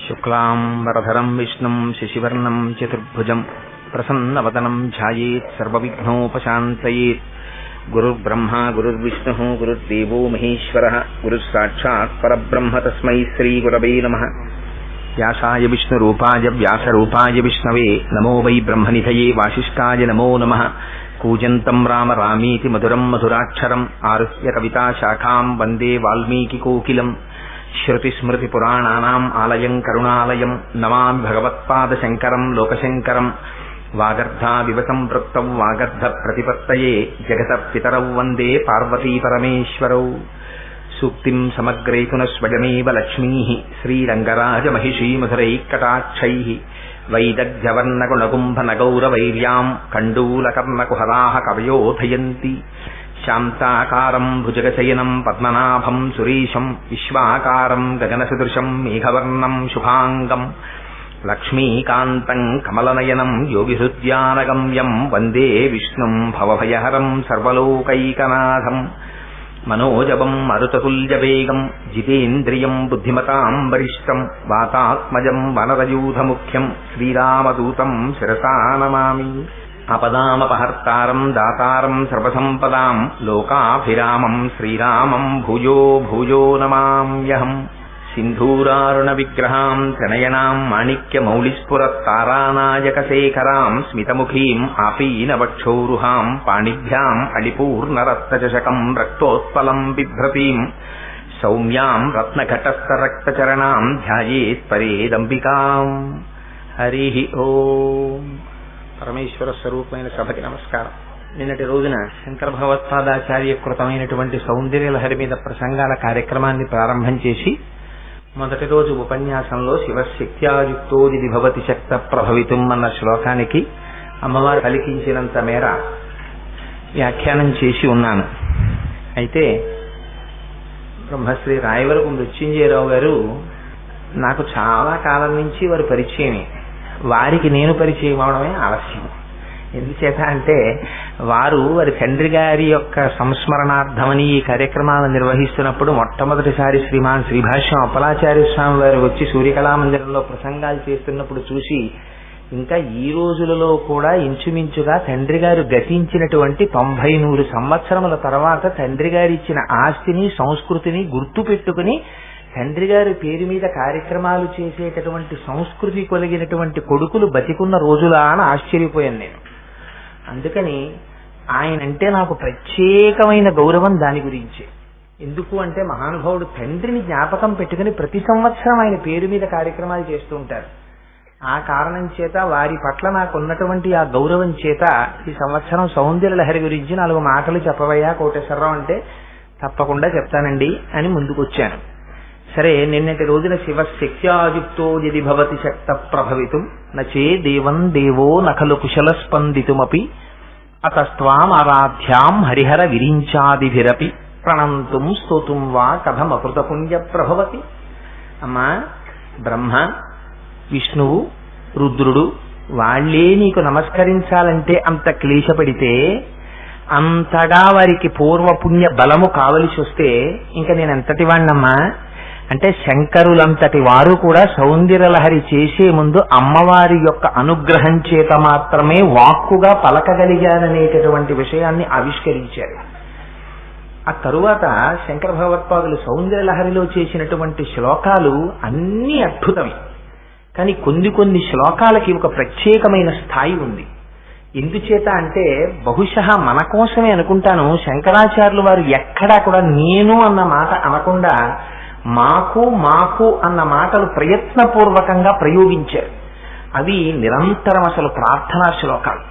శుక్లాంబరధరం విష్ణుం శశివర్ణం చతుర్భుజం ప్రసన్నవదనం ధ్యాయేత్ సర్వవిఘ్నోపశాంతయేత్. గురుర్బ్రహ్మా గురుర్విష్ణుః గురుర్దేవో మహేశ్వరః గురుస్సాక్షాత్ పరబ్రహ్మ తస్మై శ్రీగురవే నమః. వ్యాసాయ విష్ణురూపాయ వ్యాసరూపాయ విష్ణవే నమో వై బ్రహ్మనిధయే వాసిష్ఠాయ నమో నమః. కూజంతం రామ రామీతి మధురం మధురాక్షరం ఆరుహ్య కవితాశాఖాం వందే వాల్మీకికోకిలం. శ్రుతిస్మృతిపురాణానాం ఆలయం కరుణాలయం నమామి భగవత్పాదశంకరం లోకశంకరం. వాగర్ధావివ సంపృక్తౌ వాగర్ధ ప్రతిపత్తయే జగతః పితరౌ వందే పార్వతీపరమేశ్వరౌ. సూక్తిం సమగ్రేతున స్వయమేవ లక్ష్మీః శ్రీరంగరాజమహిషీమధురైఃకటాక్షైః. వైదగ్ధ్యవర్ణగుణగుంభనగౌరవైర్యాం కండూలకర్ణకుహరాः కవయోధయంతి. శాంతాకారం భుజగశయనం పద్మనాభం సురేశం విశ్వాకారం గగనసదృశం మేఘవర్ణం శుభాంగం. లక్ష్మీకాంతం కమలనయనం యోగిహృద్యానగమ్యం వందే విష్ణుం భవభయహరం సర్వలోకైకనాథం. మనోజవం మరుతతుల్యవేగం జితేంద్రియం బుద్ధిమతాం వరిష్టం వాతాత్మజం వనరయూధముఖ్యం శ్రీరామదూతం శిరసా నమామి. ఆపదామపహర్తారం దాతారం సర్వసంపదాం లోకాభిరామం శ్రీరామం భూయో భూయో నమామ్యహం. సింధూరారుణ విగ్రహాం త్రినయనాం మాణిక్యమౌళిస్ఫురత్తారానాయకశేఖరాం స్మితముఖీం ఆపీనవక్షోరుహాం పాణిభ్యాం అళిపూర్ణరత్నచషకం రక్తోత్పలం బిభ్రతీం సౌమ్యాం రత్నఘటస్థరక్తచరణాం ధ్యాయేత్ పరేదంబికాం. హరి ఓం. పరమేశ్వర స్వరూపమైన సభకి నమస్కారం. నిన్నటి రోజున శంకర భగవత్పాదాచార్య కృతమైనటువంటి సౌందర్యలహరి మీద ప్రసంగాల కార్యక్రమాన్ని ప్రారంభం చేసి మొదటి రోజు ఉపన్యాసంలో శివశక్త్యాయుక్తోది భవతి శక్త ప్రభవితం అన్న శ్లోకానికి అమ్మవారు పలికించినంత మేర వ్యాఖ్యానం చేసి ఉన్నాను. అయితే బ్రహ్మశ్రీ రాయవరపు మృత్యుంజయరావు గారు నాకు చాలా కాలం నుంచి వారి పరిచయమే. వారికి నేను పరిచయం అవడమే ఆలస్యం. ఎందుచేత అంటే వారి తండ్రి గారి యొక్క సంస్మరణార్థమని ఈ కార్యక్రమాలను నిర్వహిస్తున్నప్పుడు మొట్టమొదటిసారి శ్రీమాన్ శ్రీభాష్యం అప్పలాచార్య స్వామి వారు వచ్చి సూర్యకళామందిరంలో ప్రసంగాలు చేస్తున్నప్పుడు చూసి ఇంకా ఈ రోజులలో కూడా ఇంచుమించుగా తండ్రి గారు గతించినటువంటి 90-100 సంవత్సరముల తర్వాత తండ్రి గారు ఇచ్చిన ఆస్తిని సంస్కృతిని గుర్తు పెట్టుకుని తండ్రి గారి పేరు మీద కార్యక్రమాలు చేసేటటువంటి సంస్కృతి కలిగినటువంటి కొడుకులు బతికున్న రోజులా అని ఆశ్చర్యపోయాను నేను. అందుకని ఆయనంటే నాకు ప్రత్యేకమైన గౌరవం దాని గురించి. ఎందుకు అంటే మహానుభావుడు తండ్రిని జ్ఞాపకం పెట్టుకుని ప్రతి సంవత్సరం ఆయన పేరు మీద కార్యక్రమాలు చేస్తూ ఉంటారు. ఆ కారణం చేత వారి పట్ల నాకు ఉన్నటువంటి ఆ గౌరవం చేత ఈ సంవత్సరం సౌందర్యలహరి గురించి 4 మాటలు చెప్పవయ్యా కోటేశ్వరరావు అంటే తప్పకుండా చెప్తానండి అని ముందుకొచ్చాను. సరే, నిన్నటి రోజున శివశక్త్యాయుక్తో యది భవతి శక్త ప్రభవితం నచే దేవం దేవో నఖలు కుశల స్పందితుమపి అతస్త్వాం ఆరాధ్యాం హరిహర విరించాదిభిరపి ప్రణంతుం స్తోతుం వా కథమకృత పుణ్య ప్రభవతి. అమ్మా, బ్రహ్మ విష్ణువు రుద్రుడు వాళ్లే నీకు నమస్కరించాలంటే అంత క్లేశపడితే అంతగా వారికి పూర్వపుణ్య బలము కావలసి వస్తే ఇంకా నేను ఎంతటి వాణ్ణమ్మా అంటే శంకరులంతటి వారు కూడా సౌందర్యలహరి చేసే ముందు అమ్మవారి యొక్క అనుగ్రహం చేత మాత్రమే వాక్కుగా పలకగలిగారనేటటువంటి విషయాన్ని ఆవిష్కరించారు. ఆ తరువాత శంకర భగవత్పాదులు సౌందర్యలహరిలో చేసినటువంటి శ్లోకాలు అన్ని అద్భుతమే. కానీ కొన్ని శ్లోకాలకి ఒక ప్రత్యేకమైన స్థాయి ఉంది. ఎందుచేత అంటే బహుశः మన కోసమే అనుకుంటాను శంకరాచార్యులు వారు ఎక్కడా కూడా నేను అన్న మాట అనకుండా మాకు మాకు అన్న మాటలు ప్రయత్నపూర్వకంగా ప్రయోగించారు. అవి నిరంతరం అసలు ప్రార్థనా శ్లోకాలు.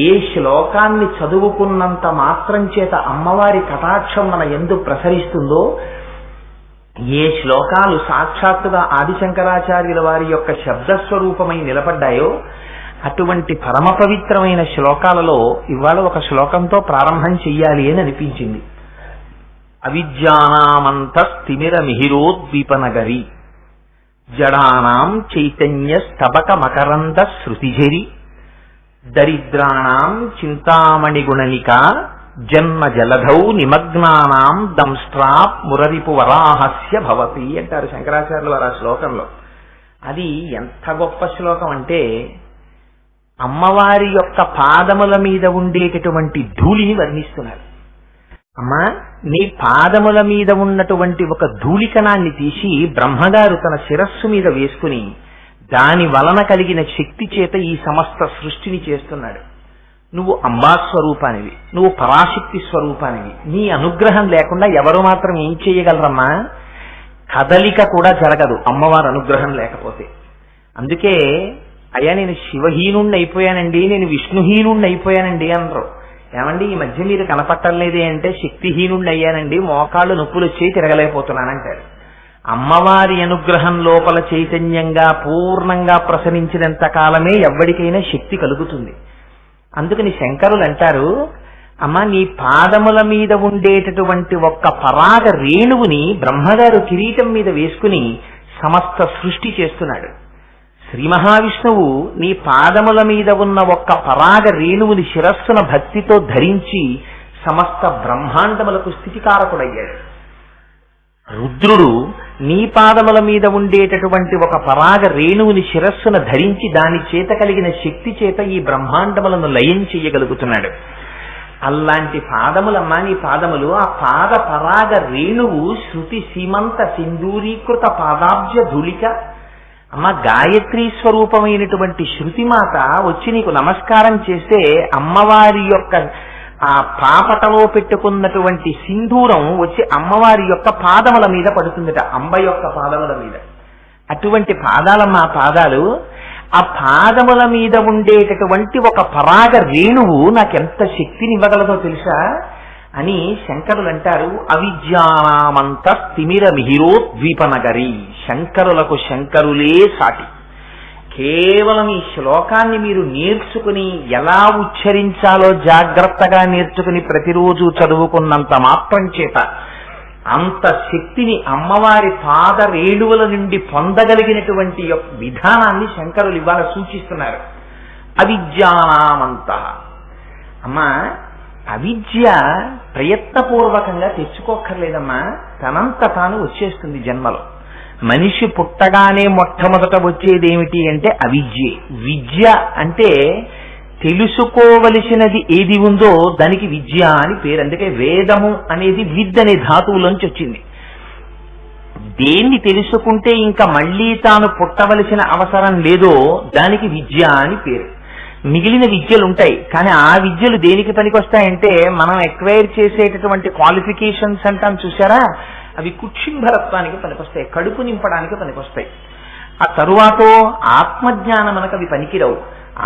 ఏ శ్లోకాన్ని చదువుకున్నంత మాత్రం చేత అమ్మవారి కటాక్షం మన యందు ప్రసరిస్తుందో, ఏ శ్లోకాలు సాక్షాత్తుగా ఆదిశంకరాచార్యుల వారి యొక్క శబ్దస్వరూపమై నిలబడ్డాయో అటువంటి పరమ పవిత్రమైన శ్లోకాలలో ఇవాళ ఒక శ్లోకంతో ప్రారంభం చెయ్యాలి అని అనిపించింది. అవిద్యానామంతస్తిమిర మిహిరోద్వీపనగరి జడానాం చైతన్య స్తబక మకరంద శృతిఝరి దరిద్రాణం చింతామణి గుణనిక జన్మ జలధౌ నిమగ్నానాం దంష్ట్రా మురరిపు వరాహస్య భవతి అంటారు శంకరాచార్యులు వారు ఆ శ్లోకంలో. అది ఎంత గొప్ప శ్లోకం అంటే అమ్మవారి యొక్క పాదముల మీద ఉండేటటువంటి ధూళిని వర్ణిస్తున్నారు. అమ్మా, నీ పాదముల మీద ఉన్నటువంటి ఒక ధూళికణాన్ని తీసి బ్రహ్మగారు తన శిరస్సు మీద వేసుకుని దాని వలన కలిగిన శక్తి చేత ఈ సమస్త సృష్టిని చేస్తున్నాడు. నువ్వు అంబాస్వరూపానివి, నువ్వు పరాశక్తి స్వరూపానివి. నీ అనుగ్రహం లేకుండా ఎవరు మాత్రం ఏం చేయగలరమ్మా? కదలిక కూడా జరగదు అమ్మవారి అనుగ్రహం లేకపోతే. అందుకే అయ్యా నేను శివహీనుణ్ణి అయిపోయానండి, నేను విష్ణుహీనుణ్ణి అయిపోయానండి అన్నారు. ఏమండి ఈ మధ్య మీరు కనపట్టలేదే అంటే శక్తిహీనుణ్ణి అయ్యానండి, మోకాళ్ళు నొప్పులు వచ్చి తిరగలేకపోతున్నానంటారు. అమ్మవారి అనుగ్రహం లోపల చైతన్యంగా పూర్ణంగా ప్రసరించినంత కాలమే ఎవ్వడికైనా శక్తి కలుగుతుంది. అందుకని శంకరులు అంటారు, అమ్మా నీ పాదముల మీద ఉండేటటువంటి ఒక్క పరాగ రేణువుని బ్రహ్మగారు కిరీటం మీద వేసుకుని సమస్త సృష్టి చేస్తున్నాడు. శ్రీ మహావిష్ణువు నీ పాదముల మీద ఉన్న ఒక్క పరాగ రేణువుని శిరస్సున భక్తితో ధరించి సమస్త బ్రహ్మాండములకు స్థితికారకుడయ్యాడు. రుద్రుడు నీ పాదముల మీద ఉండేటటువంటి ఒక పరాగ రేణువుని శిరస్సున ధరించి దాని చేత కలిగిన శక్తి చేత ఈ బ్రహ్మాండములను లయం చెయ్యగలుగుతున్నాడు. అలాంటి పాదములమ్మా నీ పాదములు. ఆ పాద పరాగ రేణువు శృతి సీమంత సింధూరీకృత పాదాబ్జ ధూళిక. అమ్మ గాయత్రీ స్వరూపమైనటువంటి శృతిమాత వచ్చి నీకు నమస్కారం చేస్తే అమ్మవారి యొక్క ఆ పాపటలో పెట్టుకున్నటువంటి సింధూరం వచ్చి అమ్మవారి యొక్క పాదముల మీద పడుతుందట, అంబ యొక్క పాదముల మీద. అటువంటి పాదాలమ్మ ఆ పాదాలు. ఆ పాదముల మీద ఉండేటటువంటి ఒక పరాగ రేణువు నాకెంత శక్తినివ్వగలదో తెలుసా అని శంకరులు అంటారు. అవిద్యానామంత స్థిమిర మిహిరోద్వీపనగరి. శంకరులకు శంకరులే సాటి. కేవలం ఈ శ్లోకాన్ని మీరు నేర్చుకుని ఎలా ఉచ్చరించాలో జాగ్రత్తగా నేర్చుకుని ప్రతిరోజు చదువుకున్నంత మాత్రం చేత అంత శక్తిని అమ్మవారి పాద రేణువుల నుండి పొందగలిగినటువంటి విధానాన్ని శంకరులు ఇవాళ సూచిస్తున్నారు. అవిద్యానామంత. అమ్మా అవిద్య ప్రయత్నపూర్వకంగా తెచ్చుకోక్కర్లేదమ్మా, తనంత తాను వచ్చేస్తుంది జన్మలో. మనిషి పుట్టగానే మొట్టమొదట వచ్చేదేమిటి అంటే అవిద్యే. విద్య అంటే తెలుసుకోవలసినది ఏది ఉందో దానికి విద్య అని పేరు. అందుకే వేదము అనేది విద్ అనే ధాతువులోంచి వచ్చింది. దేన్ని తెలుసుకుంటే ఇంకా మళ్లీ తాను పుట్టవలసిన అవసరం లేదో దానికి విద్య అని పేరు. మిగిలిన విద్యలు ఉంటాయి, కానీ ఆ విద్యలు దేనికి పనికొస్తాయంటే మనం ఎక్వైర్ చేసేటటువంటి క్వాలిఫికేషన్స్ అంటాం చూసారా, అవి కుక్షింభరత్వానికి పనికొస్తాయి, కడుపు నింపడానికి పనికొస్తాయి. ఆ తరువాత ఆత్మజ్ఞానం మనకు అవి పనికిరావు.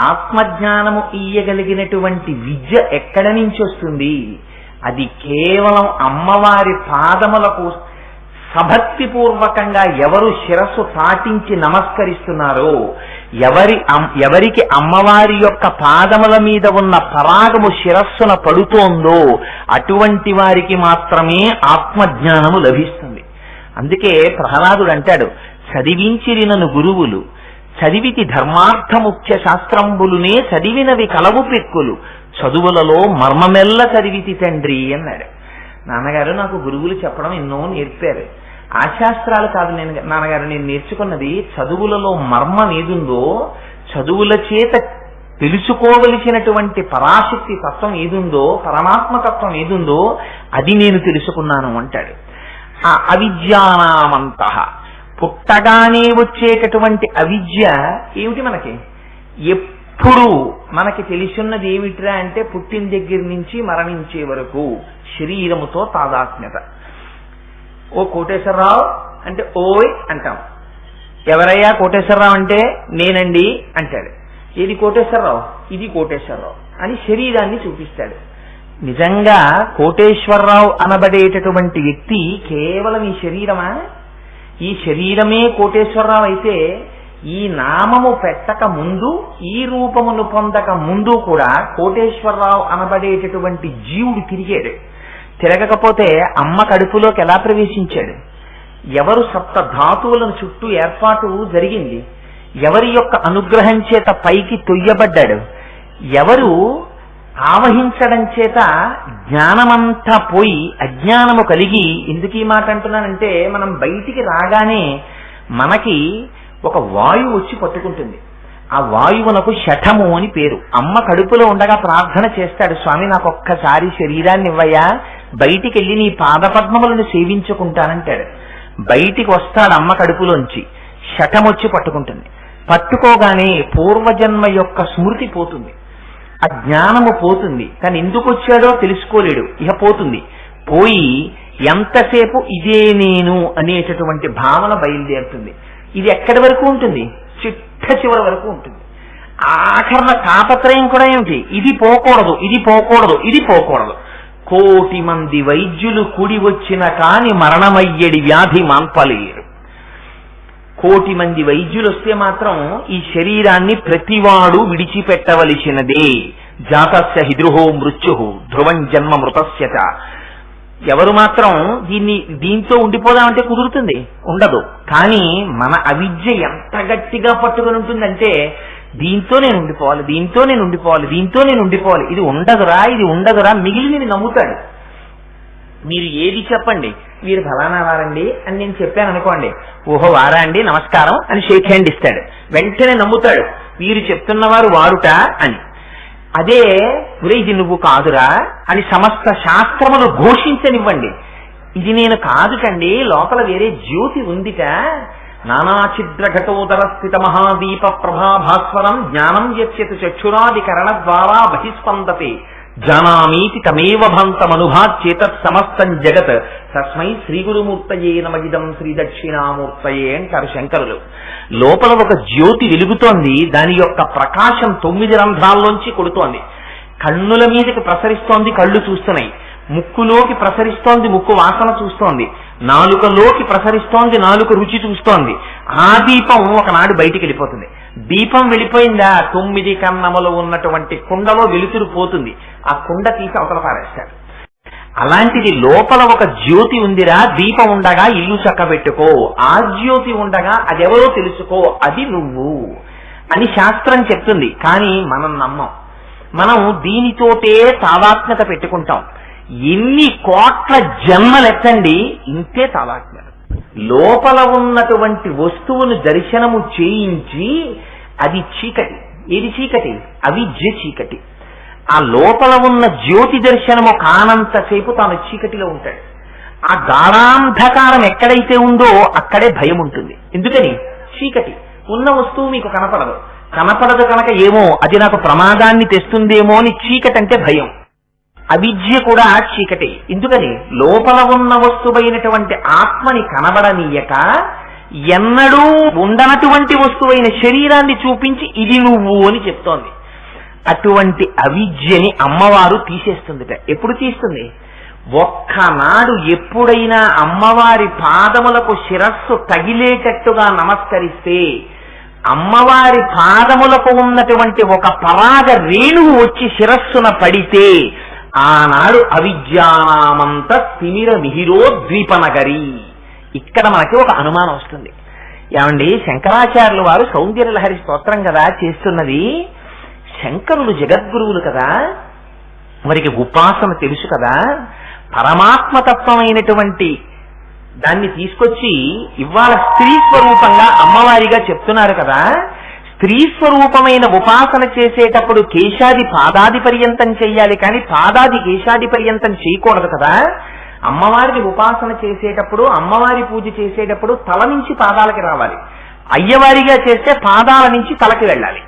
ఆత్మజ్ఞానము ఇయ్యగలిగినటువంటి విద్య ఎక్కడ నుంచి వస్తుంది? అది కేవలం అమ్మవారి పాదములకు సభక్తిపూర్వకంగా ఎవరు శిరస్సు పాటించి నమస్కరిస్తున్నారో, ఎవరికి అమ్మవారి యొక్క పాదముల మీద ఉన్న పరాగము శిరస్సున పడుతోందో అటువంటి వారికి మాత్రమే ఆత్మజ్ఞానము లభిస్తుంది. అందుకే ప్రహ్లాదుడు అంటాడు, చదివించిరి నన్ను గురువులు చదివితి ధర్మార్థ ముఖ్య శాస్త్రంబులునే చదివినవి కలవు పెక్కులు చదువులలో మర్మమెల్ల చదివితి తండ్రి అన్నాడు. నాన్నగారు నాకు గురువులు చెప్పడం ఎన్నో నేర్పారు. ఆ శాస్త్రాలు కాదు నాన్నగారు, నేను నేర్చుకున్నది చదువులలో మర్మం ఏదుందో, చదువుల చేత తెలుసుకోవలసినటువంటి పరాశక్తి తత్వం ఏదుందో, పరమాత్మతత్వం ఏదుందో అది నేను తెలుసుకున్నాను అంటాడు. ఆ అవిద్యానామంత. పుట్టగానే వచ్చేటటువంటి అవిద్య ఏమిటి? మనకి ఎప్పుడు మనకి తెలిసిన్నది ఏమిట్రా అంటే పుట్టిన దగ్గర నుంచి మరణించే వరకు శరీరముతో తాదాత్మ్యత. ఓ కోటేశ్వరరావు అంటే ఓయ్ అంటాం. ఎవరయ్యా కోటేశ్వరరావు అంటే నేనండి అంటాడు. ఏది కోటేశ్వరరావు? ఇది కోటేశ్వరరావు అని శరీరాన్ని చూపిస్తాడు. నిజంగా కోటేశ్వరరావు అనబడేటటువంటి వ్యక్తి కేవలం ఈ శరీరమా? ఈ శరీరమే కోటేశ్వరరావు అయితే ఈ నామము పెట్టక ముందు, ఈ రూపమును పొందక ముందు కూడా కోటేశ్వరరావు అనబడేటటువంటి జీవుడు తిరిగాడు. తిరగకపోతే అమ్మ కడుపులోకి ఎలా ప్రవేశించాడు? ఎవరు సప్త ధాతువులను చుట్టూ ఏర్పాటు జరిగింది? ఎవరి యొక్క అనుగ్రహం చేత పైకి తొయ్యబడ్డాడు? ఎవరు ఆవహించడం చేత జ్ఞానమంతా పోయి అజ్ఞానము కలిగి? ఎందుకు ఈ మాట అంటున్నానంటే మనం బయటికి రాగానే మనకి ఒక వాయువు వచ్చి పట్టుకుంటుంది. ఆ వాయువునకు శఠము అని పేరు. అమ్మ కడుపులో ఉండగా ప్రార్థన చేస్తాడు, స్వామి నాకు ఒక్కసారి శరీరాన్ని ఇవ్వయా, బయటికి వెళ్ళి నీ పాదపద్మములను సేవించుకుంటానంటాడు. బయటికి వస్తాడు అమ్మ కడుపులోంచి, శఠం వచ్చి పట్టుకుంటుంది. పట్టుకోగానే పూర్వజన్మ యొక్క స్మృతి పోతుంది, ఆ జ్ఞానము పోతుంది. కానీ ఎందుకు వచ్చాడో తెలుసుకోలేడు, ఇక పోతుంది. పోయి ఎంతసేపు ఇదే నేను అనేటటువంటి భావన బయలుదేరుతుంది. ఇది ఎక్కడి వరకు ఉంటుంది? చిట్ట చివరి వరకు ఉంటుంది. ఆఖరణ తాపత్రయం కూడా ఏమిటి? ఇది పోకూడదు, ఇది పోకూడదు, ఇది పోకూడదు. 1,000,000 మంది వైద్యులు కూడి వచ్చిన కాని మరణమయ్యడి వ్యాధి మాన్పలేరు. 1,000,000 మంది వైద్యులు వస్తే మాత్రం ఈ శరీరాన్ని ప్రతివాడు విడిచిపెట్టవలసినదే. జాతస్య హిద్రుహో మృత్యు ధ్రువం జన్మ మృతస్యత. ఎవరు మాత్రం దీంతో ఉండిపోదామంటే కుదురుతుంది? ఉండదు. కానీ మన అవిద్య ఎంత గట్టిగా పట్టుకుని ఉంటుందంటే దీంతో నేను ఉండిపోవాలి, దీంతో నేను ఉండిపోవాలి, దీంతో నేను ఉండిపోవాలి. ఇది ఉండదురా, ఇది ఉండదురా, మిగిలినవి నమ్ముతాడు. మీరు ఏది చెప్పండి, మీరు ఫలానా వారండి అని నేను చెప్పాను అనుకోండి, ఓహో వారా అండి నమస్కారం అని షేక్ హ్యాండ్ ఇస్తాడు. వెంటనే నమ్ముతాడు, వీరు చెప్తున్నవారు వారుట అని. అదే ఇది నువ్వు కాదురా అని సమస్త శాస్త్రములు ఘోషించనివ్వండి, ఇది నేను కాదుటండి, లోపల వేరే జ్యోతి ఉందిట, నానాఛిద్ర ఘటోదర స్థిత మహాదీప ప్రభాభాస్వరం జ్ఞానం యచ్యతు చక్షురాది కరణ ద్వారా బహిస్పందతే జానామీతి తమేవ భాంతమనుభాచ్యేతత్ సమస్తం జగత్ తస్మై శ్రీ గురుమూర్తయే నమగిదం శ్రీ దక్షిణామూర్తయే అంటారు శంకరులు. లోపల ఒక జ్యోతి వెలుగుతోంది, దాని యొక్క ప్రకాశం 9 రంధ్రాల్లోంచి కొడుతోంది. కన్నుల మీదకి ప్రసరిస్తోంది, కళ్ళు చూస్తున్నాయి. ముక్కులోకి ప్రసరిస్తోంది, ముక్కు వాసన చూస్తోంది. నాలుకలోకి ప్రసరిస్తోంది, నాలుక రుచి చూస్తోంది. ఆ దీపం ఒకనాడు బయటికి వెళ్ళిపోతుంది. దీపం వెళ్ళిపోయిందా 9 కన్నములు ఉన్నటువంటి కుండలో వెలుతురు పోతుంది. ఆ కుండ తీసి అవతల పారేస్తాడు. అలాంటిది లోపల ఒక జ్యోతి ఉందిరా, దీపం ఉండగా ఇల్లు చక్కబెట్టుకో, ఆ జ్యోతి ఉండగా అదెవరో తెలుసుకో, అది నువ్వు అని శాస్త్రం చెప్తుంది. కానీ మనం నమ్మం. మనం దీనితోటే తాదాత్మ్యత పెట్టుకుంటాం. ఎన్ని కోట్ల జన్మలెత్తండి ఇంతే తాదాత్మ్యత. లోపల ఉన్నటువంటి వస్తువును దర్శనము చేయించి అది చీకటి. ఏది చీకటి? అవిద్య చీకటి. ఆ లోపల ఉన్న జ్యోతి దర్శనము కానంతసేపు తాను చీకటిలో ఉంటాడు. ఆ గాఢాంధకారం ఎక్కడైతే ఉందో అక్కడే భయం ఉంటుంది. ఎందుకని? చీకటి. ఉన్న వస్తువు మీకు కనపడదు. కనపడదు కనుక ఏమో అది నాకు ప్రమాదాన్ని తెస్తుందేమో అని చీకటి అంటే భయం. అవిద్య కూడా చీకటి. ఎందుకని? లోపల ఉన్న వస్తువైనటువంటి ఆత్మని కనబడనీయక ఎన్నడూ ఉండనటువంటి వస్తువైన శరీరాన్ని చూపించి ఇది నువ్వు అని చెప్తోంది. అటువంటి అవిద్యని అమ్మవారు తీసేస్తుందిట. ఎప్పుడు తీస్తుంది? ఒక్కనాడు ఎప్పుడైనా అమ్మవారి పాదములకు శిరస్సు తగిలేటట్టుగా నమస్కరిస్తే, అమ్మవారి పాదములకు ఉన్నటువంటి ఒక పరాగ రేణువు వచ్చి శిరస్సున పడితే ఆనాడు అవిద్యానామంత తిమిర మిహిరోద్వీపనగరి. ఇక్కడ మనకి ఒక అనుమానం వస్తుంది. ఏమండి, శంకరాచార్యులు వారు సౌందర్యలహరి స్తోత్రం కదా చేస్తున్నది, శంకరులు జగద్గురువులు కదా, వారికి ఉపాసన తెలుసు కదా, పరమాత్మతత్వమైనటువంటి దాన్ని తీసుకొచ్చి ఇవాళ స్త్రీ స్వరూపంగా అమ్మవారిగా చెప్తున్నారు కదా. స్త్రీ స్వరూపమైన ఉపాసన చేసేటప్పుడు కేశాది పాదాది పర్యంతం చెయ్యాలి, కానీ పాదాది కేశాది పర్యంతం చేయకూడదు కదా. అమ్మవారిని ఉపాసన చేసేటప్పుడు, అమ్మవారి పూజ చేసేటప్పుడు తల నుంచి పాదాలకి రావాలి. అయ్యవారిగా చేస్తే పాదాల నుంచి తలకి వెళ్ళాలి.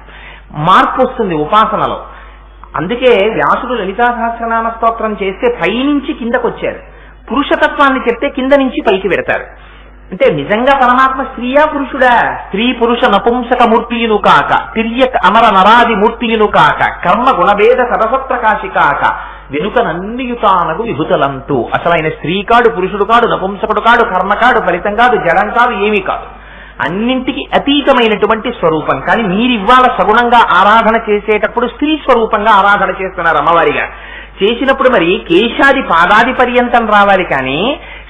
మార్పు వస్తుంది ఉపాసనలో. అందుకే వ్యాసుడు లలితా సహస్రనామ స్తోత్రం చేస్తే పైనుంచి కిందకు వచ్చారు. పురుషతత్వాన్ని చెప్తే కింద నుంచి పైకి పెడతారు. అంటే నిజంగా పరమాత్మ స్త్రీయా పురుషుడా? స్త్రీ పురుష నపుంసక మూర్తియును కాక, తిర్యక్ అమర నరాది మూర్తియును కాక, కర్మ గుణభేద సరసప్రకాశి కాక, వెనుక నన్నియుతానగు విభుతలంటూ. అసలైన స్త్రీ కాడు, పురుషుడు కాడు, నపుంసకుడు కాడు, కర్మ కాడు, ఫలితం కాదు, జడం కాదు, ఏమీ కాదు. అన్నింటికి అతీతమైనటువంటి స్వరూపం. కానీ మీరు ఇవాళ సగుణంగా ఆరాధన చేసేటప్పుడు స్త్రీ స్వరూపంగా ఆరాధన చేస్తున్నారు అమ్మవారిగా. చేసినప్పుడు మరి కేశాది పాదాది పర్యంతం రావాలి. కానీ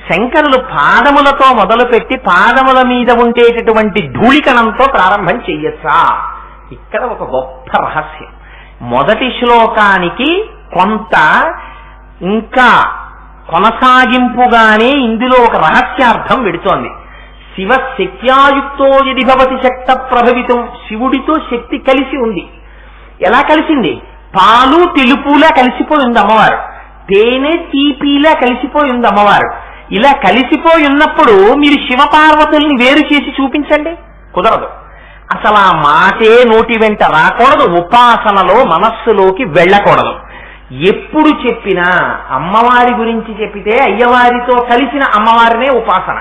శంకరులు పాదములతో మొదలుపెట్టి పాదముల మీద ఉండేటటువంటి ధూళికణంతో ప్రారంభం చెయ్యొచ్చా? ఇక్కడ ఒక గొప్ప రహస్యం. మొదటి శ్లోకానికి కొంత ఇంకా కొనసాగింపుగానే ఇందులో ఒక రహస్యార్థం వెడుతోంది. శివ శక్త్యాయుక్తో యది భవతి శక్త ప్రభవితం. శివుడితో శక్తి కలిసి ఉంది. ఎలా కలిసింది? పాలు తెలుపులా కలిసిపోయి ఉంది అమ్మవారు, తేనె తీపిలా కలిసిపోయి ఉంది అమ్మవారు. ఇలా కలిసిపోయి ఉన్నప్పుడు మీరు శివపార్వతుల్ని వేరు చేసి చూపించండి, కుదరదు. అసలు ఆ మాటే నోటి వెంట రాకూడదు, ఉపాసనలో మనస్సులోకి వెళ్ళకూడదు. ఎప్పుడు చెప్పినా అమ్మవారి గురించి చెప్పితే అయ్యవారితో కలిసిన అమ్మవారినే ఉపాసన,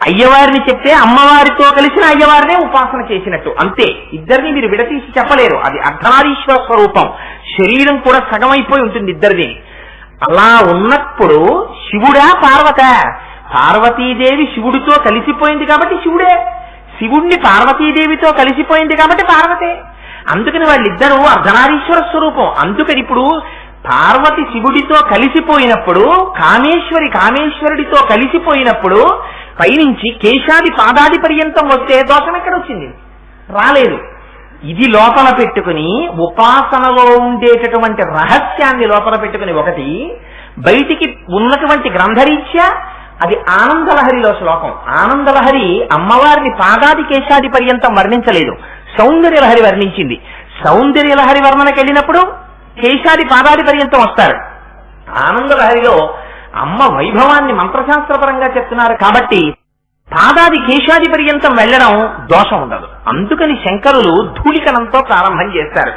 అయ్యవారిని చెప్తే అమ్మవారితో కలిసిన అయ్యవారినే ఉపాసన చేసినట్టు, అంతే. ఇద్దరిని మీరు విడతీసి చెప్పలేరు. అది అర్ధనారీశ్వర స్వరూపం. శరీరం కూడా సగమైపోయి ఉంటుంది ఇద్దరిది. అలా ఉన్నప్పుడు శివుడా పార్వత? పార్వతీదేవి శివుడితో కలిసిపోయింది కాబట్టి శివుడే, శివుణ్ణి పార్వతీదేవితో కలిసిపోయింది కాబట్టి పార్వతే. అందుకని వాళ్ళిద్దరూ అర్ధనారీశ్వర స్వరూపం. అందుకని ఇప్పుడు పార్వతి శివుడితో కలిసిపోయినప్పుడు, కామేశ్వరుడితో కలిసిపోయినప్పుడు పైనుంచి కేశాది పాదాది పర్యంతం వస్తే దోషం ఎక్కడ వచ్చింది? రాలేదు. ఇది లోపల పెట్టుకుని ఉపాసనలో ఉండేటటువంటి రహస్యాన్ని లోపల పెట్టుకుని ఒకటి, బయటికి ఉన్నటువంటి గ్రంథరీత్యా అది ఆనందలహరిలో శ్లోకం. ఆనందలహరి అమ్మవారిని పాదాది కేశాది పర్యంతం వర్ణించలేదు, సౌందర్యలహరి వర్ణించింది. సౌందర్యలహరి వర్ణనకి వెళ్ళినప్పుడు కేశాది పాదాది పర్యంతం వస్తారు. ఆనందలహరిలో అమ్మ వైభవాన్ని మంత్రశాస్త్రపరంగా చెప్తున్నారు కాబట్టి పాదాది కేశాది పర్యంతం వెళ్ళడం దోషం ఉండదు. అందుకని శంకరులు ధూళికణంతో ప్రారంభం చేస్తారు.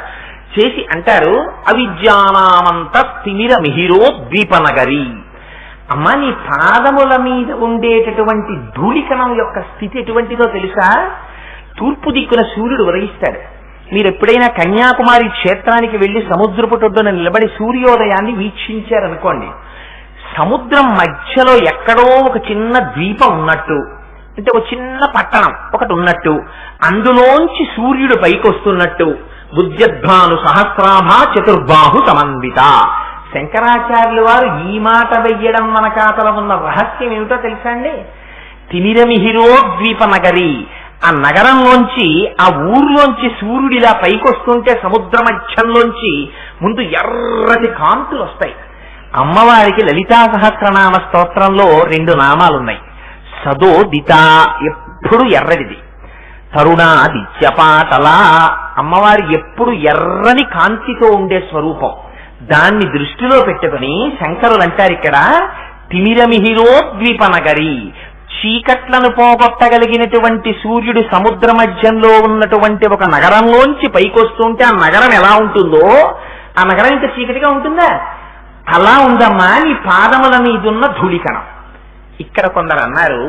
చేసి అంటారు, అవిద్యానామంత స్థిమిర మిహిరో ద్వీపనగరి. అమ్మ, నీ పాదముల మీద ఉండేటటువంటి ధూళికణం యొక్క స్థితి ఎటువంటిదో తెలుసా? తూర్పు దిక్కున సూర్యుడు ఉదయిస్తాడు. మీరు ఎప్పుడైనా కన్యాకుమారి క్షేత్రానికి వెళ్లి సముద్రపుటొడ్డున నిలబడి సూర్యోదయాన్ని వీక్షించారనుకోండి, సముద్రం మధ్యలో ఎక్కడో ఒక చిన్న ద్వీపం ఉన్నట్టు, అంటే ఒక చిన్న పట్టణం ఒకటి ఉన్నట్టు, అందులోంచి సూర్యుడు పైకొస్తున్నట్టు, బుద్ధ్యద్భాను సహస్రాభ చతుర్బాహు సమన్విత. శంకరాచార్యుల వారు ఈ మాట వెయ్యడం మన ఖాతలో ఉన్న రహస్యం ఏమిటో తెలుసా అండి? తిమిరమిహిరో ద్వీపనగరి. ఆ నగరంలోంచి, ఆ ఊర్లోంచి సూర్యుడిలా పైకొస్తుంటే సముద్ర మధ్యంలోంచి ముందు ఎర్రటి కాంతులు వస్తాయి. అమ్మవారికి లలితా సహస్రనామ స్తోత్రంలో 2 నామాలున్నాయి. సదోదిత, ఎప్పుడు ఎర్రడిది. తరుణాదిత్యపాటలా, అమ్మవారి ఎప్పుడు ఎర్రని కాంతితో ఉండే స్వరూపం. దాన్ని దృష్టిలో పెట్టుకుని శంకరులు అంటారు ఇక్కడ, తిమిరమిహిరో ద్వీపనగరి. చీకట్లను పోగొట్టగలిగినటువంటి సూర్యుడు సముద్ర మధ్యంలో ఉన్నటువంటి ఒక నగరంలోంచి పైకొస్తుంటే ఆ నగరం ఎలా ఉంటుందో, ఆ నగరం ఇంకా చీకటిగా ఉంటుందా? అలా ఉందమ్మా నీ పాదముల మీదున్న ధూళికణం. ఇక్కడ కొందరు అన్నారు,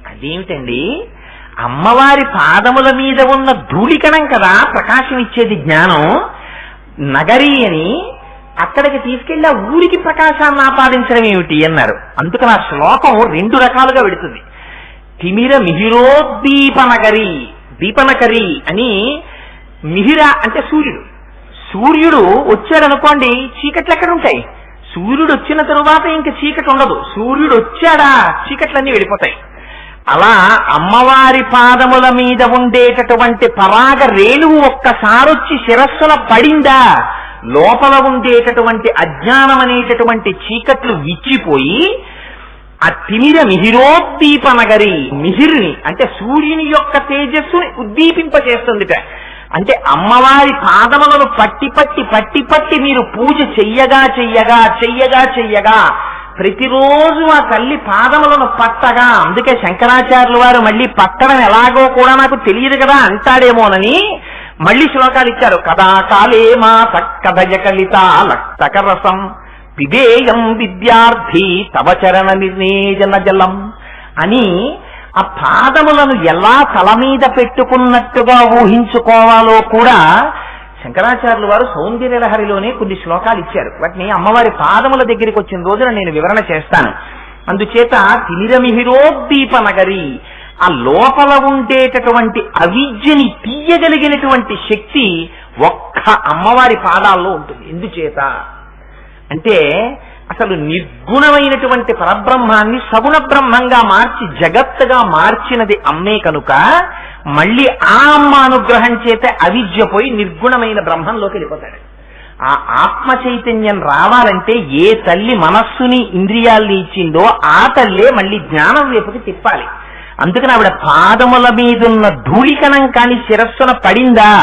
అదేమిటండి, అమ్మవారి పాదముల మీద ఉన్న ధూళికణం కదా ప్రకాశం ఇచ్చేది, జ్ఞానం. నగరి అని అక్కడికి తీసుకెళ్లి ఆ ఊరికి ప్రకాశాన్ని ఆపాదించడం ఏమిటి అన్నారు. అందుకని ఆ శ్లోకం 2 రకాలుగా పెడుతుంది. తిమిర మిహిరోద్దీపనగరి, దీపనకరి అని. మిహిర అంటే సూర్యుడు. సూర్యుడు వచ్చాడనుకోండి, చీకట్లు ఎక్కడ ఉంటాయి? సూర్యుడు వచ్చిన తరువాత ఇంక చీకటి ఉండదు. సూర్యుడు వచ్చాడా, చీకట్లన్నీ వెళ్ళిపోతాయి. అలా అమ్మవారి పాదముల మీద ఉండేటటువంటి పరాగ రేణువు ఒక్కసారొచ్చి శిరస్సుల పడిందా, లోపల ఉండేటటువంటి అజ్ఞానం అనేటటువంటి చీకట్లు విచ్చిపోయి ఆ తిమిర మిహిరోద్దీపనగరి, మిహిర్ని అంటే సూర్యుని యొక్క తేజస్సుని ఉద్దీపింపచేస్తుందిట. అంటే అమ్మవారి పాదములను పట్టి పట్టి పట్టి పట్టి మీరు పూజ చెయ్యగా చెయ్యగా చెయ్యగా చెయ్యగా ప్రతిరోజు ఆ తల్లి పాదములను పట్టగా, అందుకే శంకరాచార్యుల వారు మళ్ళీ పట్టడం ఎలాగో కూడా నాకు తెలియదు కదా అంటాడేమోనని మళ్ళీ శ్లోకాలు ఇచ్చారు. కదా కాలే మా సక్కదయ కలిత లక్తకరసం పిబేయం విద్యార్థి తవ చరణ నిర్ణేజన జలం అని ఆ పాదములను ఎలా తల మీద పెట్టుకున్నట్టుగా ఊహించుకోవాలో కూడా శంకరాచార్యుల వారు సౌందర్యలహరిలోనే కొన్ని శ్లోకాలు ఇచ్చారు. వాటిని అమ్మవారి పాదముల దగ్గరికి వచ్చిన రోజున నేను వివరణ చేస్తాను. అందుచేత తిమిరమిహిరోద్దీపనగరి, ఆ లోపల ఉండేటటువంటి అవిద్యని తీయగలిగినటువంటి శక్తి ఒక్క అమ్మవారి పాదాల్లో ఉంటుంది. ఎందుచేత అంటే అసలు నిర్గుణమైనటువంటి పరబ్రహ్మాన్ని సగుణ బ్రహ్మంగా మార్చి జగత్తుగా మార్చినది అమ్మే కనుక మళ్ళీ ఆ అమ్మ అనుగ్రహం చేత అవిద్య పోయి నిర్గుణమైన బ్రహ్మంలోకి వెళ్ళిపోతాడు. ఆ ఆత్మ చైతన్యం రావాలంటే ఏ తల్లి మనస్సుని ఇంద్రియాల్ని ఇచ్చిందో ఆ తల్లే మళ్ళీ జ్ఞానం వైపుకి తిప్పాలి. అందుకని ఆవిడ పాదముల మీదున్న ధూళికణం కాని శిరస్సున పడిందా?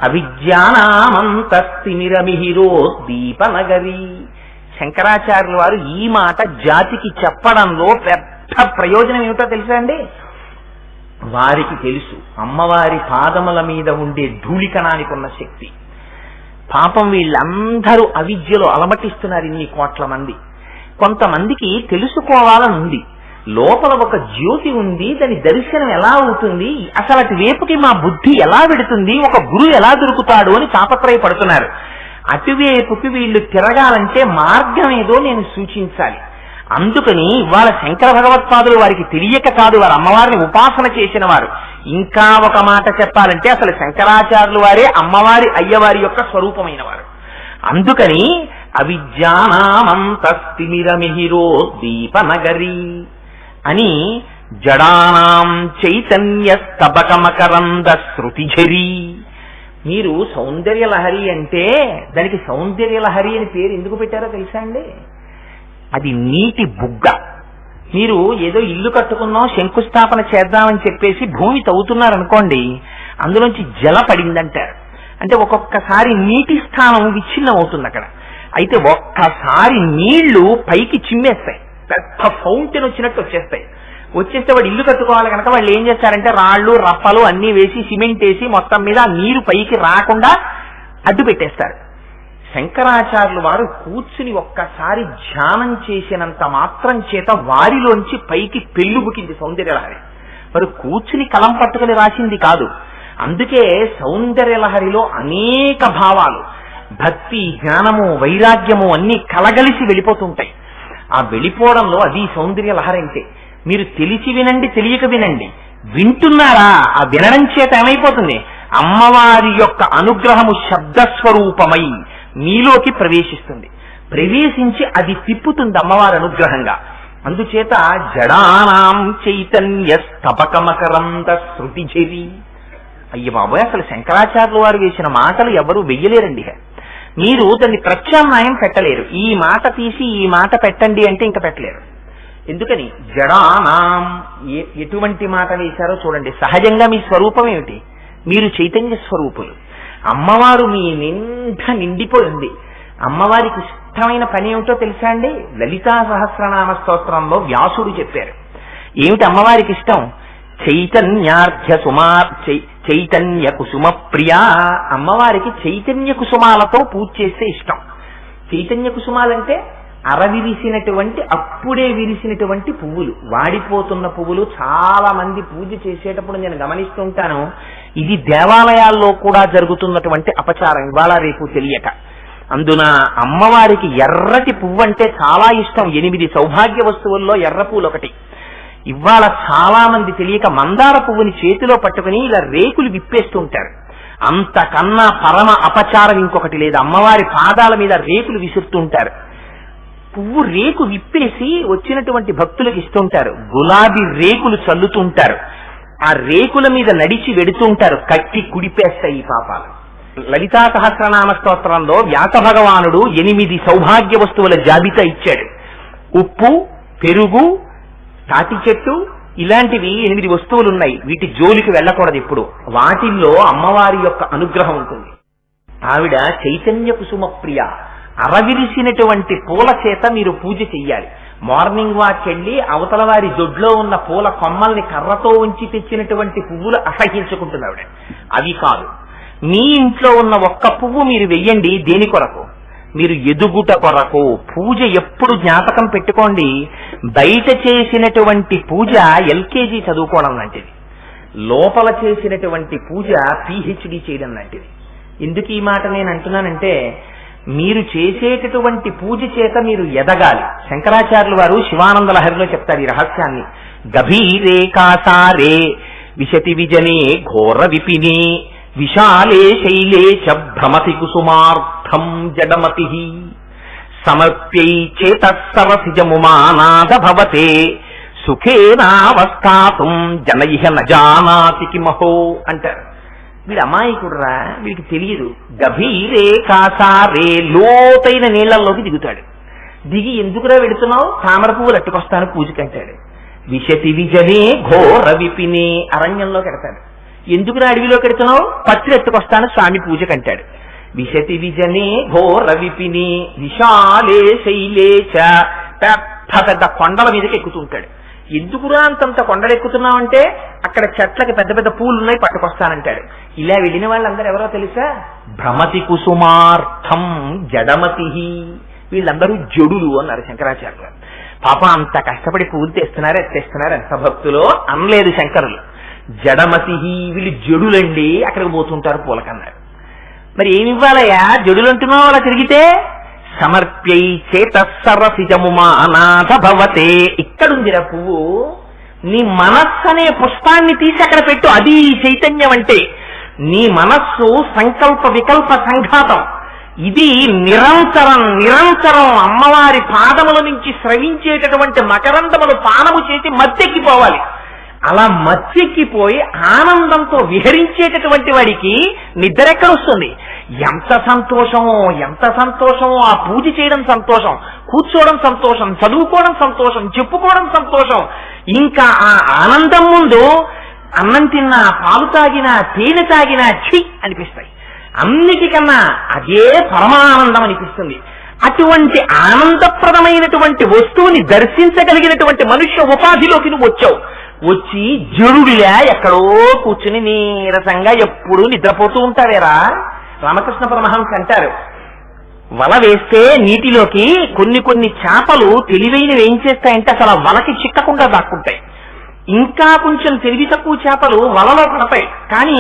అవిద్యానామంతస్తిమిరమిహిరో దీపనగరి. శంకరాచార్యుల వారు ఈ మాట జాతికి చెప్పడంలో పెద్ద ప్రయోజనం ఏమిటో తెలుసా అండి? వారికి తెలుసు అమ్మవారి పాదముల మీద ఉండే ధూళికణానికి ఉన్న శక్తి. పాపం వీళ్ళందరూ అవిద్యలో అలమటిస్తున్నారు ఇన్ని కోట్ల మంది. కొంతమందికి తెలుసుకోవాలనుంది, లోపల ఒక జ్యోతి ఉంది, దాని దర్శనం ఎలా అవుతుంది, అసలు అటు వైపుకి మా బుద్ధి ఎలా వెడుతుంది, ఒక గురువు ఎలా దొరుకుతాడు అని తాపత్రయపడుతున్నారు. అటువైపుకి వీళ్ళు తిరగాలంటే మార్గం ఏదో నేను సూచించాలి. అందుకని ఇవాళ శంకర భగవత్పాదులు వారికి తెలియక కాదు, వారు అమ్మవారిని ఉపాసన చేసిన వారు. ఇంకా ఒక మాట చెప్పాలంటే అసలు శంకరాచార్యులు వారే అమ్మవారి అయ్యవారి యొక్క స్వరూపమైన వారు. అందుకని అవిద్యానామంతస్తిమిరమిహిరో దీపనగరి అని జడానాం చైతన్య స్తబకమకరంద శృతిఝరి. మీరు సౌందర్యలహరి అంటే దానికి సౌందర్యలహరి అని పేరు ఎందుకు పెట్టారో తెలుసా అండి? అది నీటి బుగ్గ. మీరు ఏదో ఇల్లు కట్టుకున్నాం, శంకుస్థాపన చేద్దామని చెప్పేసి భూమి తవ్వుతున్నారనుకోండి, అందులోంచి జల పడిందంటారు. అంటే ఒక్కొక్కసారి నీటి స్థానం విచ్ఛిన్నం అవుతుంది అక్కడ. అయితే ఒక్కసారి నీళ్లు పైకి చిమ్మేస్తాయి, పెద్ద ఫౌంటైన్ వచ్చినట్టు వచ్చేస్తే వాడు ఇల్లు కట్టుకోవాలి కనుక వాళ్ళు ఏం చేస్తారంటే రాళ్లు రప్పలు అన్ని వేసి సిమెంట్ వేసి మొత్తం మీద ఆ నీరు పైకి రాకుండా అడ్డు పెట్టేస్తారు. శంకరాచార్యులు వారు కూర్చుని ఒక్కసారి ధ్యానం చేసినంత మాత్రం చేత వారిలోంచి పైకి పెళ్ళుబుకింది సౌందర్యలహరి. వారు కూర్చుని కలం పట్టుకుని రాసింది కాదు. అందుకే సౌందర్యలహరిలో అనేక భావాలు, భక్తి, జ్ఞానము, వైరాగ్యము అన్ని కలగలిసి వెళ్ళిపోతుంటాయి. ఆ వెళ్ళిపోవడంలో అది సౌందర్యలహరి అంటే. మీరు తెలిసి వినండి, తెలియక వినండి, వింటున్నారా? ఆ వినడం చేత ఏమైపోతుంది? అమ్మవారి యొక్క అనుగ్రహము శబ్దస్వరూపమై మీలోకి ప్రవేశిస్తుంది. ప్రవేశించి అది తిప్పుతుంది అమ్మవారి అనుగ్రహంగా. అందుచేత జడానాం చైతన్య స్తబకమకరంద శృతిఝరి. అయ్య బాబోయ్, అసలు శంకరాచార్యుల వారు వేసిన మాటలు ఎవరు వెయ్యలేరండి. మీరు దాన్ని ప్రత్యామ్నాయం పెట్టలేరు. ఈ మాట తీసి ఈ మాట పెట్టండి అంటే ఇంకా పెట్టలేరు. ఎందుకని? జడానాం ఎటువంటి మాట వేశారో చూడండి. సహజంగా మీ స్వరూపం ఏమిటి? మీరు చైతన్య స్వరూపులు. అమ్మవారు మీ నిండా నిండిపోయింది. అమ్మవారికి ఇష్టమైన పని ఏమిటో తెలుసా అండి? లలితా సహస్రనామ స్తోత్రంలో వ్యాసుడు చెప్పారు. ఏమిటి అమ్మవారికి ఇష్టం? చైతన్య కుసుమ ప్రియా. అమ్మవారికి చైతన్య కుసుమాలతో పూజ చేస్తే ఇష్టం. చైతన్య కుసుమాలంటే అరవిరిసినటువంటి, అప్పుడే విరిసినటువంటి పువ్వులు, వాడిపోతున్న పువ్వులు. చాలా మంది పూజ చేసేటప్పుడు నేను గమనిస్తుంటాను, ఇది దేవాలయాల్లో కూడా జరుగుతున్నటువంటి అపచారం ఇవాళ రేపు తెలియక. అందున అమ్మవారికి ఎర్రటి పువ్వు అంటే చాలా ఇష్టం. 8 సౌభాగ్య వస్తువుల్లో ఎర్ర పూలు ఒకటి. ఇవాళ చాలా మంది తెలియక మందార పువ్వుని చేతిలో పట్టుకుని ఇలా రేకులు విప్పేస్తుంటారు. అంతకన్నా పరమ అపచారం ఇంకొకటి లేదు. అమ్మవారి పాదాల మీద రేకులు విసురుతుంటారు. పువ్వు రేకు విప్పేసి వచ్చినటువంటి భక్తులకు ఇస్తుంటారు. గులాబీ రేకులు చల్లుతుంటారు. ఆ రేకుల మీద నడిచి వెడుతుంటారు. కట్టి కుడిపేస్తాయి ఈ పాపాలు. లలితా సహస్రనామ స్తోత్రంలో వ్యాస భగవానుడు 8 సౌభాగ్య వస్తువుల జాబితా ఇచ్చాడు. ఉప్పు, పెరుగు, తాటి చెట్టు, ఇలాంటివి 8 వస్తువులున్నాయి. వీటి జోలికి వెళ్ళకూడదు ఇప్పుడు. వాటిల్లో అమ్మవారి యొక్క అనుగ్రహం ఉంటుంది. ఆవిడ చైతన్య కుసుమ ప్రియ. అరవిరిసినటువంటి పూల చేత మీరు పూజ చెయ్యాలి. మార్నింగ్ వాక్ వెళ్ళి అవతల వారి దొడ్లో ఉన్న పూల కొమ్మల్ని కర్రతో ఉంచి తెచ్చినటువంటి పువ్వులు అసహించుకుంటున్నావిడ. అవి కాదు. మీ ఇంట్లో ఉన్న ఒక్క పువ్వు మీరు వెయ్యండి. దేని కొరకు? మీరు ఎదుగుట కొరకు. పూజ ఎప్పుడు జ్ఞాపకం పెట్టుకోండి, బయట చేసినటువంటి పూజ LKG చదువుకోవడం లాంటిది, లోపల చేసినటువంటి పూజ PhD చేయడం లాంటిది. ఎందుకు ఈ మాట నేను అంటున్నానంటే, మీరు చేసేటటువంటి పూజ చేత మీరు ఎదగాలి. శంకరాచార్యులు వారు శివానంద లహరిలో చెప్తారు ఈ రహస్యాన్ని. గభీరే కాసారే విశతి విజనే ఘోర విపినే విశాలే శైలే చ భ్రమతి కుసుమార్థం జడమతి సమర్ప్యై చేతసరసిజముమానాద భవతే సుఖేనావస్థాతుం జనయిహ నజానాతి కిమహో అంటారు. వీడు అమాయకుడురా, వీడికి తెలియదు. గభీరే కాసారే, లోతైన నీళ్లలోకి దిగుతాడు. దిగి ఎందుకురా వెడుతున్నావు? తామర పువ్వులు అట్టుకొస్తాను పూజకంటాడు. విశతి విజనే ఘోర విపినే, అరణ్యంలో కెడతాడు. ఎందుకు అడవిలో కెడుతున్నావు? పత్రి ఎత్తుకొస్తాను స్వామి పూజకు అంటాడు. విశతి విజనే ఘోర విపిని విశాలే శైలేచ, పెద్ద పెద్ద కొండల మీదకి ఎక్కుతుంటాడు. ఎందుకురా అంతంత కొండలు ఎక్కుతున్నావంటే అక్కడ చెట్లకి పెద్ద పెద్ద పూలు ఉన్నాయి పట్టుకొస్తానంటాడు. ఇలా వెళ్ళిన వాళ్ళందరూ ఎవరో తెలుసా? భ్రమతి కుసుమార్థం జడమతి, వీళ్ళందరూ జడులు అన్నారు శంకరాచార్యులు. పాప అంత కష్టపడి పూలు తెస్తున్నారు ఎత్తేస్తున్నారు ఎంత భక్తులో అనలేదు శంకరులు. జడమతి, వీళ్ళు జడులండి, అక్కడికి పోతుంటారు పూలకన్నారు. మరి ఏమివ్వాలయ్యా జడులంటున్నావు అలా తిరిగితే? సమర్ప్యై చేతసరసిజముమానాథ భవతే, ఇక్కడుందిరా పువ్వు, నీ మనస్సు అనే పుష్పాన్ని తీసి అక్కడ పెట్టు, అది చైతన్యం అంటే. నీ మనస్సు సంకల్ప వికల్ప సంఘాతం, ఇది నిరంతరం నిరంతరం అమ్మవారి పాదముల నుంచి స్రవించేటటువంటి మకరందములు పానము చేసి మత్తెక్కిపోవాలి. అలా మత్తెక్కిపోయి ఆనందంతో విహరించేటటువంటి వాడికి నిద్ర ఎక్కడ వస్తుంది? ఎంత సంతోషమో ఎంత సంతోషమో! ఆ పూజ చేయడం సంతోషం, కూర్చోవడం సంతోషం, చదువుకోవడం సంతోషం, చెప్పుకోవడం సంతోషం. ఇంకా ఆ ఆనందం ముందు అన్నం తిన్నా, పాలు తాగినా, తేనె తాగినా ఛీ అనిపిస్తాయి. అన్నిటికన్నా అదే పరమానందం అనిపిస్తుంది. అటువంటి ఆనందప్రదమైనటువంటి వస్తువుని దర్శించగలిగినటువంటి మనుష్య ఉపాధిలోకి నువ్వు వచ్చావు. వచ్చి జడుడిలా ఎక్కడో కూర్చుని నీరసంగా ఎప్పుడూ నిద్రపోతూ ఉంటావేరా? రామకృష్ణ పరమహంస అంటారు, వల వేస్తే నీటిలోకి కొన్ని కొన్ని చేపలు తెలివైనవి ఏం చేస్తాయంటే అసలు ఆ వలకి చిక్కకుండా దాక్కుంటాయి. ఇంకా కొంచెం తెలివి తక్కువ చేపలు వలలో పడతాయి. కానీ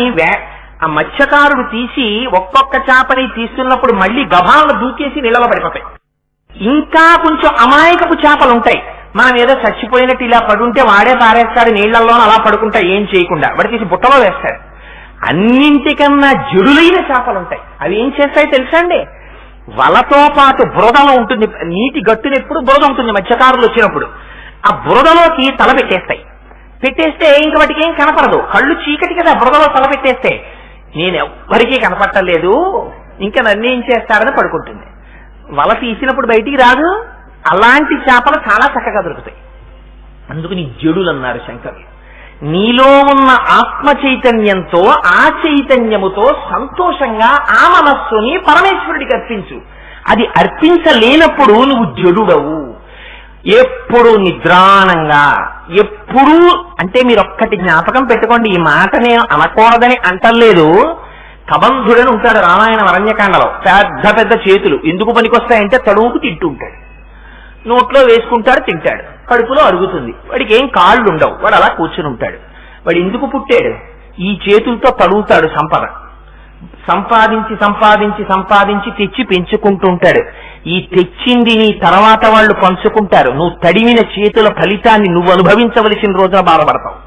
ఆ మత్స్యకారుడు తీసి ఒక్కొక్క చేపని తీస్తున్నప్పుడు మళ్ళీ గభాలను దూకేసి నీళ్ళలో పడిపోతాయి. ఇంకా కొంచెం అమాయకపు చేపలు ఉంటాయి, మనం ఏదో చచ్చిపోయినట్టు ఇలా పడుంటే వాడే పారేస్తాడు నీళ్లలో, అలా పడుకుంటా ఏం చేయకుండా వాడి తీసి బుట్టలో వేస్తాడు. అన్నింటికన్నా జడులైన చేపలు ఉంటాయి. అవి ఏం చేస్తాయి తెలుసా అండి? వలతో పాటు బురదలో ఉంటుంది, నీటి గట్టున ఎప్పుడు బురద ఉంటుంది మత్స్యకారులు వచ్చినప్పుడు. ఆ బురదలోకి తల పెట్టేస్తాయి. పెట్టేస్తే ఇంక వాటికి ఏం కనపడదు, కళ్ళు చీకటి కదా బురదలో తల పెట్టేస్తే. నేను ఎవ్వరికీ కనపట్టలేదు, ఇంకా నన్ను ఏం చేస్తారని పడుకుంటుంది. వల తీసినప్పుడు బయటికి రాదు. అలాంటి చేపలు చాలా చక్కగా దొరుకుతాయి. అందుకని జడులు అన్నారు శంకరులు. నీలో ఉన్న ఆత్మ చైతన్యంతో, ఆ చైతన్యముతో సంతోషంగా ఆ మనస్సుని పరమేశ్వరుడికి అర్పించు. అది అర్పించలేనప్పుడు నువ్వు జడుడవు. ఎప్పుడు నిద్రాణంగా, ఎప్పుడు అంటే మీరు ఒక్కటి జ్ఞాపకం పెట్టుకోండి, ఈ మాట నేను అనకూడదని అంటలేదు. కబంధుడని ఉంటాడు రామాయణ అరణ్యకాండలో, పెద్ద పెద్ద చేతులు ఎందుకు పనికొస్తాయంటే తడువుకు తింటుంటాడు, నోట్లో వేసుకుంటాడు, తింటాడు, కడుపులో అరుగుతుంది, వాడికి ఏం కాళ్ళు ఉండవు, వాడు అలా కూర్చుని ఉంటాడు. వాడు ఎందుకు పుట్టాడు? ఈ చేతులతో తడుగుతాడు, సంపద సంపాదించి సంపాదించి సంపాదించి తెచ్చి పెంచుకుంటూ ఉంటాడు. ఈ తెచ్చింది నీ తర్వాత వాళ్ళు పంచుకుంటారు. నువ్వు తడిమిన చేతుల ఫలితాన్ని నువ్వు అనుభవించవలసిన రోజున బాధపడతావు.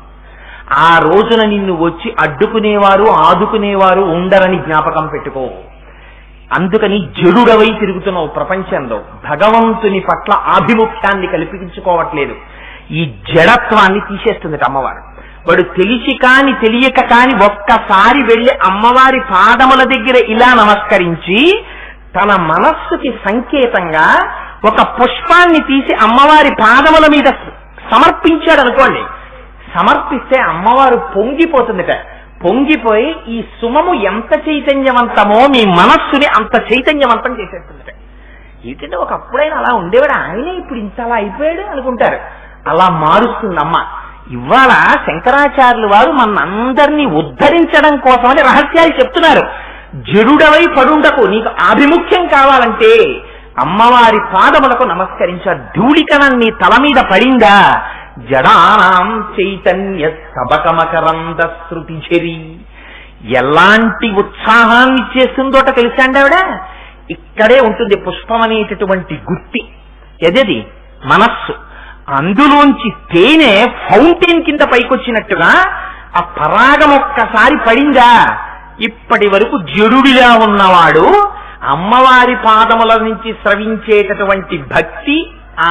ఆ రోజున నిన్ను వచ్చి అడ్డుకునేవారు ఆదుకునేవారు ఉండరని జ్ఞాపకం పెట్టుకో. అందుకని జడుడవై తిరుగుతున్నావు ప్రపంచంలో, భగవంతుని పట్ల ఆభిముఖ్యాన్ని కల్పించుకోవట్లేదు. ఈ జడత్వాన్ని తీసేస్తుంది అమ్మవారు. వాడు తెలిసి కాని తెలియక కాని ఒక్కసారి వెళ్లి అమ్మవారి పాదముల దగ్గర ఇలా నమస్కరించి తన మనస్సుకి సంకేతంగా ఒక పుష్పాన్ని తీసి అమ్మవారి పాదముల మీద సమర్పించాడు అనుకోండి. సమర్పిస్తే అమ్మవారు పొంగిపోతుందిట. పొంగిపోయి ఈ సుమము ఎంత చైతన్యవంతమో మీ మనస్సుని అంత చైతన్యవంతం చేసేస్తుందిట. ఏంటంటే ఒకప్పుడైనా అలా ఉండేవాడు, ఆయనే ఇప్పుడు ఇంత అలా అయిపోయాడు అనుకుంటారు. అలా మారుస్తుంది అమ్మ. ఇవాళ శంకరాచార్యులు వారు మనందరినీ ఉద్ధరించడం కోసమని రహస్యాలు చెప్తున్నారు. జడుడవై పడుండకు, నీకు ఆభిముఖ్యం కావాలంటే అమ్మవారి పాదములకు నమస్కరించ. ధూళికణం నీ తల మీద పడిందా, జడానాం చైతన్య సబకమకరంద శృతి చెరి, ఎలాంటి ఉత్సాహాన్ని ఇచ్చేస్తుందోట తెలుసా అండి ఆవిడ? ఇక్కడే ఉంటుంది పుష్పం అనేటటువంటి గుర్తి. ఎదది మనస్సు. అందులోంచి తేనె ఫౌంటైన్ కింద పైకొచ్చినట్టుగా ఆ పరాగం ఒక్కసారి పడిందా, ఇప్పటి వరకు జడుడిలా ఉన్నవాడు అమ్మవారి పాదముల నుంచి స్రవించేటటువంటి భక్తి, ఆ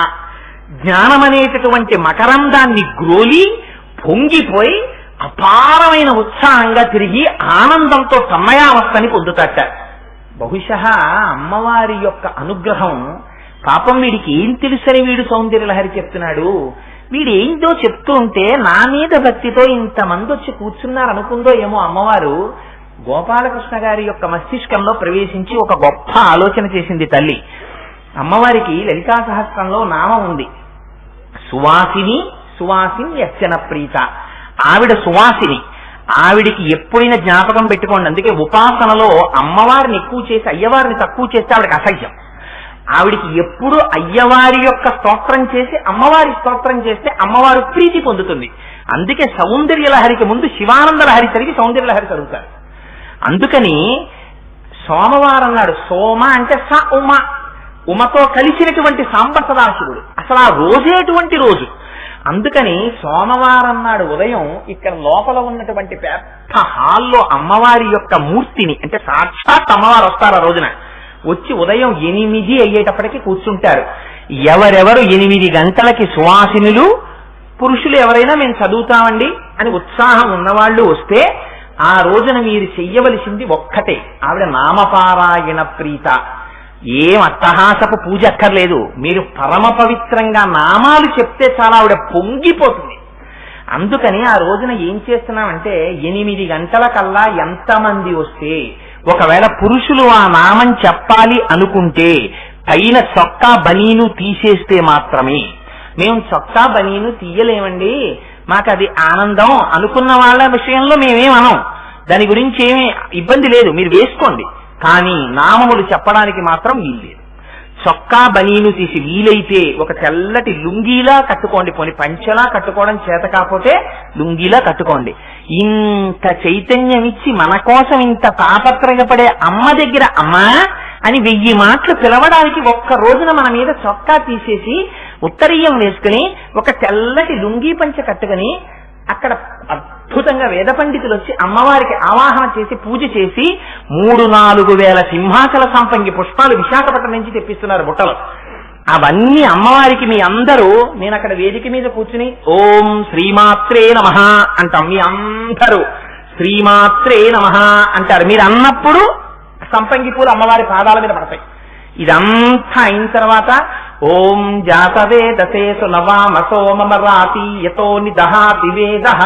జ్ఞానమనేటటువంటి మకరందాన్ని గ్రోలి పొంగిపోయి అపారమైన ఉత్సాహంగా తిరిగి ఆనందంతో తన్మయావస్థని పొందుతాట. బహుశः అమ్మవారి యొక్క అనుగ్రహం. పాపం వీడికి ఏం తెలుసని వీడు సౌందర్యలహరి చెప్తున్నాడు. వీడేందో చెప్తూ ఉంటే నా మీద భక్తితో ఇంతమంది వచ్చి కూర్చున్నారు అనుకుందో ఏమో అమ్మవారు. గోపాలకృష్ణ గారి యొక్క మస్తిష్కంలో ప్రవేశించి ఒక గొప్ప ఆలోచన చేసింది తల్లి. అమ్మవారికి లలితా సహస్రంలో నామం ఉంది, సువాసిని. సువాసిని యర్చన ప్రీత. ఆవిడ సువాసిని. ఆవిడికి ఎప్పుడైనా జ్ఞాపకం పెట్టుకోండి. అందుకే ఉపాసనలో అమ్మవారిని ఎక్కువ చేసి అయ్యవారిని తక్కువ చేస్తే ఆవిడకి అసహ్యం. ఆవిడికి ఎప్పుడు అయ్యవారి యొక్క స్తోత్రం చేసి అమ్మవారి స్తోత్రం చేస్తే అమ్మవారు ప్రీతి పొందుతుంది. అందుకే సౌందర్య లహరికి ముందు శివానంద లహరి చదివి సౌందర్య లహరి చదువుతారు. అందుకని సోమవారం నాడు, సోమ అంటే స ఉమ, ఉమతో కలిసినటువంటి సాంబ సదాశివుడు. అసలు ఆ రోజేటువంటి రోజు. అందుకని సోమవారం నాడు ఉదయం ఇక్కడ లోపల ఉన్నటువంటి పెద్ద హాల్లో అమ్మవారి యొక్క మూర్తిని, అంటే సాక్షాత్ అమ్మవారు వస్తారు ఆ రోజున. వచ్చి ఉదయం 8 అయ్యేటప్పటికి కూర్చుంటారు. ఎవరెవరు 8 గంటలకి సువాసినులు పురుషులు ఎవరైనా మేము చదువుతామండి అని ఉత్సాహం ఉన్నవాళ్లు వస్తే ఆ రోజున మీరు చెయ్యవలసింది ఒక్కటే, ఆవిడ నామపారాయణ ప్రీత. ఏం అట్టహాసపు పూజ అక్కర్లేదు. మీరు పరమ పవిత్రంగా నామాలు చెప్తే చాలా ఆవిడ పొంగిపోతుంది. అందుకని ఆ రోజున ఏం చేస్తున్నామంటే 8 గంటల కల్లా ఎంతమంది వస్తే, ఒకవేళ పురుషులు ఆ నామం చెప్పాలి అనుకుంటే పైన చొక్కా బనీను తీసేస్తే మాత్రమే. మేము చొక్కా బనీను తీయలేమండి, మాకు అది ఆనందం అనుకున్న వాళ్ళ విషయంలో మేమేమనం, దాని గురించి ఏమీ ఇబ్బంది లేదు, మీరు వేసుకోండి. కానీ నామములు చెప్పడానికి మాత్రం వీల్లేదు. చొక్కా బనీను తీసి వీలైతే ఒక తెల్లటి లుంగీలా కట్టుకోండి. పోని పంచలా కట్టుకోవడం చేత కాకపోతే లుంగీలా కట్టుకోండి. ఇంత చైతన్యం ఇచ్చి మన కోసం ఇంత తాపత్రయపడే అమ్మ దగ్గర అమ్మా అని 1000 మాటలు పిలవడానికి ఒక్క రోజున మన మీద చొక్కా తీసేసి ఉత్తరీయం వేసుకుని ఒక తెల్లటి లుంగీ పంచ కట్టుకుని అక్కడ అద్భుతంగా వేద పండితులు వచ్చి అమ్మవారికి ఆవాహన చేసి పూజ చేసి 3-4 వేల సింహాచల సంపంగి పుష్పాలు విశాఖపట్నం నుంచి తెప్పిస్తున్నారు బుట్టలు. అవన్నీ అమ్మవారికి మీ అందరూ, నేను అక్కడ వేదిక మీద కూర్చుని ఓం శ్రీమాత్రే నమః అంటాం. మీ అందరూ శ్రీమాత్రే నమః అంటారు. మీరు అన్నప్పుడు సంపంగి పూలు అమ్మవారి పాదాల మీద పడతాయి. ఇదంతా అయిన తర్వాత ఓం జాతవేదసే సునవామసో మమ రాతి యతో నిదహాతి వేదః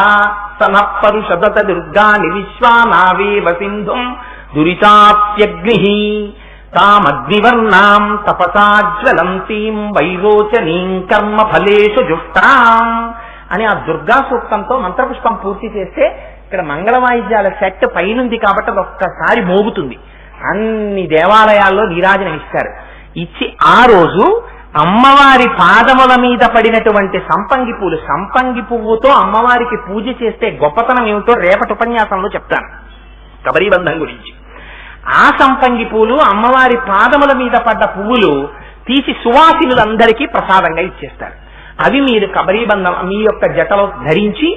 సనః పరుషదత దుర్గాని విశ్వానావేవ సింధుం దురితాప్యగ్నిః తామగ్నివర్ణాం తపసాజ్వలంతీం వైరోచనీం కర్మ ఫలేషు జుష్టాం అని ఆ దుర్గా సూక్తంతో మంత్రపుష్పం పూర్తి చేస్తే ఇక్కడ మంగళవాయిద్యాల సెట్ పైనుంది కాబట్టి అది ఒక్కసారి మోగుతుంది. అన్ని దేవాలయాల్లో నీరాజనం ఇస్తారు. ఇచ్చి ఆ రోజు అమ్మవారి పాదముల మీద పడినటువంటి సంపంగి పూలు, సంపంగి పువ్వుతో అమ్మవారికి పూజ చేస్తే గొప్పతనం ఏమిటో రేపటి ఉపన్యాసంలో చెప్తాను, కబరీబంధం గురించి. ఆ సంపంగి పూలు అమ్మవారి పాదముల మీద పడ్డ పువ్వులు తీసి సువాసినులందరికీ ప్రసాదంగా ఇచ్చేస్తారు. అవి మీరు కబరీబంధం మీ యొక్క జటలో ధరించి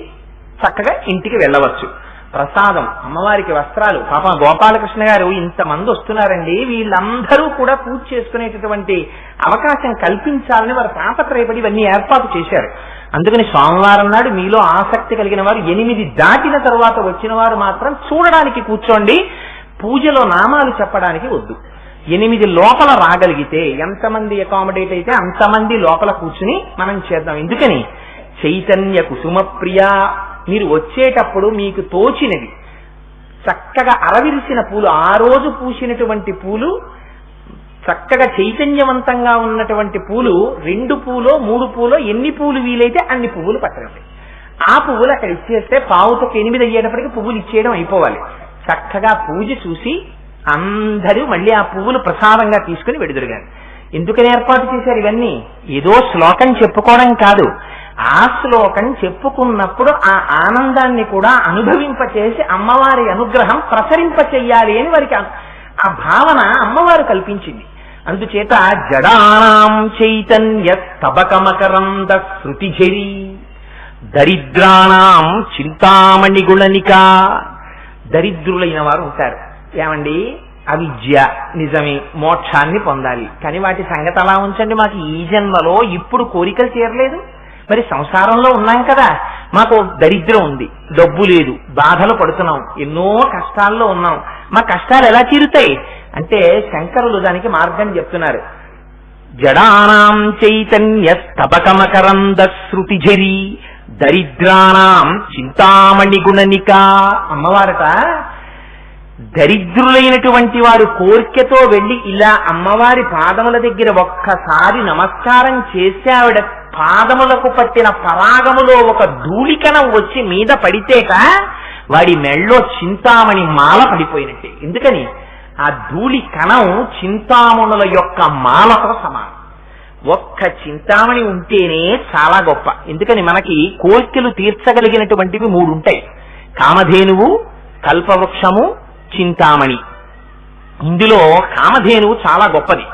చక్కగా ఇంటికి వెళ్ళవచ్చు. ప్రసాదం, అమ్మవారికి వస్త్రాలు. పాప గోపాలకృష్ణ గారు ఇంతమంది వస్తున్నారండి, వీళ్ళందరూ కూడా పూజ చేసుకునేటటువంటి అవకాశం కల్పించాలని వారు తాపత్రయపడి ఇవన్నీ ఏర్పాటు చేశారు. అందుకని సోమవారం నాడు మీలో ఆసక్తి కలిగిన వారు 8 దాటిన తర్వాత వచ్చిన వారు మాత్రం చూడడానికి కూర్చోండి, పూజలో నామాలు చెప్పడానికి వద్దు. 8 లోపల రాగలిగితే ఎంతమంది అకామిడేట్ అయితే అంతమంది లోపల కూర్చుని మనం చేద్దాం. ఎందుకని చైతన్య కుసుమ ప్రియ, మీరు వచ్చేటప్పుడు మీకు తోచినవి చక్కగా అరవిరిసిన పూలు, ఆ రోజు పూసినటువంటి పూలు, చక్కగా చైతన్యవంతంగా ఉన్నటువంటి పూలు 2 పూలో 3 పూలో ఎన్ని పూలు వీలైతే అన్ని పువ్వులు పట్టండి. ఆ పువ్వులు అక్కడ ఇచ్చేస్తే 7:45 అయ్యేటప్పటికి పువ్వులు ఇచ్చేయడం అయిపోవాలి. చక్కగా పూజ చూసి అందరూ మళ్ళీ ఆ పువ్వులు ప్రసాదంగా తీసుకుని వెడుదురుగారు. ఎందుకని ఏర్పాటు చేశారు ఇవన్నీ? ఏదో శ్లోకం చెప్పుకోవడం కాదు, ఆ శ్లోకం చెప్పుకున్నప్పుడు ఆ ఆనందాన్ని కూడా అనుభవింపచేసి అమ్మవారి అనుగ్రహం ప్రసరింపచెయ్యాలి అని వారికి ఆ భావన అమ్మవారు కల్పించింది. అందుచేత జడానాం చైతన్య తబకమకరంద శృతిఝరి దరిద్రాణం చింతామణి గుణనిక. దరిద్రులైన వారు ఉంటారు, ఏమండి అవిద్య నిజమే, మోక్షాన్ని పొందాలి, కానీ వాటి సంగతి అలా ఉంచండి, మాకు ఈ జన్మలో ఇప్పుడు కోరికలు తీరలేదు, మరి సంసారంలో ఉన్నాం కదా, మాకు దరిద్రం ఉంది, డబ్బు లేదు, బాధలు పడుతున్నాం, ఎన్నో కష్టాల్లో ఉన్నాం, మా కష్టాలు ఎలా తీరుతాయి అంటే శంకరులు దానికి మార్గం చెప్తున్నారు. జడానాం చైతన్య స్తబకమకరంద శృతిఝరీ దరిద్రానాం చింతామణి గుణనిక. అమ్మవారట దరిద్రులైనటువంటి వారు కోరికతో వెళ్లి ఇలా అమ్మవారి పాదముల దగ్గర ఒక్కసారి నమస్కారం చేసి ఆవిడ పాదములకు పట్టిన పరాగములో ఒక ధూళికణం వచ్చి మీద పడితేక వాడి మెళ్ళో చింతామణి మాల పడిపోయినట్టే. ఎందుకని ఆ ధూళి కణం చింతామణుల యొక్క మాలతో సమానం. ఒక్క చింతామణి ఉంటేనే చాలా గొప్ప. ఎందుకని మనకి కోరికలు తీర్చగలిగినటువంటివి 3 ఉంటాయి: కామధేనువు, కల్పవృక్షము, చింతామణి. ఇందులో కామధేనువు చాలా గొప్పది.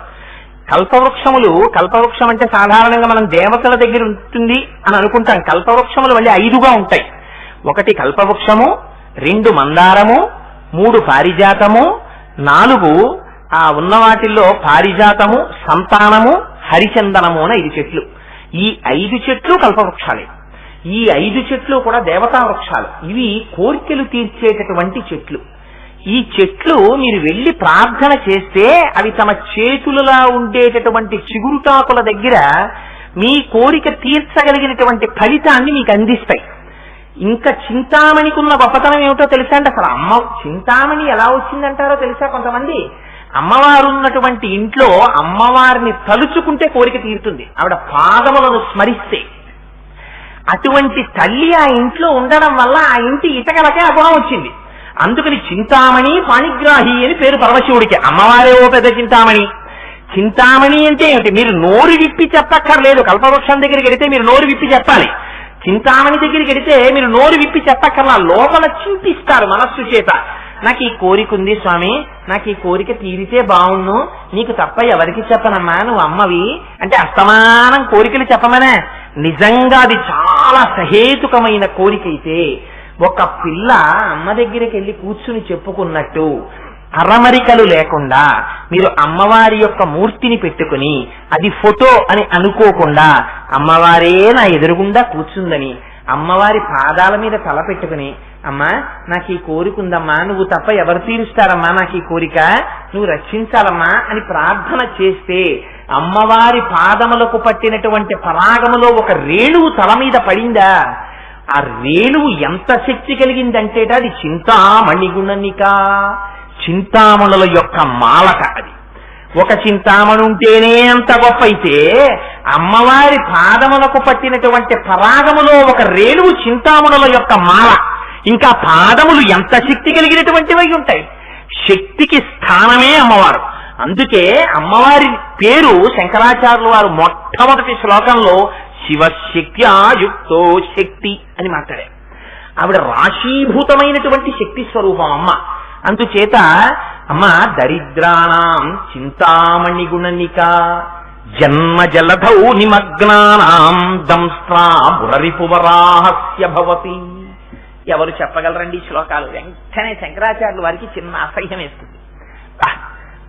కల్పవృక్షం అంటే సాధారణంగా మనం దేవతల దగ్గర ఉంటుంది అని అనుకుంటాం. కల్పవృక్షములు మళ్ళీ 5గా ఉంటాయి. 1 కల్పవృక్షము, 2 మందారము, 3 పారిజాతము, 4 ఉన్న వాటిల్లో పారిజాతము, సంతానము, హరిచందనము అని 5 చెట్లు. ఈ 5 చెట్లు కల్పవృక్షాలే. ఈ 5 చెట్లు కూడా దేవతా వృక్షాలు. ఇవి కోరికలు తీర్చేటటువంటి చెట్లు. ఈ చెట్లు మీరు వెళ్లి ప్రార్థన చేస్తే అవి తమ చేతులలో ఉండేటటువంటి చిగురుటాకుల దగ్గర మీ కోరిక తీర్చగలిగినటువంటి ఫలితాన్ని మీకు అందిస్తాయి. ఇంకా చింతామణికున్న గొప్పతనం ఏమిటో తెలుసా అండి? అసలు చింతామణి ఎలా వచ్చిందంటారో తెలుసా? కొంతమంది అమ్మవారు ఉన్నటువంటి ఇంట్లో అమ్మవారిని తలుచుకుంటే కోరిక తీరుతుంది, ఆవిడ పాదములను స్మరిస్తే. అటువంటి తల్లి ఆ ఇంట్లో ఉండడం వల్ల ఆ ఇంటి ఇటకలకే ఆ గుణం వచ్చింది. అందుకని చింతామణి పాణిగ్రాహి అని పేరు పరమశివుడికి. అమ్మవారే ఓ పెద్ద చింతామణి. చింతామణి అంటే ఏమిటి? మీరు నోరు విప్పి చెప్పక్కర్లేదు. కల్పవృక్షం దగ్గరికి వెడితే మీరు నోరు విప్పి చెప్పాలి. చింతామణి దగ్గరికి వెడితే మీరు నోరు విప్పి చెప్పక్కర్లా, లోపల చింతిస్తారు మనస్సు చేత. నాకు ఈ కోరిక ఉంది స్వామి, నాకు ఈ కోరిక తీరితే బాగుండు, నీకు తప్ప ఎవరికి చెప్పనమ్మా, నువ్వు అమ్మవి అంటే అస్తమానం కోరికలు చెప్పమనే. నిజంగా అది చాలా సహేతుకమైన కోరిక అయితే ఒక పిల్ల అమ్మ దగ్గరికి వెళ్ళి కూర్చుని చెప్పుకున్నట్టు అరమరికలు లేకుండా మీరు అమ్మవారి యొక్క మూర్తిని పెట్టుకుని అది ఫోటో అని అనుకోకుండా అమ్మవారే నా ఎదురుగుండా కూర్చుందని అమ్మవారి పాదాల మీద తల పెట్టుకుని, అమ్మా నాకు ఈ కోరిక ఉందమ్మా, నువ్వు తప్ప ఎవరు తీరుస్తారమ్మా, నాకు ఈ కోరిక నువ్వు రక్షించాలమ్మా అని ప్రార్థన చేస్తే అమ్మవారి పాదములకు పట్టినటువంటి పరాగములో ఒక రేణువు తల మీద పడిందా, ఆ రేణువు ఎంత శక్తి కలిగిందంటే అది చింతామణి గుణనిక, చింతామణుల యొక్క మాలక. అది ఒక చింతామణి ఉంటేనే అంత గొప్ప అయితే అమ్మవారి పాదములకు పట్టినటువంటి పరాగములో ఒక రేణువు చింతామణుల యొక్క మాల. ఇంకా పాదములు ఎంత శక్తి కలిగినటువంటివి ఉంటాయి. శక్తికి స్థానమే అమ్మవారు. అందుకే అమ్మవారి పేరు శంకరాచార్యుల వారు మొట్టమొదటి శ్లోకంలో శివశక్త్యాయుక్తో శక్తి అని మాట్లాడారు. ఆవిడ రాశీభూతమైనటువంటి శక్తి స్వరూపం అమ్మ. అందుచేత అమ్మ దరిద్రాణం చింతామణి గుణనిక, జన్మ జలధౌ నిమగ్నానాం దంస్ట్రా మురరిపువరాహస్య భవతి. ఎవరు చెప్పగలరండి ఈ శ్లోకాలు? వెంటనే శంకరాచార్యుల వారికి చిన్న అసహ్యం వేస్తుంది.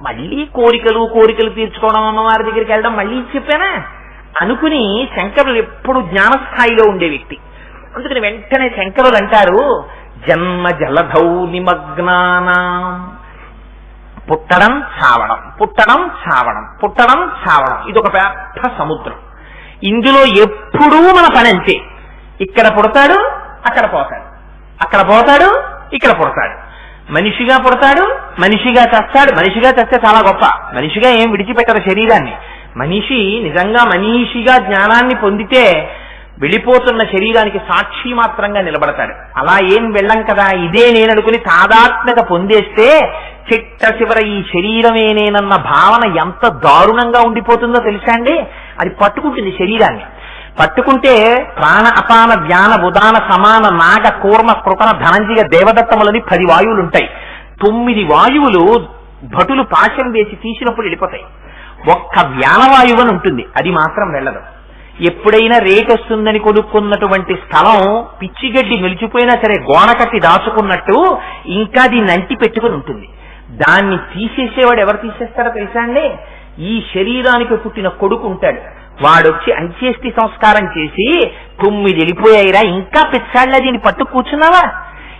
మళ్ళీ కోరికలు తీర్చుకోవడం, అమ్మవారి దగ్గరికి వెళ్ళడం మళ్ళీ చెప్పానా అనుకుని శంకరులు ఎప్పుడు జ్ఞానస్థాయిలో ఉండే వ్యక్తి. అందుకని వెంటనే శంకరులు అంటారు జన్మ జలధౌ నిమగ్నానాం. పుట్టడం చావడం, పుట్టడం చావడం, పుట్టడం చావడం, ఇది ఒక పెద్ద సముద్రం. ఇందులో ఎప్పుడూ మన పని అంతే. ఇక్కడ పుడతాడు, అక్కడ పోతాడు, అక్కడ పోతాడు, ఇక్కడ పుడతాడు. మనిషిగా పుడతాడు, మనిషిగా చస్తాడు. మనిషిగా చస్తే చాలా గొప్ప. మనిషిగా ఏం విడిచిపెట్టరు శరీరాన్ని. మనిషి నిజంగా మనీషిగా జ్ఞానాన్ని పొందితే వెళ్ళిపోతున్న శరీరానికి సాక్షి మాత్రంగా నిలబడతాడు. అలా ఏం వెళ్ళం కదా, ఇదే నేననుకుని తాదాత్మ్యత పొందేస్తే చిట్ట చివర ఈ శరీరమే నేనన్న భావన ఎంత దారుణంగా ఉండిపోతుందో తెలుసా అండి? అది పట్టుకుంటుంది శరీరాన్ని. పట్టుకుంటే ప్రాణ అపాన వ్యాన ఉదాన సమాన నాగ కూర్మ కృపణ ధనంజయ దేవదత్తములని 10 వాయువులు ఉంటాయి. 9 వాయువులు భటులు పాశం వేసి తీసినప్పుడు వెళ్ళిపోతాయి. ఒక్క వ్యానవాయువు అని ఉంటుంది, అది మాత్రం వెళ్ళదు. ఎప్పుడైనా రేట్ వస్తుందని కొనుక్కున్నటువంటి స్థలం పిచ్చిగడ్డి నిలిచిపోయినా సరే గోడ కట్టి దాచుకున్నట్టు ఇంకా దీన్ని అంటి పెట్టుకుని ఉంటుంది. దాన్ని తీసేసేవాడు ఎవరు తీసేస్తారో తెలుసా అండి? ఈ శరీరానికి పుట్టిన కొడుకు ఉంటాడు, వాడొచ్చి అంత్యేష్టి సంస్కారం చేసి 9 వెళ్ళిపోయాయిరా, ఇంకా పిచ్చాళ్ళ దీన్ని పట్టు కూర్చున్నావా,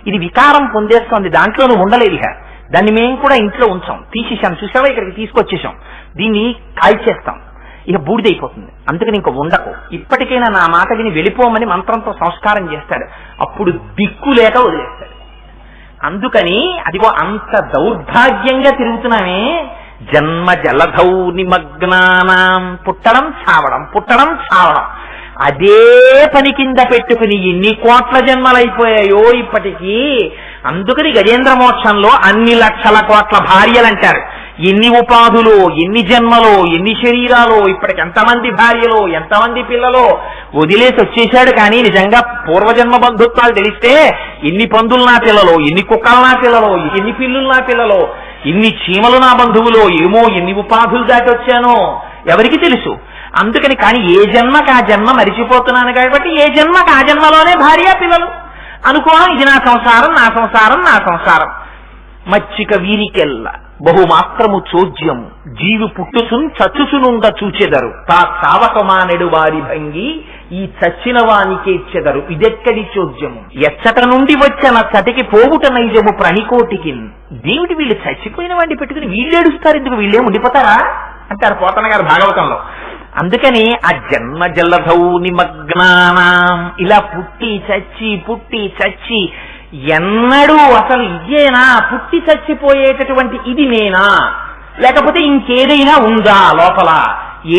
ఇది వికారం పొందేస్తోంది, దాంట్లో నువ్వు ఉండలేదు, ఇక దాన్ని మేము కూడా ఇంట్లో ఉంచాం, తీసేసాం, చూసావా ఇక్కడికి తీసుకొచ్చేసాం, దీన్ని కాల్చేస్తాం. ఇక బూడిదైపోతుంది, అందుకని ఇంక ఉండకు, ఇప్పటికైనా నా మాట విని వెళ్ళిపోమని మంత్రంతో సంస్కారం చేస్తాడు. అప్పుడు దిక్కు లేక వదిలేస్తాడు. అందుకని అదిగో అంత దౌర్భాగ్యంగా తిరుగుతున్నామే. జన్మ జలధౌ నిమగ్నానాం, పుట్టడం చావడం, పుట్టడం చావడం, అదే పని కింద పెట్టుకుని ఎన్ని కోట్ల జన్మలైపోయాయో ఇప్పటికీ. అందుకని గజేంద్ర మోక్షంలో అన్ని లక్షల కోట్ల భార్యలంటారు. ఎన్ని ఉపాధులు, ఎన్ని జన్మలో, ఎన్ని శరీరాలు, ఇప్పటికి ఎంతమంది భార్యలో, ఎంతమంది పిల్లలో వదిలేసి వచ్చేశాడు. కానీ నిజంగా పూర్వజన్మ బంధుత్వాలు తెలిస్తే ఎన్ని పందులు నా పిల్లలో, ఎన్ని కుక్కలు నా పిల్లలో, ఎన్ని పిల్లులు నా పిల్లలో, ఎన్ని చీమలు నా బంధువులో, ఏమో ఎన్ని ఉపాధులు దాటి వచ్చానో ఎవరికి తెలుసు. అందుకని కానీ ఏ జన్మకు ఆ జన్మ మరిచిపోతున్నాను కాబట్టి ఏ జన్మకు ఆ జన్మలోనే భార్య పిల్లలు అనుకోవడం, ఇది నా సంసారం, నా సంసారం, నా సంసారం. మచ్చిక వీరికెల్ల బహుమాత్రము చోద్యము, జీవి పుట్టుసున్ చచ్చుసునుండ చూచెదరు, తా చావకమానెడు వారి భంగి ఈ చచ్చిన వానికే ఇచ్చెదరు, ఇదెక్కడి చోద్యము. ఎచ్చట నుండి వచ్చిన చటికి పోవుట నైజము ప్రణికోటికి. దేవుడి వీళ్ళు చచ్చిపోయిన వాడిని పెట్టుకుని వీళ్ళేడుస్తారు ఎందుకు, వీళ్ళే ఉండిపోతారా అంటారు పోతన గారు భాగవతంలో. అందుకని ఆ జన్మ జలధౌ నిమగ్నానాం, ఇలా పుట్టి చచ్చి ఎన్నడూ అసలు ఇదేనా పుట్టి చచ్చిపోయేటటువంటి ఇది నేనా, లేకపోతే ఇంకేదైనా ఉందా లోపల,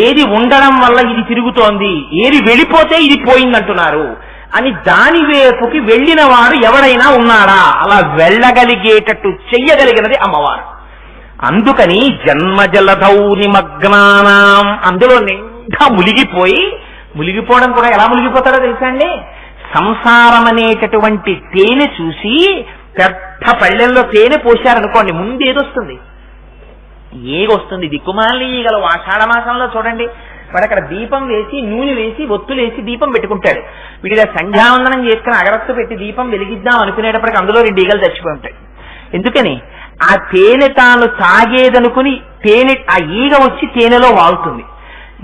ఏది ఉండడం వల్ల ఇది తిరుగుతోంది, ఏది వెళ్ళిపోతే ఇది పోయిందంటున్నారు అని దాని వైపుకి వెళ్ళిన వాడు ఎవరైనా ఉన్నాడా, అలా వెళ్ళగలిగేటట్టు చెయ్యగలిగినది అమ్మవారు. అందుకని జన్మ జలధౌ నిమగ్నానాం, అందులో నిండా మునిగిపోవడం కూడా ఎలా మునిగిపోతాడో తెలుసా అండి. సంసారం అనేటటువంటి తేనె చూసి పెద్ద పళ్ళెల్లో తేనె పోశారనుకోండి, ముందు ఏదొస్తుంది, ఏగొస్తుంది, దిక్కుమాలి ఈగలు. ఆషాఢ మాసంలో చూడండి, వాడు అక్కడ దీపం వేసి నూనె వేసి ఒత్తులేసి దీపం పెట్టుకుంటాడు. వీడిగా సంధ్యావందనం చేసుకుని అగరత్తు పెట్టి దీపం వెలిగిద్దాం అనుకునేటప్పటికి అందులో 2 ఈగలు చచ్చిపోయి ఉంటాయి. ఎందుకని ఆ తేనె తాను తాగేదనుకుని తేనె ఆ ఈగ వచ్చి తేనెలో వాలుతుంది.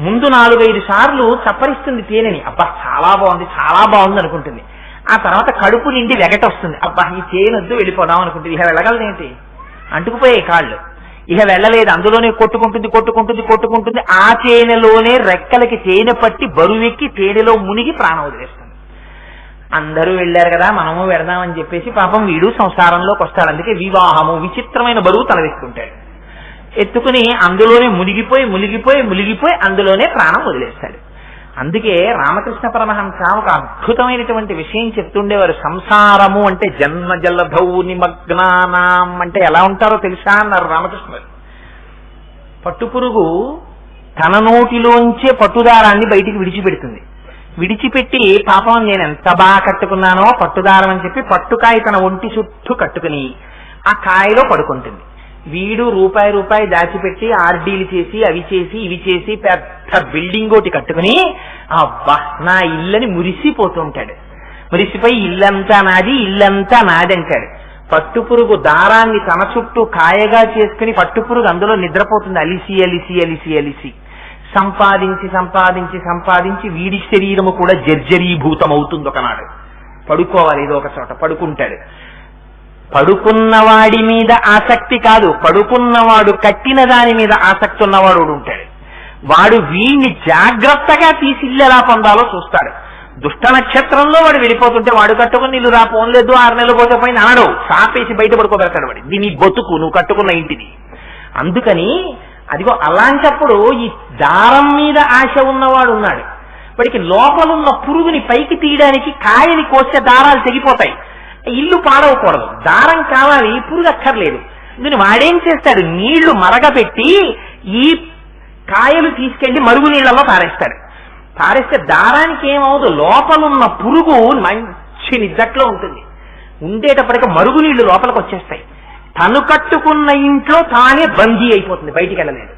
ముందు 4-5 సార్లు చప్పరిస్తుంది తేనెని, అబ్బా చాలా బాగుంది చాలా బాగుంది అనుకుంటుంది. ఆ తర్వాత కడుపు నిండి వెగటొస్తుంది, అబ్బా ఈ తేనె వద్దు వెళ్ళిపోదాం అనుకుంటుంది. ఇక వెళ్ళగలదేంటి, అంటుకుపోయే కాళ్ళు, ఇక వెళ్ళలేదు, అందులోనే కొట్టుకుంటుంది. ఆ తేనెలోనే రెక్కలకి తేనె పట్టి బరువెక్కి తేనెలో మునిగి ప్రాణం వదిలేస్తుంది. అందరూ వెళ్ళారు కదా మనము వెడదామని చెప్పేసి పాపం వీడు సంసారంలోకి వస్తాడు. అందుకే వివాహము విచిత్రమైన బరువు తలవేసుకుంటాడు. ఎత్తుకుని అందులోనే మునిగిపోయి అందులోనే ప్రాణం వదిలేస్తాడు. అందుకే రామకృష్ణ పరమహంస ఒక అద్భుతమైనటువంటి విషయం చెప్తుండేవారు. సంసారము అంటే జన్మ జలధౌ నిమగ్నానాం అంటే ఎలా ఉంటారో తెలుసా అన్నారు రామకృష్ణుడు. పట్టుపురుగు తన నోటిలోంచే పట్టుదారాన్ని బయటికి విడిచిపెడుతుంది. విడిచిపెట్టి పాపం నేను ఎంత బాగా కట్టుకున్నానో పట్టుదారం అని చెప్పి పట్టుకాయ తన ఒంటి చుట్టూ కట్టుకుని ఆ కాయలో పడుకుంటుంది. వీడు రూపాయి దాచిపెట్టి ఆర్డీలు చేసి అవి చేసి ఇవి చేసి పెద్ద బిల్డింగ్ ఒకటి కట్టుకుని అబ్బా నా ఇల్లని మురిసిపోతుంటాడు. మురిసిపోయి ఇల్లంతా నాది అంటాడు. పట్టుపురుగు దారాన్ని తన చుట్టూ కాయగా చేసుకుని పట్టుపురుగు అందులో నిద్రపోతుంది. అలిసి సంపాదించి వీడి శరీరము కూడా జర్జరీభూతమవుతుంది. ఒకనాడు పడుకోవాలి, ఏదో ఒక చోట పడుకుంటాడు. పడుకున్నవాడి మీద ఆసక్తి కాదు, పడుకున్నవాడు కట్టిన దాని మీద ఆసక్తి ఉన్నవాడు ఉంటాడు. వాడు వీడిని జాగ్రత్తగా తీసి ఇల్లు ఎలా పొందాలో చూస్తాడు. దుష్ట నక్షత్రంలో వాడు వెళ్ళిపోతుంటే వాడు కట్టుకుని ఇల్లు రా పోన్లేదు 6 నెలలు పోతే పోయింది అనడు, సాపేసి బయట పడుకోబెడతాడు. వాడు దీని బతుకు నువ్వు కట్టుకున్న ఇంటిది. అందుకని అదిగో అలాంటప్పుడు ఈ దారం మీద ఆశ ఉన్నవాడు ఉన్నాడు. వాడికి లోపలున్న పురుగుని పైకి తీయడానికి కాయని కోస్తే దారాలు తెగిపోతాయి. ఇల్లు పాడవకూడదు, దారం కావాలి, పురుగు అక్కర్లేదు. దీన్ని వాడేం చేస్తాడు, నీళ్లు మరగబెట్టి ఈ కాయలు తీసుకెళ్లి మరుగు నీళ్లలో పారేస్తే దారానికి ఏమవుదు, లోపలున్న పురుగు మంచి నిద్దట్లో ఉంటుంది. ఉండేటప్పటికి మరుగు నీళ్లు లోపలికి వచ్చేస్తాయి. తను కట్టుకున్న ఇంట్లో తానే బందీ అయిపోతుంది, బయటికి వెళ్ళలేదు.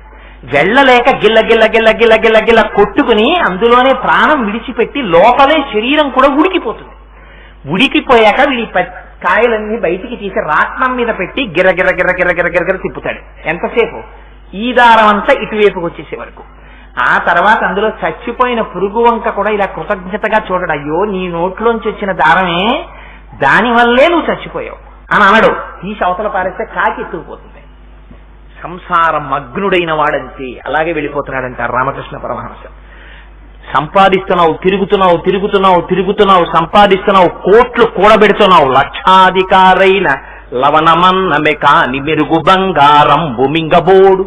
వెళ్ళలేక గిల్ల కొట్టుకుని అందులోనే ప్రాణం విడిచిపెట్టి లోపలే శరీరం కూడా ఉడికిపోయాక వీడి కాయలన్నీ బయటికి తీసి రాట్నం మీద పెట్టి గిర్ర తిప్పుతాడు. ఎంతసేపు, ఈ దారం అంతా ఇటువైపుకి వచ్చేసే వరకు. ఆ తర్వాత అందులో చచ్చిపోయిన పురుగు వంక కూడా ఇలా కృతజ్ఞతగా చూడడు. అయ్యో నీ నోట్లోంచి వచ్చిన దారమే, దానివల్లే నువ్వు చచ్చిపోయావు అని అనడు. తీసి అవతల పారేస్తే కాకి ఎత్తుకుపోతుంది. సంసారం మగ్నుడైన వాడంతే అలాగే వెళ్ళిపోతున్నాడంటారు రామకృష్ణ పరమహంస. సంపాదిస్తున్నావు, తిరుగుతున్నావు, సంపాదిస్తున్నావు, కోట్లు కూడబెడుతున్నావు, లక్షాధికారైన లవణమన్నమె కాని మెరుగు బంగారం భూమింగబోడు.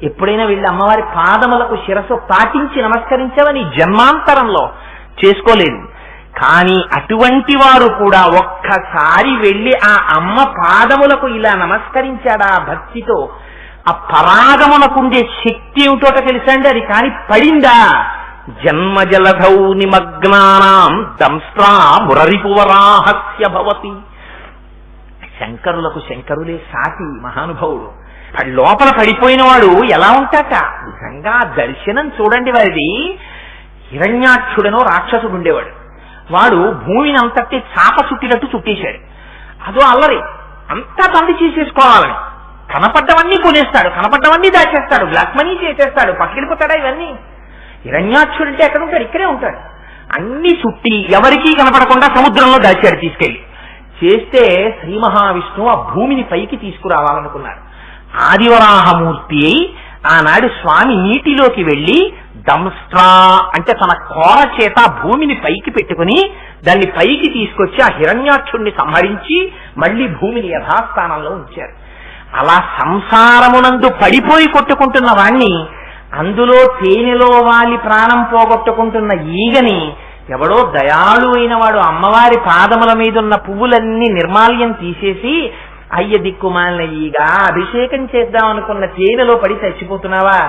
ఎప్పుడైనా వెళ్ళి అమ్మవారి పాదములకు శిరస్సు పాటించి నమస్కరించావని జన్మాంతరంలో చేసుకోలేదు. కానీ అటువంటి వారు కూడా ఒక్కసారి వెళ్ళి ఆ అమ్మ పాదములకు ఇలా నమస్కరించాడా భక్తితో, ఆ పరాగమునకుండే శక్తి ఏమిటోట తెలుసండి. అది కాని పడిందా, జన్మజలధౌ నిమగ్నానాం దంస్ట్రా మురరిపువరాహస్య భవతి. శంకరులకు శంకరులే సాటి మహానుభావుడు. లోపల పడిపోయిన వాడు ఎలా ఉంటాట, నిజంగా దర్శనం చూడండి వారిది. హిరణ్యాక్షుడనో రాక్షసుడు ఉండేవాడు. వాడు భూమిని అంతటి చాప చుట్టినట్టు చుట్టేశాడు. అదో అల్లరి, అంతా బంది చేసేసుకోవాలని. కనపడ్డవన్నీ కొనేస్తాడు, కనపడ్డవన్నీ దాచేస్తాడు, బ్లాక్ మనీ చేసేస్తాడు, పట్టుకెళ్ళిపోతాడా ఇవన్నీ. హిరణ్యాక్షుడు అంటే ఎక్కడ ఉంటాడు, ఇక్కడే ఉంటాడు. అన్ని చుట్టి ఎవరికీ కనపడకుండా సముద్రంలో దాచాడు తీసుకెళ్లి. చేస్తే శ్రీ మహావిష్ణువు ఆ భూమిని పైకి తీసుకురావాలనుకున్నాడు. ఆదివరాహమూర్తి అయి ఆనాడు స్వామి నీటిలోకి వెళ్లి దంస్ట్రా అంటే తన కోర చేత భూమిని పైకి పెట్టుకుని దాన్ని పైకి తీసుకొచ్చి ఆ హిరణ్యాక్షుణ్ణి సంహరించి మళ్లీ భూమిని యథాస్థానంలో ఉంచారు. అలా సంసారమునందు పడిపోయి కొట్టుకుంటున్న వాణ్ణి, అందులో తేనెలో వాలి ప్రాణం పోగొట్టుకుంటున్న ఈగని ఎవడో దయాళు అయిన వాడు అమ్మవారి పాదముల మీదున్న పువ్వులన్నీ నిర్మాల్యం తీసేసి, అయ్య దిక్కుమాలిన ఈగ, అభిషేకం చేద్దాం అనుకున్న తేనెలో పడి చచ్చిపోతున్నావా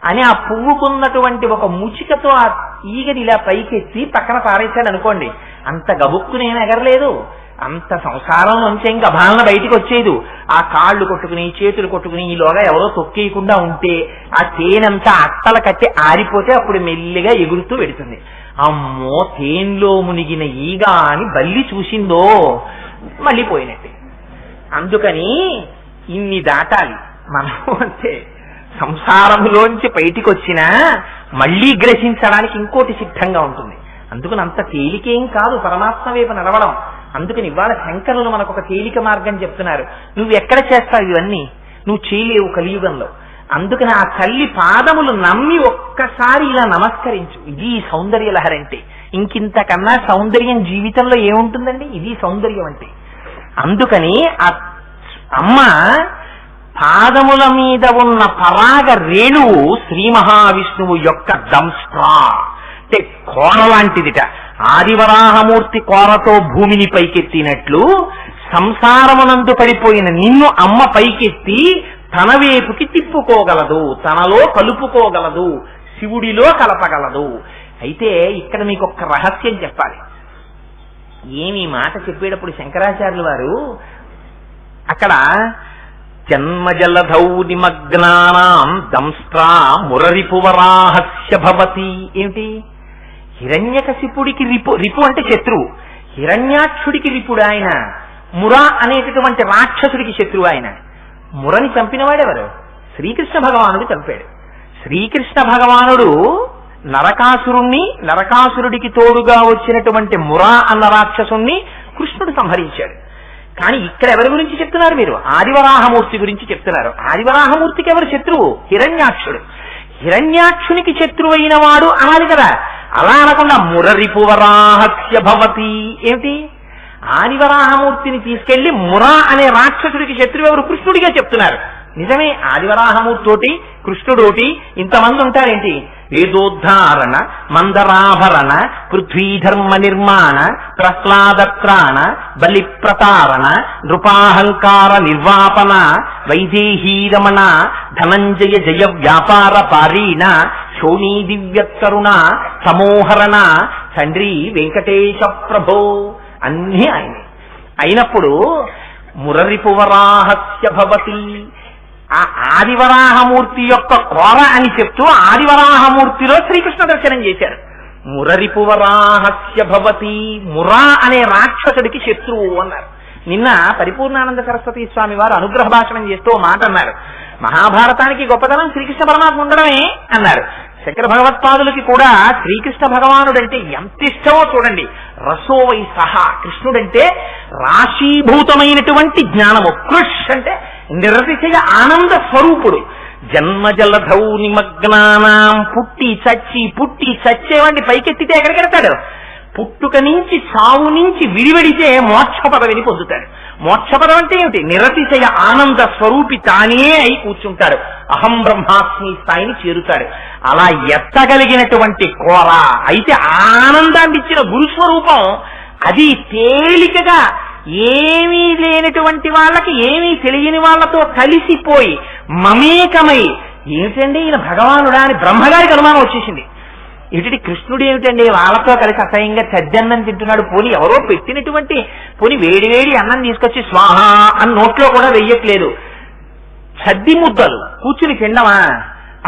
అని ఆ పువ్వుకున్నటువంటి ఒక ముచికతో ఆ ఈగని ఇలా పైకెత్తి పక్కన పారేశాడు అనుకోండి. అంత గబుక్కునేం ఎగరలేదు. అంత సంసారంలోంచి ఇంకా భావన బయటికి వచ్చేది. ఆ కాళ్ళు కొట్టుకుని చేతులు కొట్టుకుని ఈలోగా ఎవరో తొక్కేయకుండా ఉంటే ఆ తేనంతా అట్టల కట్టి ఆరిపోతే అప్పుడు మెల్లిగా ఎగురుతూ వెడుతుంది. అమ్మో తేన్లో మునిగిన ఈగ అని బల్లి చూసిందో మళ్ళీ పోయినట్టే. అందుకని ఇన్ని దాటాలి మనం. అంటే సంసారములోంచి బయటికి వచ్చినా మళ్లీ గ్రహించడానికి ఇంకోటి సిద్ధంగా ఉంటుంది. అందుకని అంత తేలికేం కాదు పరమాత్మ వైపు నడవడం. అందుకని ఇవాళ శంకరులు మనకు ఒక తేలిక మార్గం చెప్తున్నారు. నువ్వు ఎక్కడ చేస్తావు ఇవన్నీ, నువ్వు చేయలేవు కలియుగంలో. అందుకని ఆ తల్లి పాదములు నమ్మి ఒక్కసారి ఇలా నమస్కరించు. ఇది సౌందర్య లహరి అంటే. ఇంకింతకన్నా సౌందర్యం జీవితంలో ఏముంటుందండి? ఇది సౌందర్యం అంటే. అందుకని ఆ అమ్మ పాదముల మీద ఉన్న పరాగ రేణువు శ్రీ మహావిష్ణువు యొక్క దంస్ట్రా అంటే కోర లాంటిదిట. ఆదివరాహమూర్తి కోరతో భూమిని పైకెత్తినట్లు సంసారమునందు పడిపోయిన నిన్ను అమ్మ పైకెత్తి తన వైపుకి తిప్పుకోగలదు, తనలో కలుపుకోగలదు, శివుడిలో కలపగలదు. అయితే ఇక్కడ మీకు ఒక్క రహస్యం చెప్పాలి. ఏమి మాట చెప్పేటప్పుడు శంకరాచార్యులు వారు అక్కడ జన్మజలధౌ నిమగ్నానాం దంస్ట్రా మురరిపువరాహస్య భవతి ఏమిటి? హిరణ్యకశిపుడికి రిపు అంటే శత్రువు, హిరణ్యాక్షుడికి రిపుడు ఆయన, మురా అనేటటువంటి రాక్షసుడికి శత్రువు ఆయన. మురని చంపినవాడెవరు? శ్రీకృష్ణ భగవానుడు చంపాడు. శ్రీకృష్ణ భగవానుడు నరకాసురుణ్ణి, నరకాసురుడికి తోడుగా వచ్చినటువంటి మురా అన్న రాక్షసుణ్ణి కృష్ణుడు సంహరించాడు. కానీ ఇక్కడ ఎవరి గురించి చెప్తున్నారు మీరు? ఆదివరాహమూర్తి గురించి చెప్తున్నారు. ఆదివరాహమూర్తికి ఎవరు శత్రువు? హిరణ్యాక్షుడు. హిరణ్యాక్షునికి శత్రువు అయిన వాడు అనాలి కదా. అలా అనకుండా మురరిపువరాహస్య భవతి ఏమిటి? ఆదివరాహమూర్తిని తీసుకెళ్లి మురా అనే రాక్షసుడికి శత్రువు ఎవరు? కృష్ణుడిగా చెప్తున్నారు. నిజమే, ఆదివరాహమూర్తోటి కృష్ణుడోటి ఇంతమంది ఉంటారేంటి? వేదోద్ధారణ, మందరాభరణ, పృథ్వీధర్మ నిర్మాణ, ప్రహ్లాదత్రాణ, బలిప్రతారణ, నృపాహంకార నిర్వాపన, వైదేహీరమణ, ధనంజయ జయ వ్యాపార పారీణ, శోణీ దివ్యతరుణ, సమోహరణ, తండ్రి వెంకటేశ ప్రభో అన్నీ ఆయనే అయినప్పుడు మురరిపువరాహస్య భవతి. ఆ ఆదివరాహమూర్తి యొక్క కోర అని చెప్తూ ఆదివరాహమూర్తిలో శ్రీకృష్ణ దర్శనం చేశారు. మురరిపువరాహస్య భవతి, మురా అనే రాక్షసుడికి శత్రువు అన్నారు. నిన్న పరిపూర్ణానంద సరస్వతి స్వామి వారు అనుగ్రహ భాషణం చేస్తూ మాట అన్నారు. మహాభారతానికి గొప్పతనం శ్రీకృష్ణ పరమాత్మ ఉండడమే అన్నారు. శంకర భగవత్పాదులకి కూడా శ్రీకృష్ణ భగవానుడంటే ఎంత ఇష్టమో చూడండి. రసోవై సహా, కృష్ణుడంటే రాశీభూతమైనటువంటి జ్ఞానము. కృష్ అంటే నిరతిశయ ఆనంద స్వరూపుడు. జన్మజలధౌ నిమగ్నానాం, పుట్టి చచ్చేవాడిని పైకెత్తితే ఎక్కడికెడతాడు? పుట్టుక నుంచి చావు నుంచి విడివడితే మోక్ష పదవిని పొందుతాడు. మోక్ష పదం అంటే ఏమిటి? నిరతిశయ ఆనంద స్వరూపి తానే అయి కూర్చుంటాడు. అహం బ్రహ్మాస్మి స్థాయిని చేరుతాడు. అలా ఎత్తగలిగినటువంటి కోర అయితే ఆనందాన్ని ఇచ్చిన గురుస్వరూపం అది తేలికగా ఏమీ లేనటువంటి వాళ్ళకి ఏమీ తెలియని వాళ్లతో కలిసిపోయి మమేకమై, ఏమిటండి ఈయన భగవానుడా అని బ్రహ్మగారికి అనుమానం వచ్చేసింది. ఇటు కృష్ణుడు ఏమిటండి వాళ్ళతో కలిసి అసహ్యంగా చద్దన్నం తింటున్నాడు, పోని ఎవరో పెట్టినటువంటి పోని వేడివేడి అన్నం తీసుకొచ్చి స్వాహ అని నోట్లో కూడా వెయ్యట్లేదు, చద్ది ముద్దలు కూర్చుని తిండమా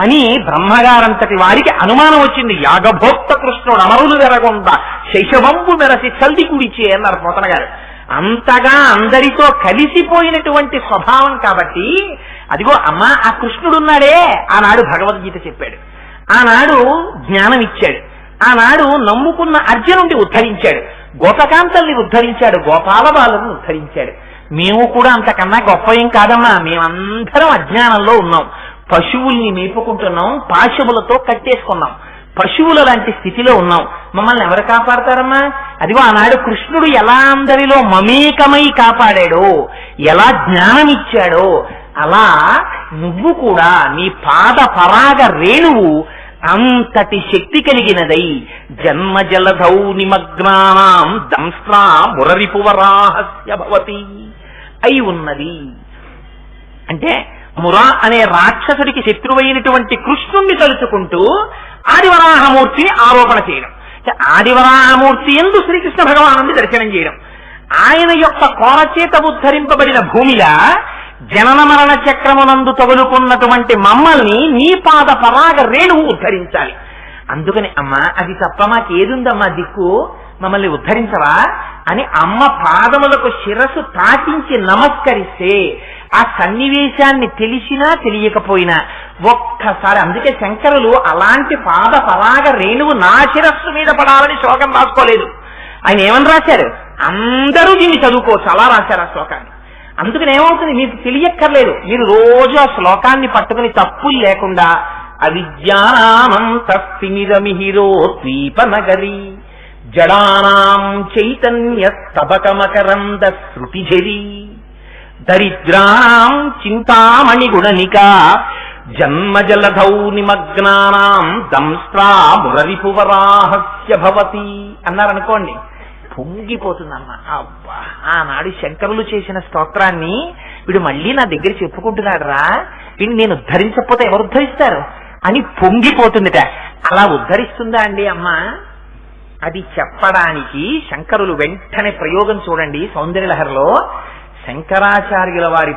అని బ్రహ్మగారంతటి వారికి అనుమానం వచ్చింది. యాగభోక్త కృష్ణుడు అమరులు వెరగొంద శైశవంబు మెరసి చల్ది కుడిచే అన్నారు పోతన గారు. అంతగా అందరితో కలిసిపోయినటువంటి స్వభావం కాబట్టి అదిగో అమ్మా ఆ కృష్ణుడున్నాడే, ఆనాడు భగవద్గీత చెప్పాడు, ఆనాడు జ్ఞానం ఇచ్చాడు, ఆనాడు నమ్ముకున్న అర్జునుడిని ఉద్ధరించాడు, గోపకాంతల్ని ఉద్ధరించాడు, గోపాల బాలను ఉద్ధరించాడు. మేము కూడా అంతకన్నా గొప్ప ఏం కాదమ్మా, మేమందరం అజ్ఞానంలో ఉన్నాం, పశువుల్ని మేపుకుంటున్నాం, పాశములతో కట్టేసుకున్నాం, పశువుల లాంటి స్థితిలో ఉన్నాం, మమ్మల్ని ఎవరు కాపాడతారమ్మా? అదిగో ఆనాడు కృష్ణుడు ఎలా అందరిలో మమేకమై కాపాడాడో, ఎలా జ్ఞానం ఇచ్చాడో, అలా నువ్వు కూడా నీ పాద పరాగ రేణువు అంతటి శక్తి కలిగినదై జన్మజలధౌ నిమగ్నానాం దంస్ట్రా మురరిపువరాహస్య భవతి అయి ఉన్నది. అంటే మురా అనే రాక్షసుడికి శత్రువైనటువంటి కృష్ణుణ్ణి తలుచుకుంటూ ఆదివరాహమూర్తిని ఆరోపణ చేయడం, ఆదివరాహమూర్తి యందు శ్రీకృష్ణ భగవానుని దర్శనం చేయడం, ఆయన యొక్క కోరచేత ఉద్ధరింపబడిన భూమిలా జనన మరణ చక్రమునందు తగులుకున్నటువంటి మమ్మల్ని నీ పాద పరాగ రేణువు ఉద్ధరించాలి. అందుకని అమ్మా అది తప్ప మాకేదుందమ్మా దిక్కు, మమ్మల్ని ఉద్ధరించవా అని అమ్మ పాదములకు శిరస్సు తాటించి నమస్కరిస్తే ఆ సన్నివేశాన్ని తెలిసినా తెలియకపోయినా ఒక్కసారి, అందుకే శంకరులు అలాంటి పాద పరాగ రేణువు నా శిరస్సు మీద పడాలని శ్లోకం రాసుకోలేదు. ఆయన ఏమని రాశారు? అందరూ దీన్ని చదువుకోవచ్చు, అలా రాశారు ఆ శ్లోకాన్ని. అందుకని ఏమవుతుంది, మీకు తెలియక్కర్లేదు, మీరు రోజు ఆ శ్లోకాన్ని పట్టుకుని తప్పులు లేకుండా అవిద్యానామంతస్తిమిరమిహిరో ద్వీపనగరి జడానాం చైతన్య స్తబకమకరంద శృతిఝరి దరిద్రాం చింతామణి గుణనికా జన్మజలధౌ నిమగ్నానాం దంస్ట్రా మురరిపువరాహస్య భవతి అన్నారనుకోండి, పొంగిపోతుందమ్మ. అబ్బా, ఆనాడు శంకరులు చేసిన స్తోత్రాన్ని వీడు మళ్ళీ నా దగ్గర చెప్పుకుంటున్నాడు రా, వీడిని నేను ఉద్ధరించకపోతే ఎవరు ఉద్ధరిస్తారు అని పొంగిపోతుందిట. అలా ఉద్ధరిస్తుందా అండి అమ్మ? అది చెప్పడానికి శంకరులు వెంటనే ప్రయోగం చూడండి సౌందర్యలహరిలో. శంకరాచార్యుల వారి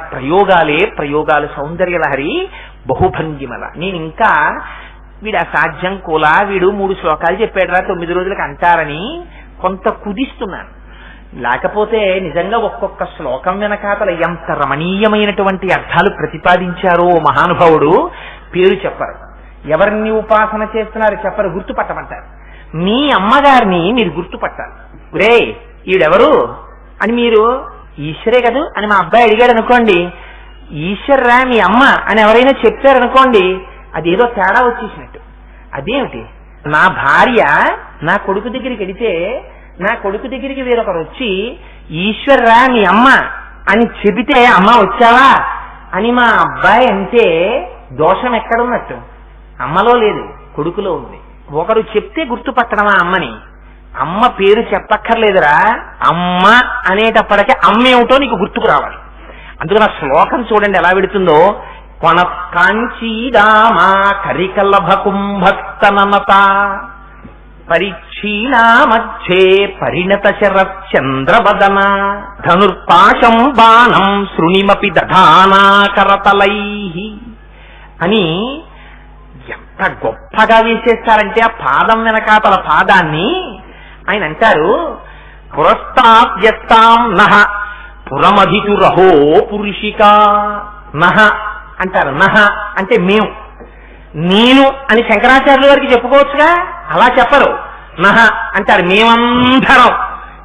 ప్రయోగాలు సౌందర్యలహరి బహుభంగిమల. నేను ఇంకా వీడు అసాధ్యం కూలా, వీడు 3 శ్లోకాలు చెప్పాడురా 9 రోజులకు అంటారని కొంత కుదిస్తున్నాను. లేకపోతే నిజంగా ఒక్కొక్క శ్లోకం వెనకాతల ఎంత రమణీయమైనటువంటి అర్థాలు ప్రతిపాదించారో మహానుభావుడు. పేరు చెప్పరు, ఎవరిని ఉపాసన చేస్తున్నారు చెప్పరు, గుర్తుపట్టమంటారు. మీ అమ్మగారిని మీరు గుర్తుపట్టాలి. రే ఈడెవరు అని మీరు, ఈశ్వరే కదూ అని మా అబ్బాయి అడిగాడు అనుకోండి, ఈశ్వర్రా మీ అమ్మ అని ఎవరైనా చెప్పారనుకోండి, అదేదో తేడా వచ్చేసినట్టు. అదేమిటి, నా భార్య నా కొడుకు దగ్గరికి వెడితే నా కొడుకు దగ్గరికి వేరొకరు వచ్చి ఈశ్వర్రా మీ అమ్మ అని చెబితే అమ్మ వచ్చావా అని మా అబ్బాయి అంటే దోషం ఎక్కడున్నట్టు? అమ్మలో లేదు, కొడుకులో ఉంది. ఒకరు చెప్తే గుర్తుపట్టడమా అమ్మని? అమ్మ పేరు చెప్పక్కర్లేదురా, అమ్మ అనేటప్పటికే అమ్మ ఏమిటో నీకు గుర్తుకు రావాలి. అందుకని ఆ శ్లోకం చూడండి ఎలా పెడుతుందో. కొన కాంచీరామా కరికలభ కుంభక్తనత పరిక్షీణా మధ్యే పరిణత శరచంద్రవదన ధనుర్పాశం బాణం శృణిమపి దధానా కరతలై అని ఎంత గొప్పగా వేసేస్తారంటే ఆ పాదం వెనకాతల పాదాన్ని ఆయన అంటారు, పురస్తాద్యస్తాం నహ పురమధితు రహో పురుషికా. నహ అంటారు, నహ అంటే మేము, నేను అని శంకరాచార్యుల వారికి చెప్పుకోవచ్చుగా, అలా చెప్పరు. నహ అంటారు, మేమందరం.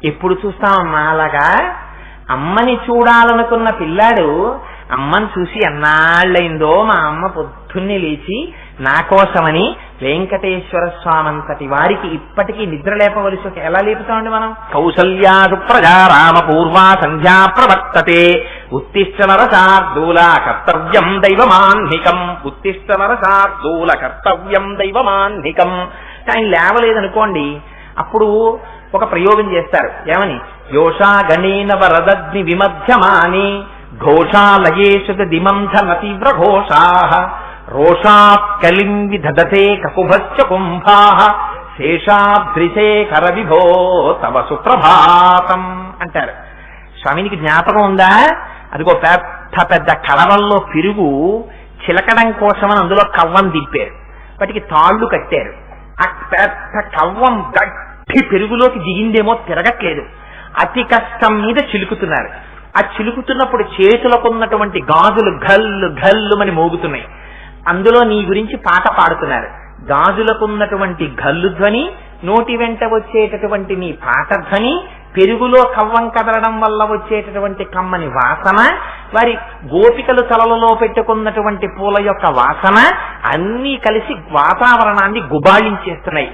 ఎప్పుడు చూస్తామమ్మా అలాగా? అమ్మని చూడాలనుకున్న పిల్లాడు అమ్మని చూసి ఎన్నాళ్ళైందో మా అమ్మ పొద్దున్నే లేచి నా కోసమని వెంకటేశ్వర స్వామి అంతటి వారికి ఇప్పటికీ నిద్ర లేపవలసి ఎలా లేపుతామండి మనం? కౌసల్యాసు ప్రజారామ పూర్వా సంధ్యా ప్రవర్తతే ఉత్తిష్ట నరశార్దూల కర్తవ్యం దైవమాన్నికం ఉత్తిష్ట నరశార్దూల కర్తవ్యం దైవమాన్నికం. ఆయన లేవలేదనుకోండి, అప్పుడు ఒక ప్రయోగం చేస్తారు. ఏమని? యోషా గణేన వరదగ్ని విమధ్యమాని ఘోషాలయేషు దిమంధన తీవ్ర ఘోషా రోషాత్ కలిం విధదతే కకుభశ్చ కుంభా శేషాద్రిశే కర విభో తవ సుప్రభాతం అంటారు. స్వామినికి జ్ఞాపకం ఉందా? అదిగో పెద్ద పెద్ద కడవల్లో పెరుగు చిలకడం కోసమని అందులో కవ్వం దింపారు, వాటికి తాళ్లు కట్టారు. ఆ పెద్ద కవ్వం గట్టి పెరుగులోకి దిగిందేమో తిరగట్లేదు, అతి కష్టం మీద చిలుకుతున్నారు. ఆ చిలుకుతున్నప్పుడు చేతులకు ఉన్నటువంటి గాజులు గల్లు గల్లుమని మోగుతున్నాయి. అందులో నీ గురించి పాట పాడుతున్నారు. గాజులకున్నటువంటి గల్లు ధ్వని, నోటి వెంట వచ్చేటటువంటి నీ పాట ధ్వని, పెరుగులో కవ్వం కదలడం వల్ల వచ్చేటటువంటి కమ్మని వాసన, వారి గోపికలు తలలలో పెట్టుకున్నటువంటి పూల యొక్క వాసన అన్నీ కలిసి వాతావరణాన్ని గుబాళించేస్తున్నాయి.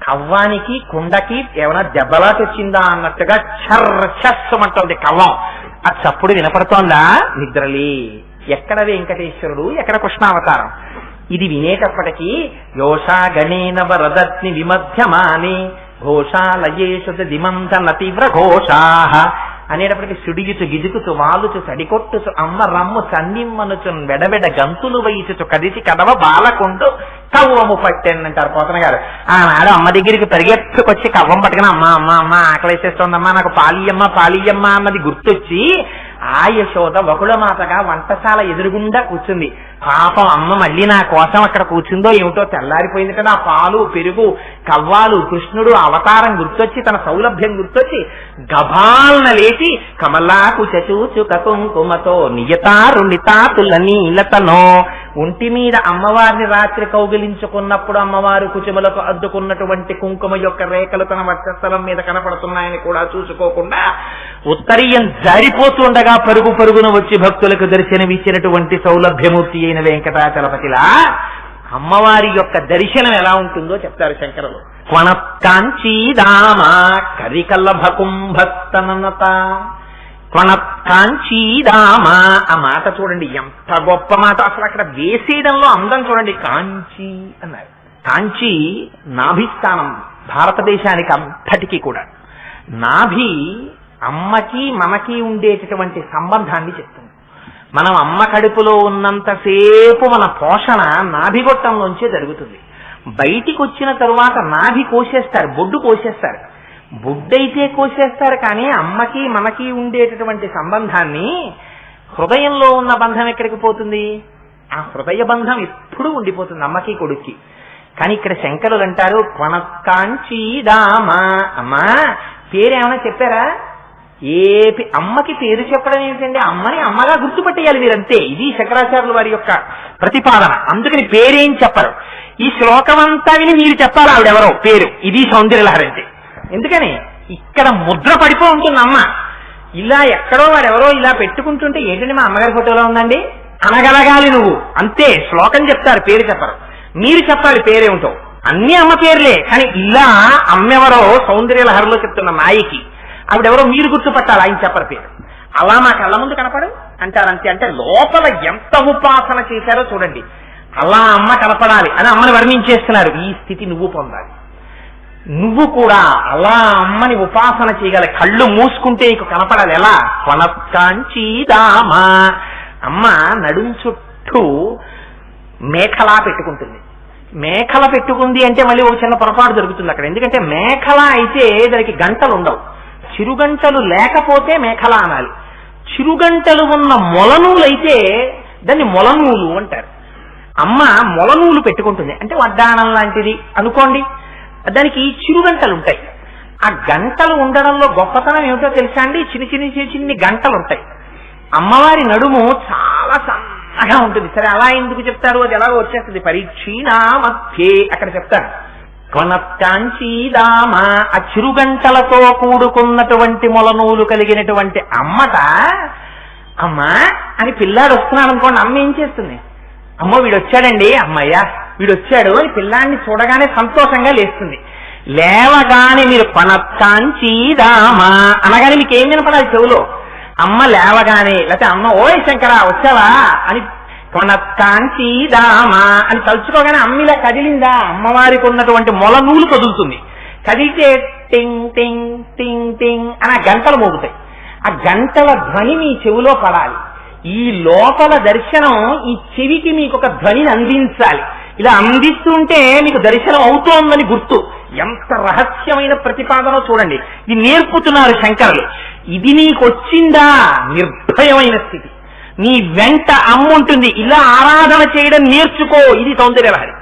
కవ్వానికి కుండకి ఏమైనా దెబ్బలాట వచ్చిందా అన్నట్టుగా చర్ర చస్సమంటోంది కవ్వం. ఆ చప్పుడు వినపడుతోందా? నిద్రలే. ఎక్కడ వెంకటేశ్వరుడు, ఎక్కడ కృష్ణావతారం? ఇది వినేటప్పటికీ యోషా గణేన వరదత్ని విమధ్యమాని ఘోషాలయేషు దిమంధన తీవ్ర ఘోషా అనేటప్పటికి సుడియుచు గిజుకుచు వాలుచు సడికొట్టుచు అమ్మ రమ్ము చన్నిమ్మనుచు వెడబెడ గంతులు వయచుచు కదిసి కదవ బాలకుంటూ కవ్వము పట్టెనంటారు పోతన గారు. ఆనాడు అమ్మ దగ్గరికి పరిగెత్తుకొచ్చి కవ్వం పట్టుకుని అమ్మ అమ్మ అమ్మ ఆకలేసేస్తోందమ్మా, నాకు పాలియమ్మ పాలియమ్మ అన్నది గుర్తొచ్చి ఆ యశోద వకుళమాతగా వంటశాల ఎదురుగుండా కూర్చుంది. పాపం అమ్మ మళ్ళీ నా కోసం అక్కడ కూర్చుందో ఏమిటో, తెల్లారిపోయింది కదా. పాలు పెరుగు కవ్వాలు కృష్ణుడు అవతారం గుర్తొచ్చి, తన సౌలభ్యం గుర్తొచ్చి గభాలన లేచి కమలాకు చచూచుక కుంకుమతో నియతారుణితాతుల నీలతనో ఒంటి మీద అమ్మవారిని రాత్రి కౌగిలించుకున్నప్పుడు అమ్మవారు కుచుమలకు అద్దుకున్నటువంటి కుంకుమ యొక్క రేఖలు తన వక్షస్థలం మీద కనపడుతున్నాయని కూడా చూసుకోకుండా ఉత్తరీయం జారిపోతుండగా పరుగు పరుగున వచ్చి భక్తులకు దర్శనమిచ్చినటువంటి సౌలభ్యమూర్తి అయిన వెంకటాచలపతిలా అమ్మవారి యొక్క దర్శనం ఎలా ఉంటుందో చెప్తారు శంకరులు. క్వణత్కాంచీదామా కరికల్లభకుంభస్తనత క్వణత్కాంచీదామా. ఆ మాట చూడండి ఎంత గొప్ప మాట. అసలు అక్కడ వేసేయడంలో అందం చూడండి. కాంచీ అన్నారు. కాంచీ నాభిస్థానం భారతదేశానికి అంతటికీ కూడా. నాభి అమ్మకి మనకి ఉండేటటువంటి సంబంధాన్ని చెప్తుంది. మనం అమ్మ కడుపులో ఉన్నంతసేపు మన పోషణ నాభిగొట్టంలోంచే జరుగుతుంది. బయటికి వచ్చిన తరువాత నాభి కోసేస్తారు, బొడ్డు కోసేస్తారు. బొడ్డైతే కోసేస్తారు, కానీ అమ్మకి మనకి ఉండేటటువంటి సంబంధాన్ని, హృదయంలో ఉన్న బంధం ఎక్కడికి పోతుంది? ఆ హృదయ బంధం ఎప్పుడూ ఉండిపోతుంది అమ్మకి కొడుక్కి. కానీ ఇక్కడ శంకరులు అంటారు క్వణత్కాంచీదామా. అమ్మా పేరేమైనా చెప్పారా? అమ్మకి పేరు చెప్పడం ఏంటంటే అమ్మని అమ్మగా గుర్తుపట్టేయాలి మీరంతే. ఇది శంకరాచార్యుల వారి యొక్క ప్రతిపాదన. అందుకని పేరేం చెప్పరు. ఈ శ్లోకమంతా విని మీరు చెప్పాలి ఆవిడెవరో పేరు. ఇది సౌందర్యలహరి అంటే. ఎందుకని ఇక్కడ ముద్ర పడిపో ఉంటుంది అమ్మ. ఇలా ఎక్కడో వాడెవరో ఇలా పెట్టుకుంటుంటే ఏంటంటే మా అమ్మగారి ఫోటోలో ఉందండి అనగలగాలి నువ్వు అంతే. శ్లోకం చెప్తారు, పేరు చెప్పరు. మీరు చెప్పాలి పేరేమిటో. అన్ని అమ్మ పేర్లే, కానీ ఇలా అమ్మెవరో సౌందర్యలహరిలో చెప్తున్న మాయకి ఆవిడెవరో మీరు గుర్తుపట్టాలి, ఆయన చెప్పరు పేరు. అలా మా కళ్ళ ముందు కనపడు అంటారంతే. అంటే లోపల ఎంత ఉపాసన చేశారో చూడండి. అలా అమ్మ కనపడాలి అని అమ్మని వర్ణించేస్తున్నారు. ఈ స్థితి నువ్వు పొందాలి. నువ్వు కూడా అలా అమ్మని ఉపాసన చేయగల. కళ్ళు మూసుకుంటే నీకు కనపడాలి. ఎలా? కొనకాంచీదామా. అమ్మ నడుం చుట్టూ మేఖలా పెట్టుకుంటుంది. మేఖల పెట్టుకుంది అంటే మళ్ళీ ఒక చిన్న పొరపాటు జరుగుతుంది అక్కడ. ఎందుకంటే మేఖల అయితే దానికి గంటలు ఉండవు. చిరుగంటలు లేకపోతే మేఖల అనాలి. చిరుగంటలు ఉన్న మొలనూలైతే దాన్ని మొలనూలు అంటారు. అమ్మ మొలనూలు పెట్టుకుంటుంది అంటే వడ్డాణం లాంటిది అనుకోండి. దానికి చిరుగంటలు ఉంటాయి. ఆ గంటలు ఉండడంలో గొప్పతనం ఏమిటో తెలుసా అండి? చిన్ని గంటలు ఉంటాయి. అమ్మవారి నడుము చాలా సన్నగా ఉంటుంది. సరే అలా ఎందుకు చెప్తారు? అది ఎలాగో వచ్చేస్తుంది. పరీక్షీణా మధ్యే అక్కడ చెప్తారు. కొనకాంచీదామా. ఆ చిరుగంటలతో కూడుకున్నటువంటి మొలనూలు కలిగినటువంటి అమ్మట అమ్మా అని పిల్లాడు వస్తున్నాడు అనుకోండి, అమ్మ ఏం చేస్తుంది? అమ్మో వీడు వచ్చాడండి, అమ్మయ్యా వీడు వచ్చాడు అని పిల్లాడిని చూడగానే సంతోషంగా లేస్తుంది. లేవగానే మీరు కొనత్తాంచీదామా అనగానే మీకు ఏం వినపడాలి చెవులో? అమ్మ లేవగానే, లేకపోతే అమ్మ ఓయ్ శంకరా వచ్చావా అని కొనత్తాంచీదామా అని తలుచుకోగానే అమ్మ ఇలా కదిలిందా, అమ్మవారికి ఉన్నటువంటి మొల నూలు కదులుతుంది. కదిలితే టింగ్ టింగ్ టింగ్ టింగ్ అని గంటలు మోగుతాయి. ఆ గంటల ధ్వని మీ చెవిలో పడాలి. ఈ లోపల దర్శనం ఈ చెవికి మీకు ఒక ధ్వనిని అందించాలి. ఇలా అందిస్తుంటే మీకు దర్శనం అవుతోందని గుర్తు. ఎంత రహస్యమైన ప్రతిపాదన చూడండి. ఇది నేర్పుతున్నారు శంకరులు. ఇది నీకొచ్చిందా నిర్భయమైన స్థితి. నీ వెంట అమ్ముంటుంది, ఇలా ఆరాధన చేయడం నేర్చుకో. ఇది సౌందర్యలహరి.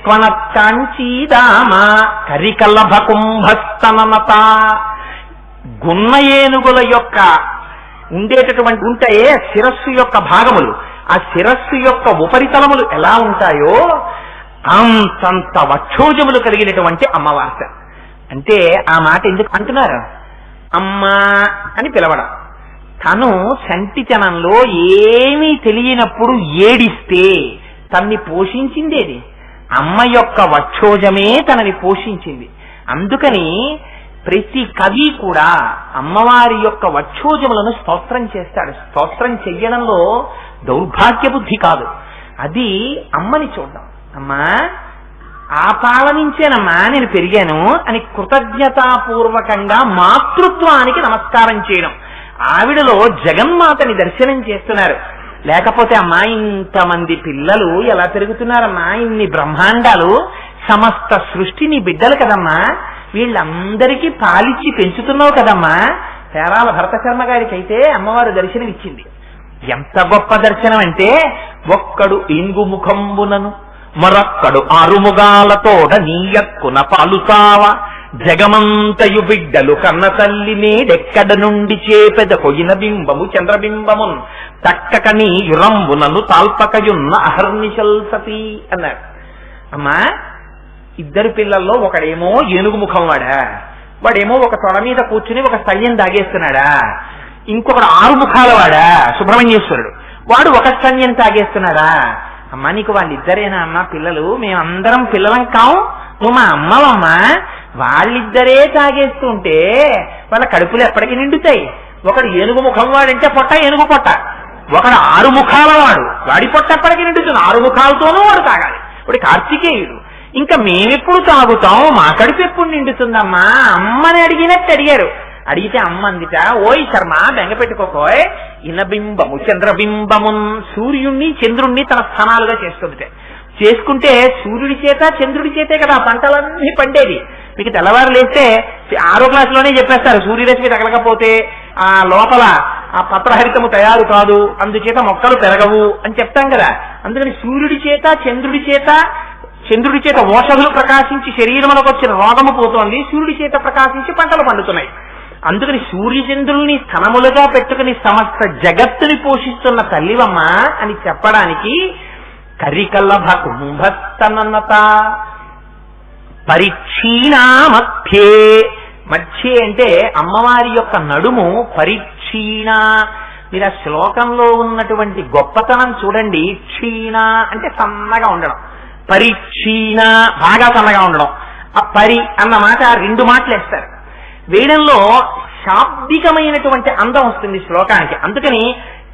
క్వనత్తాంచీదామా కరికల్లభ కుంభస్తనత. గున్న ఏనుగుల యొక్క ఉండేటటువంటి ఉంటాయే శిరస్సు యొక్క భాగములు, ఆ శిరస్సు యొక్క ఉపరితలములు ఎలా ఉంటాయో అంతంత వక్షోజములు కలిగినటువంటి అమ్మవార్త. అంటే ఆ మాట ఎందుకు అంటున్నారు? అమ్మా అని పిలవడం. తను సంటితనంలో ఏమీ తెలియనప్పుడు ఏడిస్తే తన్ని పోషించిందేది అమ్మ యొక్క వక్షోజమే తనని పోషించింది. అందుకని ప్రతి కవి కూడా అమ్మవారి యొక్క వక్షోజములను స్తోత్రం చేస్తాడు. స్తోత్రం చెయ్యడంలో దౌర్భాగ్య బుద్ధి కాదు, అది అమ్మని చూడడం. అమ్మా ఆ పాల నుంచేనమ్మా నేను పెరిగాను అని కృతజ్ఞతాపూర్వకంగా మాతృత్వానికి నమస్కారం చేయడం. ఆవిడలో జగన్మాతని దర్శనం చేస్తున్నారు. లేకపోతే అమ్మా ఇంతమంది పిల్లలు ఎలా పెరుగుతున్నారమ్మా, ఇన్ని బ్రహ్మాండాలు, సమస్త సృష్టిని బిడ్డలు కదమ్మా, వీళ్ళందరికీ పాలిచ్చి పెంచుతున్నావు కదమ్మా. పేరాల భరత శర్మ గారికి అయితే అమ్మవారు దర్శనం ఇచ్చింది. ఎంత గొప్ప దర్శనం అంటే, ఒక్కడు ఇంగు ముఖంబునను మరొక్కడు ఆరుముగాలతోడ నీయక్కున పాలుతావ, జగమంతయు బిడ్డలు కన్న తల్లి నేడెక్కడ నుండి చేపెద కొయిన బింబము చంద్రబింబమున్ తక్కక నీ యురంబునను తాల్పకయున్న అహర్నిశల్ సతీ అన్నారు. అమ్మా ఇద్దరు పిల్లల్లో ఒకడేమో ఏనుగు ముఖం వాడేమో ఒక తొడ మీద కూర్చుని ఒక స్తన్యం తాగేస్తున్నాడా, ఇంకొకడు 6 ముఖాల వాడా సుబ్రహ్మణ్యేశ్వరుడు, వాడు ఒక స్తన్యం తాగేస్తున్నాడా. అమ్మా నీకు వాళ్ళిద్దరేనా అమ్మా పిల్లలు? మేమందరం పిల్లలం కావు, నువ్వు మా అమ్మవమ్మా. వాళ్ళిద్దరే తాగేస్తుంటే వాళ్ళ కడుపులు ఎప్పటికీ నిండుతాయి. ఒకడు ఏనుగు ముఖం వాడంటే పొట్ట ఏనుగు పొట్ట, ఒకడు 6 ముఖాల వాడు, వాడి పొట్ట ఎప్పటికీ నిండుతుంది. 6 ముఖాలతోనూ వాడు తాగాలి. ఇప్పుడు కార్తికేయుడు. ఇంకా మేమెప్పుడు తాగుతాం, మా కడుపు ఎప్పుడు నిండుతుందమ్మా అమ్మని అడిగినట్టు అడిగారు. అడిగితే అమ్మ అందిట, ఓయ్ శర్మ బెంగ పెట్టుకోకోయ్, ఇనబింబము చంద్రబింబమున్, సూర్యుణ్ణి చంద్రుణ్ణి తన స్థానాలుగా చేసుకుంటే చేసుకుంటే సూర్యుడి చేత చంద్రుడి చేతే కదా పంటలన్నీ పండేది. మీకు తెల్లవారు లేస్తే 6వ క్లాసులోనే చెప్పేస్తారు, సూర్యరశ్మి తగలకపోతే ఆ లోపల ఆ పత్రహరితము తయారు కాదు, అందుచేత మొక్కలు పెరగవు అని చెప్తాం కదా. అందుకని సూర్యుడి చేత చంద్రుడి చేత ఓషధులు ప్రకాశించి శరీరంలోకి వచ్చిన రోగము పోతోంది, సూర్యుడి చేత ప్రకాశించి పంటలు పండుతున్నాయి. అందుకని సూర్యచంద్రుల్ని స్థనములుగా పెట్టుకుని సమస్త జగత్తుని పోషిస్తున్న తల్లివమ్మ అని చెప్పడానికి కరికల్లభ కుంభస్తనత పరిక్షీణా మధ్యే. మధ్యే అంటే అమ్మవారి యొక్క నడుము పరిక్షీణ. మీరు ఆ శ్లోకంలో ఉన్నటువంటి గొప్పతనం చూడండి. క్షీణ అంటే సన్నగా ఉండడం, పరిక్షీణ బాగా సన్నగా ఉండడం. ఆ పరి అన్న మాట 2 మాటలు వేస్తారు. వేయడంలో శాబ్దికమైనటువంటి అందం వస్తుంది శ్లోకానికి. అందుకని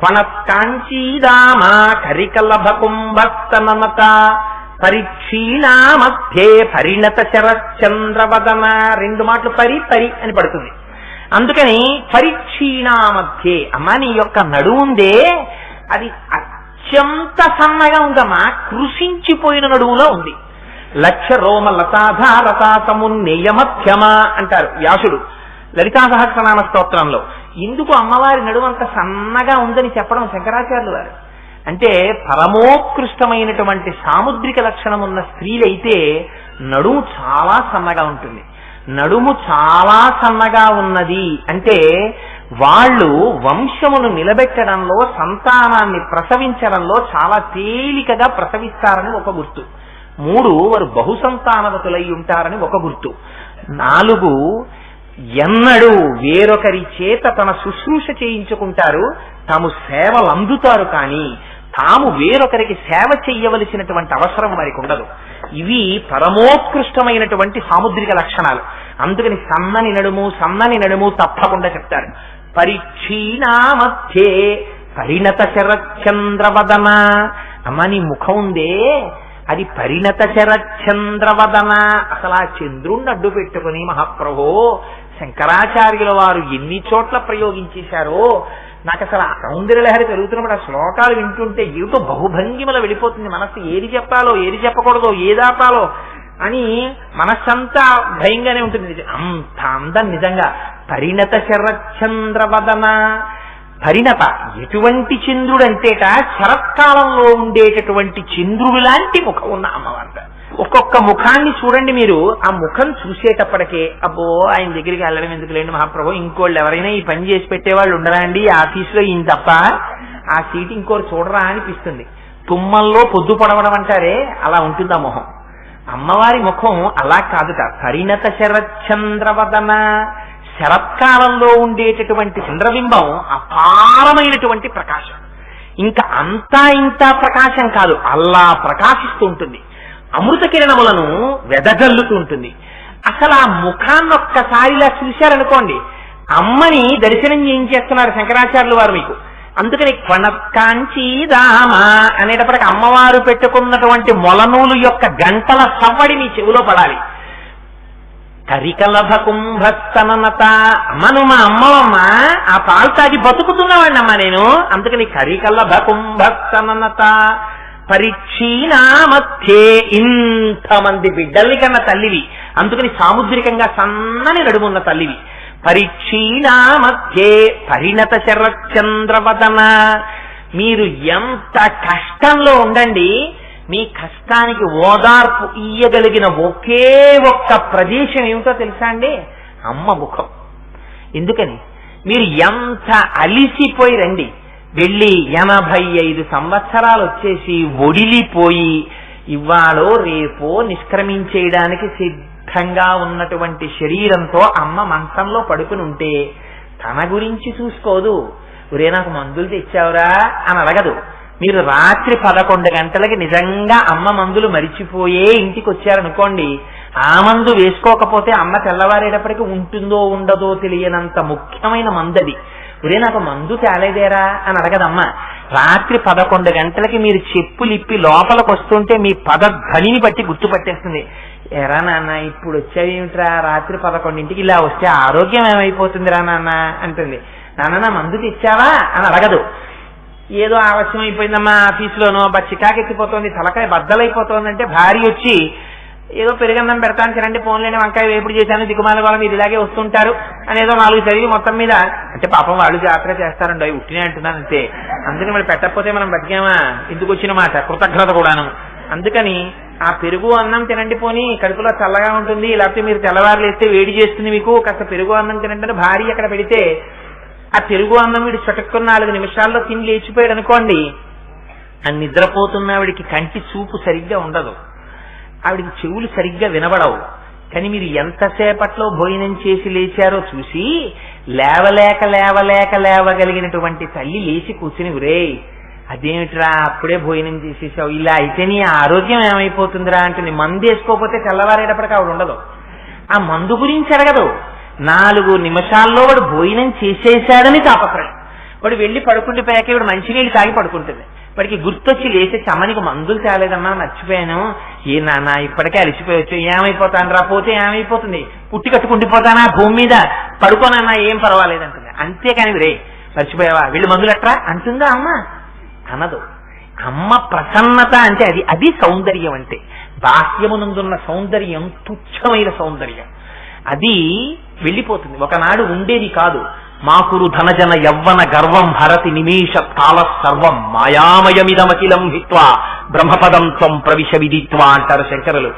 కొనత్తాంచీదామా కరికల్లభ కుంభస్తనత పరిక్షీణా మధ్యే పరిణత శరచంద్రవదన. 2 మాటలు పరి పరి అని పడుతుంది. అందుకని పరిక్షీణా మధ్యే అమ్మా నీ యొక్క నడువుందే అది అత్యంత సన్నగా ఉందమ్మా, కృషించిపోయిన నడువులో ఉంది. లక్ష రోమ లతాధారతాసమున్నేయమధ్యమ అంటారు వ్యాసుడు లలితా సహస్రనామ స్తోత్రంలో. ఎందుకు అమ్మవారి నడువు అంత సన్నగా ఉందని చెప్పడం శంకరాచార్యులు వారు. అంటే పరమోత్కృష్టమైనటువంటి సాముద్రిక లక్షణం ఉన్న స్త్రీలైతే నడుము చాలా సన్నగా ఉంటుంది. నడుము చాలా సన్నగా ఉన్నది అంటే వాళ్ళు వంశమును నిలబెట్టడంలో, సంతానాన్ని ప్రసవించడంలో చాలా తేలికగా ప్రసవిస్తారని ఒక గుర్తు. 3 వారు బహుసంతానవతులై ఉంటారని ఒక గుర్తు. 4 ఎన్నడూ వేరొకరి చేత తన శుశ్రూష చేయించుకుంటారు, తాము సేవలు అందుతారు, కానీ తాము వేరొకరికి సేవ చెయ్యవలసినటువంటి అవసరం వారికి ఉండదు. ఇవి పరమోత్కృష్టమైనటువంటి సాముద్రిక లక్షణాలు. అందుకని సన్నని నడుము తప్పకుండా చెప్తారు. పరిక్షీణామధ్యే పరిణత శరచంద్రవదన. అమ్మ, నీ ముఖం ఉందే అది పరిణత శరచంద్రవదన. అసలు ఆ చంద్రుణ్ణి అడ్డు పెట్టుకుని మహాప్రభో శంకరాచార్యుల వారు ఎన్ని చోట్ల ప్రయోగించేశారో నాకు అసలు ఆ సౌందర్యలహరి పెరుగుతున్నప్పుడు ఆ శ్లోకాలు వింటుంటే ఏదో బహుభంగిమల వెళ్ళిపోతుంది మనస్సు. ఏది చెప్పాలో ఏది చెప్పకూడదో ఏదాపాలో అని మనస్సంతా భయంగానే ఉంటుంది. అంత అందం నిజంగా. పరిణత శరచంద్రవదన. పరిణత ఎటువంటి చంద్రుడు అంటేట శరత్కాలంలో ఉండేటటువంటి చంద్రుడు లాంటి ముఖం ఉన్న అమ్మవారు. ఒక్కొక్క ముఖాన్ని చూడండి మీరు. ఆ ముఖం చూసేటప్పటికే అబ్బో ఆయన దగ్గరికి వెళ్ళడం ఎందుకు లేండి మహాప్రభు, ఇంకోళ్ళు ఎవరైనా ఈ పని చేసి పెట్టేవాళ్ళు ఉండరా అండి ఆఫీసులో, ఈయన తప్ప ఆ సీట్ ఇంకోటి చూడరా అనిపిస్తుంది. తుమ్మల్లో పొద్దు పొడవడం అంటారే అలా ఉంటుంది ఆ ముఖం. అమ్మవారి ముఖం అలా కాదుట. పరిణత శరచంద్రవదన. శరత్కాలంలో ఉండేటటువంటి చంద్రబింబం అపారమైనటువంటి ప్రకాశం. ఇంకా అంతా ఇంత ప్రకాశం కాదు, అలా ప్రకాశిస్తూ ఉంటుంది. అమృత కిరణములను వెదజల్లుతూ ఉంటుంది. అసలు ఆ ముఖాన్ని ఒక్కసారిలా చూశారనుకోండి, అమ్మని దర్శనం చేయించేస్తున్నారు శంకరాచార్యులు వారు మీకు. అందుకని క్వణత్కాంచీదామ అనేటప్పటికి అమ్మవారు పెట్టుకున్నటువంటి మొలనూలు యొక్క గంటల సవ్వడి మీ చెవిలో పడాలి. కరికలభ కుంభస్తనత. అమ్మను మా అమ్మవమ్మ, ఆ పాలు తాగి బతుకుతున్నవాడిని అమ్మ నేను. అందుకని కరికలభ కుంభస్తనత. పరిక్షీణా మధ్యే. ఇంతమంది బిడ్డల్ని కన్నా తల్లివి, అందుకని సాముద్రికంగా సన్నని నడుమున్న తల్లివి. పరిక్షీణా మధ్యే పరిణత శరచంద్రవదన. మీరు ఎంత కష్టంలో ఉండండి, మీ కష్టానికి ఓదార్పు ఇయ్యగలిగిన ఒకే ఒక్క ప్రదేశం ఏమిటో తెలుసా అండి? అమ్మ ముఖం. ఎందుకని మీరు ఎంత అలిసిపోయి రండి, వెళ్ళి 85 సంవత్సరాలు వచ్చేసి ఒడిలిపోయి ఇవాళో రేపో నిష్క్రమించేయడానికి సిద్ధంగా ఉన్నటువంటి శరీరంతో అమ్మ మంచంలో పడుకుని ఉంటే తన గురించి చూసుకోదు. ఒరే నాకు మందులు తెచ్చావురా అని అడగదు. మీరు రాత్రి 11 గంటలకి నిజంగా అమ్మ మందులు మరిచిపోయే ఇంటికి వచ్చారనుకోండి, ఆ మందు వేసుకోకపోతే అమ్మ తెల్లవారేటప్పటికి ఉంటుందో ఉండదో తెలియనంత ముఖ్యమైన మందది. ఒరే నాకు మందు తేలేదేరా అని అడగదమ్మ. రాత్రి 11 గంటలకి మీరు చెప్పులిప్పి లోపలికి వస్తుంటే మీ పదధ్వనిని బట్టి గుర్తుపట్టేస్తుంది. ఎరా నాన్న ఇప్పుడు వచ్చావేమిట్రా రాత్రి 11ంటికి, ఇలా వస్తే ఆరోగ్యం ఏమైపోతుందిరా నాన్న అంటుంది. నాన్న నా మందు తెచ్చావా అని అడగదు. ఏదో ఆవశ్యం అయిపోయిందమ్మా ఆఫీసులోనో, చికాకెత్తిపోతోంది, తలకాయ బద్దలైపోతోందంటే భార్య వచ్చి ఏదో పెరుగన్నం పెడతాను తినండి, ఫోన్లేని వంకాయ వేపుడు చేశాను, దిగుమాల కూడా మీరు ఇలాగే వస్తుంటారు అనేదో 4 చదివి మొత్తం మీద అంటే పాపం వాళ్ళు జాతర చేస్తారండి, అవి ఉట్టినే అంటున్నాను అంతే. అందుకని వాళ్ళు పెట్టకపోతే మనం బతికామా, ఎందుకు వచ్చిన మాట కృతజ్ఞత కూడాను. అందుకని ఆ పెరుగు అన్నం తినండి, పోని కడుపులో చల్లగా ఉంటుంది, లేకపోతే మీరు తెల్లవారులు వేస్తే వేడి చేస్తుంది మీకు, కాస్త పెరుగు అన్నం తినండి అని భార్య అక్కడ పెడితే ఆ పెరుగు అన్నం వీడు చటుక్కున్న 4 నిమిషాల్లో తిని లేచిపోయాడు అనుకోండి, ఆ నిద్రపోతున్న ఆవిడికి కంటి చూపు సరిగ్గా ఉండదు, ఆవిడికి చెవులు సరిగ్గా వినబడవు. కానీ మీరు ఎంతసేపట్లో భోజనం చేసి లేచారో చూసి లేవగలిగినటువంటి తల్లి లేచి కూర్చుని ఒరే అదేమిట్రా అప్పుడే భోజనం చేసేసావు, ఇలా అయితే నీ ఆరోగ్యం ఏమైపోతుందిరా అంటే మందు వేసుకోకపోతే తెల్లవారేటప్పటికి ఆవిడ ఉండదు. ఆ మందు గురించి అడగదు, 4 నిమిషాల్లో వాడు భోజనం చేసేసాడని తాపత్రయం. వాడు వెళ్ళి పడుకుండిపోయాక వాడు మంచినీళ్ళు తాగి పడుకుంటుంది. వాడికి గుర్తొచ్చి లేచి అమ్మనికి మందులు తేలేదమ్మా మర్చిపోయాను, ఏ నాన్న ఇప్పటికే అలిసిపోయొచ్చు, ఏమైపోతాను రా, పోతే ఏమైపోతుంది, పుట్టి కట్టుకుండిపోతానా భూమి మీద, పడుకోనన్నా ఏం పర్వాలేదంటుంది. అంతేకాని రే మర్చిపోయావా వీళ్ళు మందులు ఎట్రా అంటుందా అమ్మ? అనదు. అమ్మ ప్రసన్నత అంటే అది సౌందర్యం. అంటే బాహ్యమునందున్న సౌందర్యం తుచ్చమైన సౌందర్యం, అది వెళ్ళిపోతుంది. ఒకనాడు ఉండేది కాదు. మాకురు ధనజన యవ్వన గర్వం హరతి నిమేష కాల సర్వం మాయామయమిదమఖిలం హిత్వా బ్రహ్మపదం త్వం ప్రవిశ విదిత్వా అంటారు శంకరులు.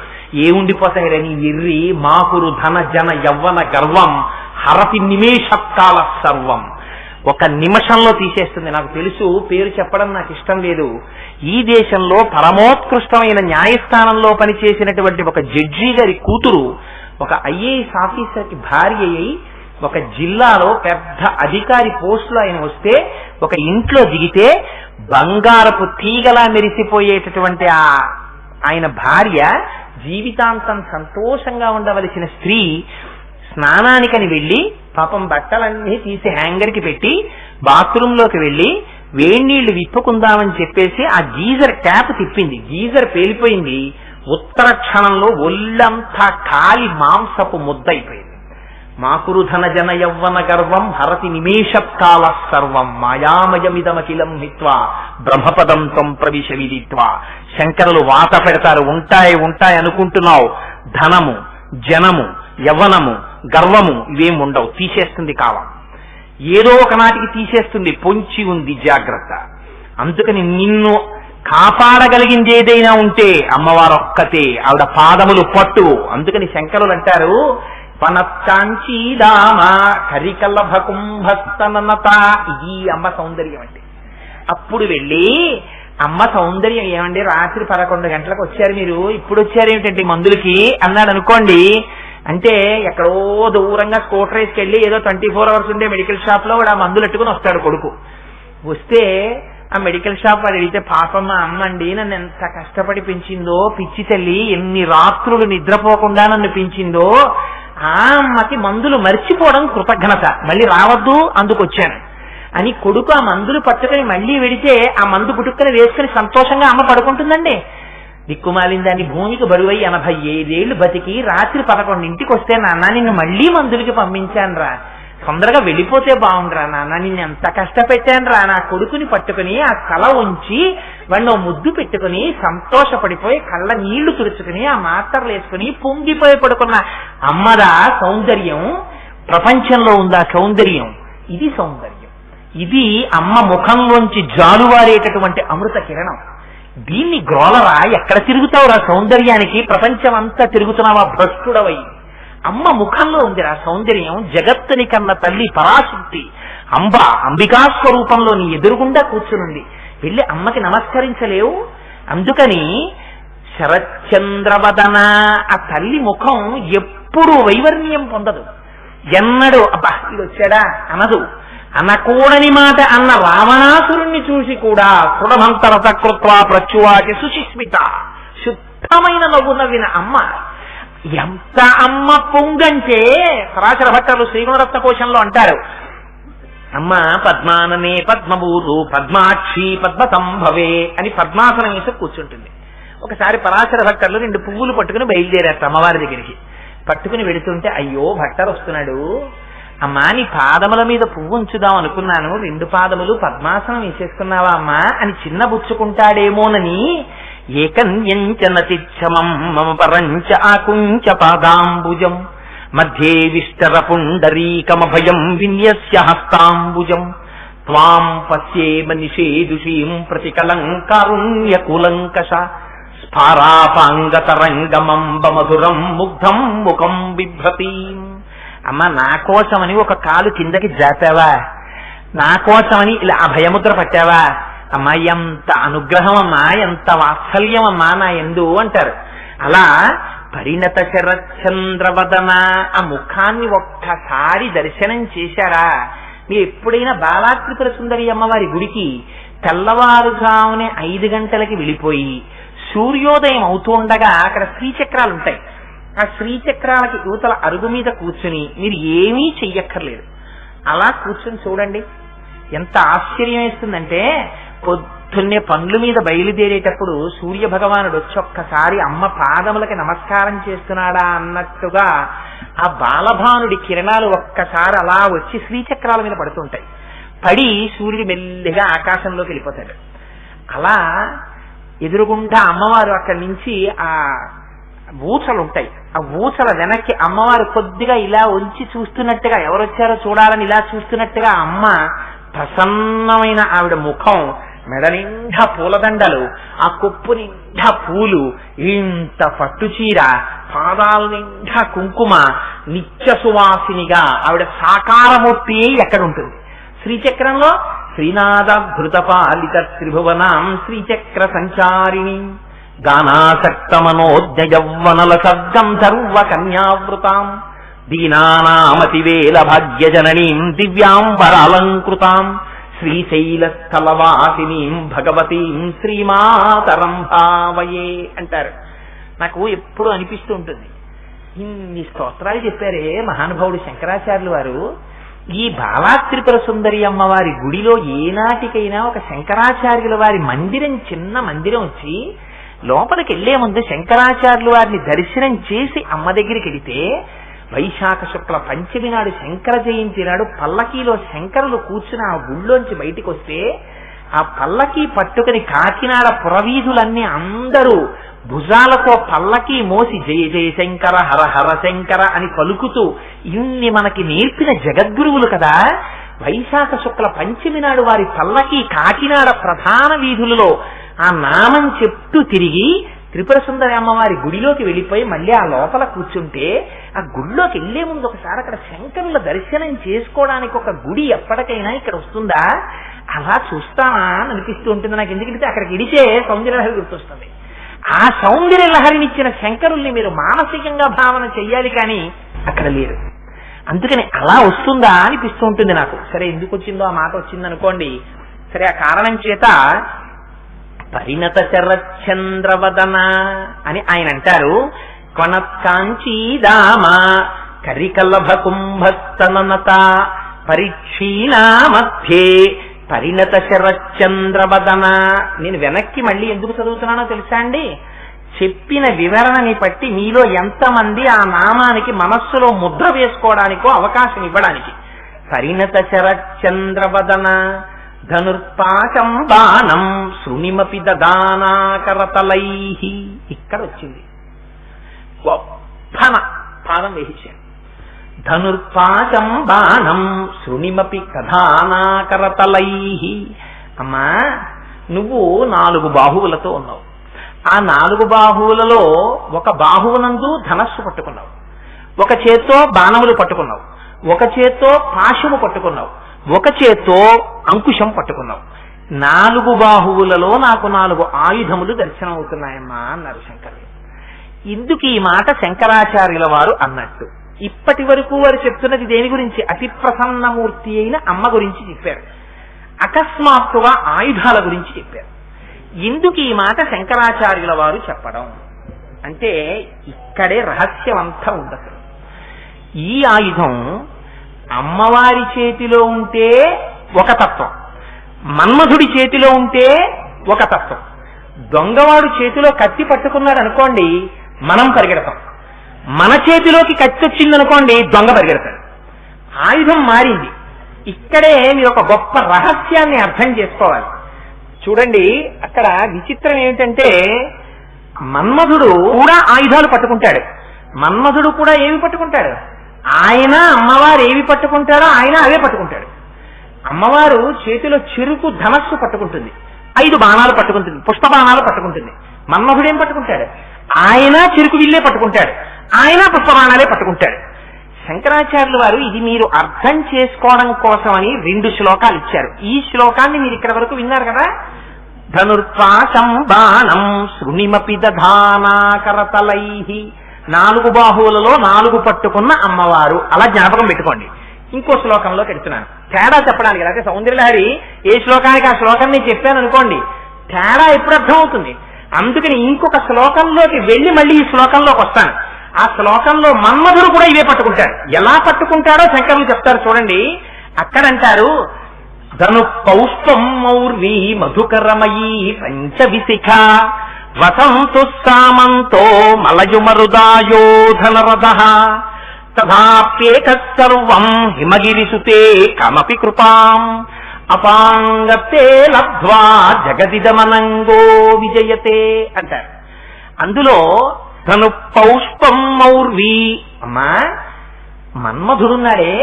ఏ ఉండిపోతాయిరని ఎర్రి మాకురు ధనజన యవ్వన గర్వం హరతి నిమేష కాల సర్వం. ఒక నిమిషంలో తీసేస్తుంది. నాకు తెలుసు, పేరు చెప్పడం నాకు ఇష్టం లేదు. ఈ దేశంలో పరమోత్కృష్టమైన న్యాయస్థానంలో పనిచేసినటువంటి ఒక జడ్జి గారి కూతురు ఒక IAS ఆఫీసర్కి భార్య అయి ఒక జిల్లాలో పెద్ద అధికారి పోస్టులో ఆయన వస్తే ఒక ఇంట్లో దిగితే బంగారపు తీగలా మెరిసిపోయేటటువంటి ఆయన భార్య, జీవితాంతం సంతోషంగా ఉండవలసిన స్త్రీ, స్నానానికని వెళ్లి పాపం బట్టలన్నీ తీసి హ్యాంగర్కి పెట్టి బాత్రూంలోకి వెళ్లి వేణీళ్లు విప్పుకుందామని చెప్పేసి ఆ గీజర్ ట్యాప్ తిప్పింది. గీజర్ పేలిపోయింది. ఉత్తర క్షణంలో ఒళ్ళంతా కాలి మాంసపు ముద్దయిపోయింది. మాకురుధన జన యవ్వన గర్వం హరతి నిమేషత్కాల సర్వం మాయామయమిదమఖిలం హిత్వా బ్రహ్మపదం త్వం ప్రవిశ విదిత్వా. శంకరులు వాత పెడతారు, ఉంటాయి అనుకుంటున్నావు, ధనము, జనము, యవ్వనము, గర్వము ఇవేం ఉండవు, తీసేస్తుంది కాలం. ఏదో ఒకనాటికి తీసేస్తుంది, పొంచి ఉంది జాగ్రత్త. అందుకని నిన్ను కాపాడగలిగింది ఏదైనా ఉంటే అమ్మవారు ఒక్కతే, ఆవిడ పాదములు పట్టు. అందుకని శంకరులు అంటారు, పనత్తాంచీదామ హరికలభ కుంభస్తనత. ఇది అమ్మ సౌందర్యం అంటే. అప్పుడు వెళ్ళి అమ్మ సౌందర్యం ఏమండి, రాత్రి 11 గంటలకు వచ్చారు మీరు, ఇప్పుడు వచ్చారేమిటంటే మందులకి అన్నాడు అనుకోండి. అంటే ఎక్కడో దూరంగా స్కూటర్ వేసుకెళ్ళి ఏదో 24 hours ఉండే మెడికల్ షాప్ లో వాడు ఆ మందులు ఎట్టుకుని వస్తాడు కొడుకు. వస్తే ఆ మెడికల్ షాప్ వాడు అడిగితే, పాపం మా అమ్మండి నన్ను ఎంత కష్టపడి పెంచిందో, పిచ్చి తల్లి ఎన్ని రాత్రులు నిద్రపోకుండా నన్ను పెంచిందో, ఆ అమ్మకి మందులు మర్చిపోవడం కృతజ్ఞత, మళ్ళీ రావద్దు అందుకొచ్చాను అని కొడుకు ఆ మందులు పట్టుకుని మళ్ళీ వెడితే ఆ మందు పుట్టుకుని వేసుకుని సంతోషంగా అమ్మ పడుకుంటుందండి. దిక్కుమాలిన దాన్ని భూమికి బరువై 85 ఏళ్లు బతికి రాత్రి 11ంటికి వస్తే, నాన్న నిన్ను మళ్ళీ మందులకి పంపించాను రా, తొందరగా వెళ్ళిపోతే బాగుండ్రా నాన్న, నిన్ను ఎంత కష్టపెట్టాను రా, నా కొడుకుని పట్టుకుని ఆ తల ఉంచి వాడిని ముద్దు పెట్టుకుని సంతోషపడిపోయి కళ్ళ నీళ్లు తుడుచుకుని ఆ మాత్రలు వేసుకుని పొంగిపోయి పడుకున్న అమ్మదా సౌందర్యం. ప్రపంచంలో ఉందా సౌందర్యం? ఇది సౌందర్యం. ఇది అమ్మ ముఖంలోంచి జాలువారేటటువంటి అమృత కిరణం. దీన్ని గ్రోలరా, ఎక్కడ తిరుగుతావురా సౌందర్యానికి, ప్రపంచం అంతా తిరుగుతున్నావా భ్రష్టుడవై. అమ్మ ముఖంలో ఉంది ఆ సౌందర్యం. జగత్తుని కన్న తల్లి పరాశక్తి అంబికా స్వరూపంలో నీ ఎదురుగుండా కూర్చునుంది. వెళ్ళి అమ్మకి నమస్కరించలేవు? అందుకని శరచంద్రవదన, ఆ తల్లి ముఖం ఎప్పుడూ వైవర్ణ్యం పొందదు. ఎన్నడూ అబ్బా ఇది వచ్చాడా అనదు. అనకూడని మాట అన్న రావణాసురుణ్ణి చూసి కూడా సుడభంతరత కృత్వా ప్రత్యువాకి సుచిస్మిత, శుద్ధమైన నవ్వు నవ్విన అమ్మ. ఎంత అమ్మ పొంగంటే పరాశర భట్టలు శ్రీగుణరత్న కోశంలో అంటారు, అమ్మ పద్మాననే పద్మభూరు పద్మాక్షి పద్మసంభవే అని పద్మాసనం వేసి కూర్చుంటుంది. ఒకసారి పరాశర భట్టలు 2 పువ్వులు పట్టుకుని బయలుదేరారు అమ్మవారి దగ్గరికి. పట్టుకుని వెడుతుంటే, అయ్యో భట్టరు వస్తున్నాడు, అమ్మా నీ పాదముల మీద పువ్వు ఉంచుదాం అనుకున్నాను, 2 పాదములు పద్మాసనం వేసేసుకున్నావా అమ్మా అని చిన్న బుచ్చుకుంటాడేమోనని, ఏకన్యంచనతిచ్చమం మమ పరంచ ఆకుంచ పాదాంబుజం మధ్యే విష్టర పుండరీకమభయం విన్యస్య హస్తాంబుజం త్వాం పశ్యేమ నిషేదుషీం ప్రతికలంకారుణ్యకులంకష స్ఫారాపాంగతరంగమంబ మధురం ముగ్ధం ముఖం బిభ్రతీం. అమ్మ నా కోసమని ఒక కాలు కిందకి జాపావా, నా కోసమని ఇలా అభయముద్ర పట్టావా, అమ్మా ఎంత అనుగ్రహం అమ్మా, ఎంత వాత్సల్యం అమ్మా నా యందు అంటారు. అలా పరిణత శరచంద్రవదన ఆ ముఖాన్ని ఒక్కసారి దర్శనం చేశారా? మీరు ఎప్పుడైనా బాలాత్రిపుర సుందరి అమ్మవారి గుడికి తెల్లవారుజామునే 5 గంటలకి వెళ్ళిపోయి సూర్యోదయం అవుతూ ఉండగా అక్కడ శ్రీచక్రాలు ఉంటాయి. ఆ శ్రీచక్రాలకి యువతల అరుగు మీద కూర్చుని మీరు ఏమీ చెయ్యక్కర్లేదు, అలా కూర్చుని చూడండి. ఎంత ఆశ్చర్యం వేస్తుందంటే, పొద్దున్నే పనుల మీద బయలుదేరేటప్పుడు సూర్య భగవానుడు వచ్చి ఒక్కసారి అమ్మ పాదములకి నమస్కారం చేస్తున్నాడా అన్నట్టుగా ఆ బాలభానుడి కిరణాలు ఒక్కసారి అలా వచ్చి శ్రీచక్రాల మీద పడుతుంటాయి. పడి సూర్యుడు మెల్లిగా ఆకాశంలోకి వెళ్ళిపోతాడు. అలా ఎదురుగుండా అమ్మవారు అక్కడి నుంచి ఆ ఊచలు ఉంటాయి. ఆ ఊచల వెనక్కి అమ్మవారు కొద్దిగా ఇలా ఉంచి చూస్తున్నట్టుగా, ఎవరొచ్చారో చూడాలని ఇలా చూస్తున్నట్టుగా అమ్మ ప్రసన్నమైన ఆవిడ ముఖం, మెడ నిండా పూలదండలు, ఆ కొప్పు నిండా పూలు, ఇంత పట్టుచీర, పాదాల నిండా కుంకుమ, నిత్య సువాసినిగా ఆవిడ సాకారమూర్తి ఎక్కడుంటుంది? శ్రీచక్రంలో శ్రీనాథభృతపాలిత త్రిభువనాం శ్రీచక్ర సంచారిణి గానాసక్త మనోజ్ఞ యవ్వనల సర్గం సర్వ కన్యావృతాం దీనానామతివేల భాగ్యజననీం దివ్యాంబరాలంకృతాం శ్రీశైలస్థలవాసినీం భగవతీం శ్రీమాతరం భావయే అంటారు. నాకు ఎప్పుడు అనిపిస్తూ ఉంటుంది, ఇన్ని స్తోత్రాలు చెప్పారే మహానుభావుడు శంకరాచార్యులు వారు, ఈ బాలాత్రిపుర సుందరి అమ్మవారి గుడిలో ఏనాటికైనా ఒక శంకరాచార్యుల వారి మందిరం, చిన్న మందిరం వచ్చి లోపలికి వెళ్లే ముందు శంకరాచార్యుల వారిని దర్శనం చేసి అమ్మ దగ్గరికి వెళితే, వైశాఖ శుక్ల పంచమి నాడు శంకర జయంతి నాడు పల్లకీలో శంకరులు కూర్చుని ఆ గుళ్ళోంచి బయటికి వస్తే, ఆ పల్లకీ పట్టుకుని కాకినాడ పురవీధులన్నీ అందరూ భుజాలతో పల్లకీ మోసి జయ జయ శంకర హర హర శంకర అని పలుకుతూ, ఇన్ని మనకి నేర్పిన జగద్గురువులు కదా. వైశాఖ శుక్ల పంచమి నాడు వారి పల్లకీ కాకినాడ ప్రధాన వీధులలో ఆ నామం చెప్తూ తిరిగి త్రిపుర సుందరి అమ్మవారి గుడిలోకి వెళ్ళిపోయి మళ్ళీ ఆ లోపల కూర్చుంటే, ఆ గుడిలోకి వెళ్లే ముందు ఒకసారి అక్కడ శంకరుల దర్శనం చేసుకోవడానికి ఒక గుడి ఎప్పటికైనా ఇక్కడ వస్తుందా, అలా చూస్తామా అని అనిపిస్తూ ఉంటుంది నాకు. ఎందుకంటే అక్కడికి ఇడిచే సౌందర్యలహరి గుర్తొస్తుంది. ఆ సౌందర్యలహరినిచ్చిన శంకరుల్ని మీరు మానసికంగా భావన చెయ్యాలి, కానీ అక్కడ లేరు. అందుకని అలా వస్తుందా అనిపిస్తూ ఉంటుంది నాకు. సరే, ఎందుకు వచ్చిందో ఆ మాట వచ్చిందనుకోండి. సరే, ఆ కారణం చేత పరిణత శరచంద్రవదన అని ఆయన అంటారు. కొనత్కాంచీదామ కరికలభ కుంభస్తనత పరీక్షీణా మధ్యే పరిణత శరచంద్రవదన. నేను వెనక్కి మళ్ళీ ఎందుకు చదువుతున్నానో తెలుసా అండి? చెప్పిన వివరణని బట్టి మీలో ఎంతమంది ఆ నామానికి మనస్సులో ముద్ర వేసుకోవడానికో అవకాశం ఇవ్వడానికి. పరిణత శరచంద్రవదన ధనుర్పాశం బాణం శృణిమపి దదానాకరతలై. ఇక్కడ వచ్చింది గొప్పన పాదం వేసేశాడు. ధనుర్పాశం బాణం శృణిమపి కథానాకరతలై. అమ్మా, నువ్వు 4 బాహువులతో ఉన్నావు. ఆ 4 బాహువులలో ఒక బాహువునందు ధనస్సు పట్టుకున్నావు, ఒక చేత్తో బాణములు పట్టుకున్నావు, ఒక చేత్తో పాశము పట్టుకున్నావు, ఒక చేత్తో అంకుశం పట్టుకున్నావు. 4 బాహువులలో నాకు 4 ఆయుధములు దర్శనం అవుతున్నాయమ్మా అన్నారు శంకరులు. ఇందుకు ఈ మాట శంకరాచార్యుల వారు అన్నట్టు. ఇప్పటి వరకు వారు చెప్తున్నది దేని గురించి? అతి ప్రసన్నమూర్తి అయిన అమ్మ గురించి చెప్పారు. అకస్మాత్తుగా ఆయుధాల గురించి చెప్పారు. ఎందుకు ఈ మాట శంకరాచార్యుల వారు చెప్పడం అంటే, ఇక్కడే రహస్యం అంతా ఉంది. అసలు ఈ ఆయుధం అమ్మవారి చేతిలో ఉంటే ఒక తత్వం, మన్మధుడి చేతిలో ఉంటే ఒక తత్వం. దొంగవాడు చేతిలో కత్తి పట్టుకున్నాడు అనుకోండి, మనం పరిగెడతాం. మన చేతిలోకి కత్తి వచ్చిందనుకోండి, దొంగ పరిగెడతాడు. ఆయుధం మారింది. ఇక్కడే మీరు ఒక గొప్ప రహస్యాన్ని అర్థం చేసుకోవాలి. చూడండి, అక్కడ విచిత్రం ఏమిటంటే, మన్మధుడు కూడా ఆయుధాలు పట్టుకుంటాడు. మన్మధుడు కూడా ఏమి పట్టుకుంటాడు? ఆయన అమ్మవారు ఏవి పట్టుకుంటాడో ఆయన అవే పట్టుకుంటాడు. అమ్మవారు చేతిలో చెరుకు ధనస్సు పట్టుకుంటుంది, 5 బాణాలు పట్టుకుంటుంది, పుష్ప బాణాలు పట్టుకుంటుంది. మన్మధుడు ఏం పట్టుకుంటాడు? ఆయన చెరుకు విల్లే పట్టుకుంటాడు, ఆయన పుష్ప బాణాలే పట్టుకుంటాడు. శంకరాచార్యులు వారు ఇది మీరు అర్థం చేసుకోవడం కోసమని 2 శ్లోకాలు ఇచ్చారు. ఈ శ్లోకాన్ని మీరు ఇక్కడ వరకు విన్నారు కదా. ధనుర్పాశం బాణం శృణిమపి దధానాకరతలై. 4 బాహువులలో 4 పట్టుకున్న అమ్మవారు. అలా జ్ఞాపకం పెట్టుకోండి. ఇంకో శ్లోకంలోకి వెళ్తున్నాను తేడా చెప్పడానికి. అయితే సౌందర్యలహరి ఏ శ్లోకానికి ఆ శ్లోకం నేను చెప్పాను అనుకోండి, తేడా ఎప్పుడు అర్థమవుతుంది. అందుకని ఇంకొక శ్లోకంలోకి వెళ్ళి మళ్ళీ ఈ శ్లోకంలోకి వస్తాను. ఆ శ్లోకంలో మన్మధుడు కూడా ఇవే పట్టుకుంటాడు. ఎలా పట్టుకుంటాడో శంకరులు చెప్తారు చూడండి. అక్కడంటారు, ధను పౌష్పం మౌర్వి మధుకరమయీ పంచవిశిఖ వసంతు సామంతో మలయుమరుదాయో ధనరథ తథాప్యేక సర్వం హిమగిరిసుతే కమపి కృపాం అపాంగతే లబ్ధ్వా జగదిదమనంగో విజయతే అంటారు. అందులో తను పౌష్పం మౌర్వి. అమ్మా, మన్మధుడున్నాడే,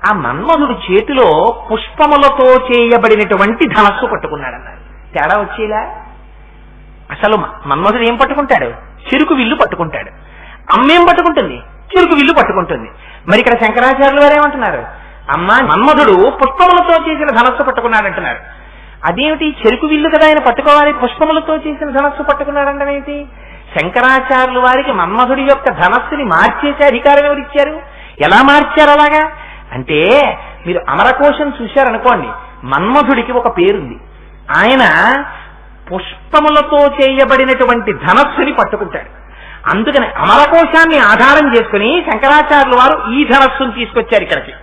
ఆ మన్మధుడు చేతిలో పుష్పములతో చేయబడినటువంటి ధనస్సు పట్టుకున్నాడన్నారు. తేడా వచ్చేలా. అసలు మన్మధుడు ఏం పట్టుకుంటాడు? చెరుకు విల్లు పట్టుకుంటాడు. అమ్మేం పట్టుకుంటుంది? చెరుకు విల్లు పట్టుకుంటుంది. మరి ఇక్కడ శంకరాచార్యులు వారు ఏమంటున్నారు? అమ్మా, మన్మధుడు పుష్పములతో చేసిన ధనస్సు పట్టుకున్నాడంటున్నారు. అదేమిటి? చెరుకు విల్లు కదా ఆయన పట్టుకోవాలి, పుష్పములతో చేసిన ధనస్సు పట్టుకున్నాడంటేమిటి? శంకరాచార్యులు వారికి మన్మధుడి యొక్క ధనస్సుని మార్చేసే అధికారం ఎవరిచ్చారు? ఎలా మార్చారు అలాగా అంటే, మీరు అమరకోశం చూశారనుకోండి, మన్మధుడికి ఒక పేరుంది. ఆయన పుష్పములతో చేయబడినటువంటి ధనస్సుని పట్టుకుంటాడు. అందుకని అమరకోశాన్ని ఆధారం చేసుకుని శంకరాచార్యుల వారు ఈ ధనస్సును తీసుకొచ్చారు ఇక్కడికి.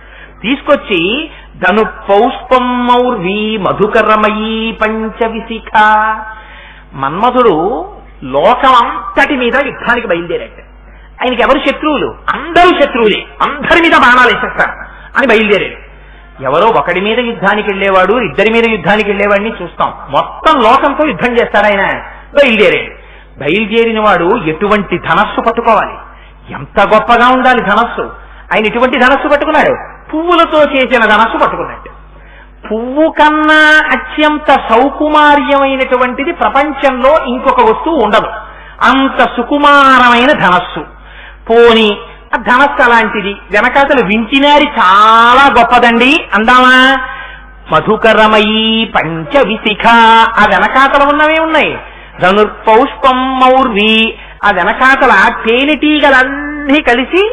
తీసుకొచ్చి ధను పౌష్పం మౌర్వీ మధుకరమయీ పంచవిశిఖ. మన్మధుడు లోకం అంతటి మీద యుద్ధానికి బయలుదేరాడు. ఆయనకి ఎవరు శత్రువులు? అందరూ శత్రువులే, అందరి మీద బాణాలు వేసేస్తారు అని బయలుదేరాడు. ఎవరో ఒకడి మీద యుద్ధానికి వెళ్ళేవాడు, ఇద్దరి మీద యుద్ధానికి వెళ్ళేవాడిని చూస్తాం. మొత్తం లోకంతో యుద్ధం చేస్తాడు ఆయన. బయలుదేరాడు. బయలుదేరిన వాడు ఎటువంటి ధనస్సు పట్టుకోవాలి, ఎంత గొప్పగా ఉండాలి ధనస్సు. ఆయన ఎటువంటి ధనస్సు పట్టుకున్నాడు? పువ్వులతో చేసిన ధనస్సు పట్టుకున్నాడు. పువ్వు కన్నా అత్యంత సౌకుమార్యమైనటువంటిది ప్రపంచంలో ఇంకొక వస్తువు ఉండదు. అంత సుకుమారమైన ధనస్సు. పోని ఆ ధనస్సు అలాంటిది, వెనకాతలు వింటినారి చాలా గొప్పదండి అందామా. మధుకరమయీ పంచవిశిఖ. ఆ వెనకాతలు ఉన్నవే ఉన్నాయి. ధనుర్పౌష్పం మౌర్వి. ఆ వెనకాతల తేనెటీగలన్నీ కలిసి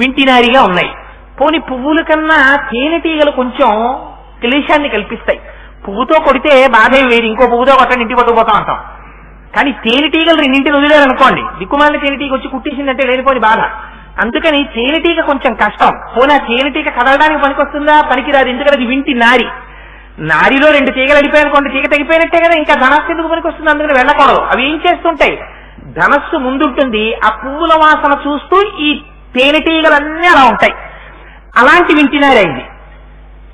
వింటినారిగా ఉన్నాయి. పోని పువ్వుల కన్నా తేనెటీగలు కొంచెం క్లేశాన్ని కల్పిస్తాయి. పువ్వుతో కొడితే బాధే వేరు, ఇంకో పువ్వుతో కొట్టండి ఇంటి పట్టుకుపోతాం అంటాం. కానీ తేనెటీగలు రెండింటిని వదిలేరనుకోండి, దిక్కుమాలిన తేనెటీగ వచ్చి కుట్టేసిందంటే లేనిపోని బాధ. అందుకని తేనెటీగ కొంచెం కష్టం. పోనీ ఆ తేనెటీగ కదలడానికి పనికొస్తుందా? పనికిరాదు. ఎందుకంటే అది వింటి నారి. నారిలో రెండు తీగలు అడిపోయానుకోండి, తీగ తెగిపోయినట్టే కదా, ఇంకా ధనస్సు ఎందుకు పనికొస్తుంది? అందుకని వెళ్ళకూడదు. అవి ఏం చేస్తుంటాయి? ధనస్సు ముందుంటుంది, ఆ పువ్వుల వాసన చూస్తూ ఈ తేనెటీగలన్నీ అలా ఉంటాయి. అలాంటి వింటినారైంది.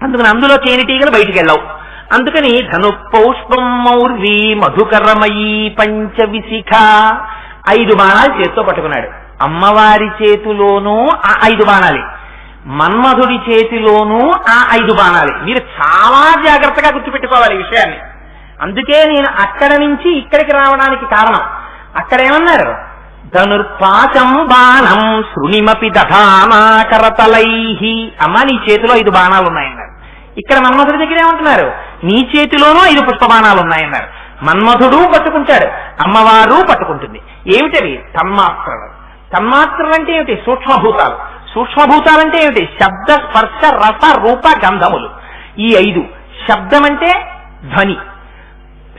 అందుకని అందులో తేనెటీగలు బయటికి వెళ్ళవు. అందుకని ధను పౌష్పం మౌర్వి మధుకరమయీ పంచవిశిఖ. 5 బాణాలు చేత్తో పట్టుకున్నాడు. అమ్మవారి చేతిలోనూ ఆ 5 బాణాలే, మన్మధుడి చేతిలోనూ ఆ 5 బాణాలే. మీరు చాలా జాగ్రత్తగా గుర్తుపెట్టుకోవాలి ఈ విషయాన్ని. అందుకే నేను అక్కడ నుంచి ఇక్కడికి రావడానికి కారణం. అక్కడ ఏమన్నారు? ధనుర్పాశం బాణం శృణిమపి దధానాకరతలై. అమ్మ నీ చేతిలో 5 బాణాలు ఉన్నాయన్నారు. ఇక్కడ మన్మధుడి దగ్గర ఏమంటున్నారు? నీ చేతిలోనూ 5 పుష్పబాణాలు ఉన్నాయన్నారు. మన్మధుడు పట్టుకుంటాడు, అమ్మవారు పట్టుకుంటుంది. ఏమిటవి? తన్మాత్రలు. తన్మాత్రలు అంటే ఏమిటి? సూక్ష్మభూతాలు. సూక్ష్మభూతాలంటే ఏమిటి? శబ్ద, స్పర్శ, రస, రూప, గంధములు. ఈ 5. శబ్దం అంటే ధ్వని,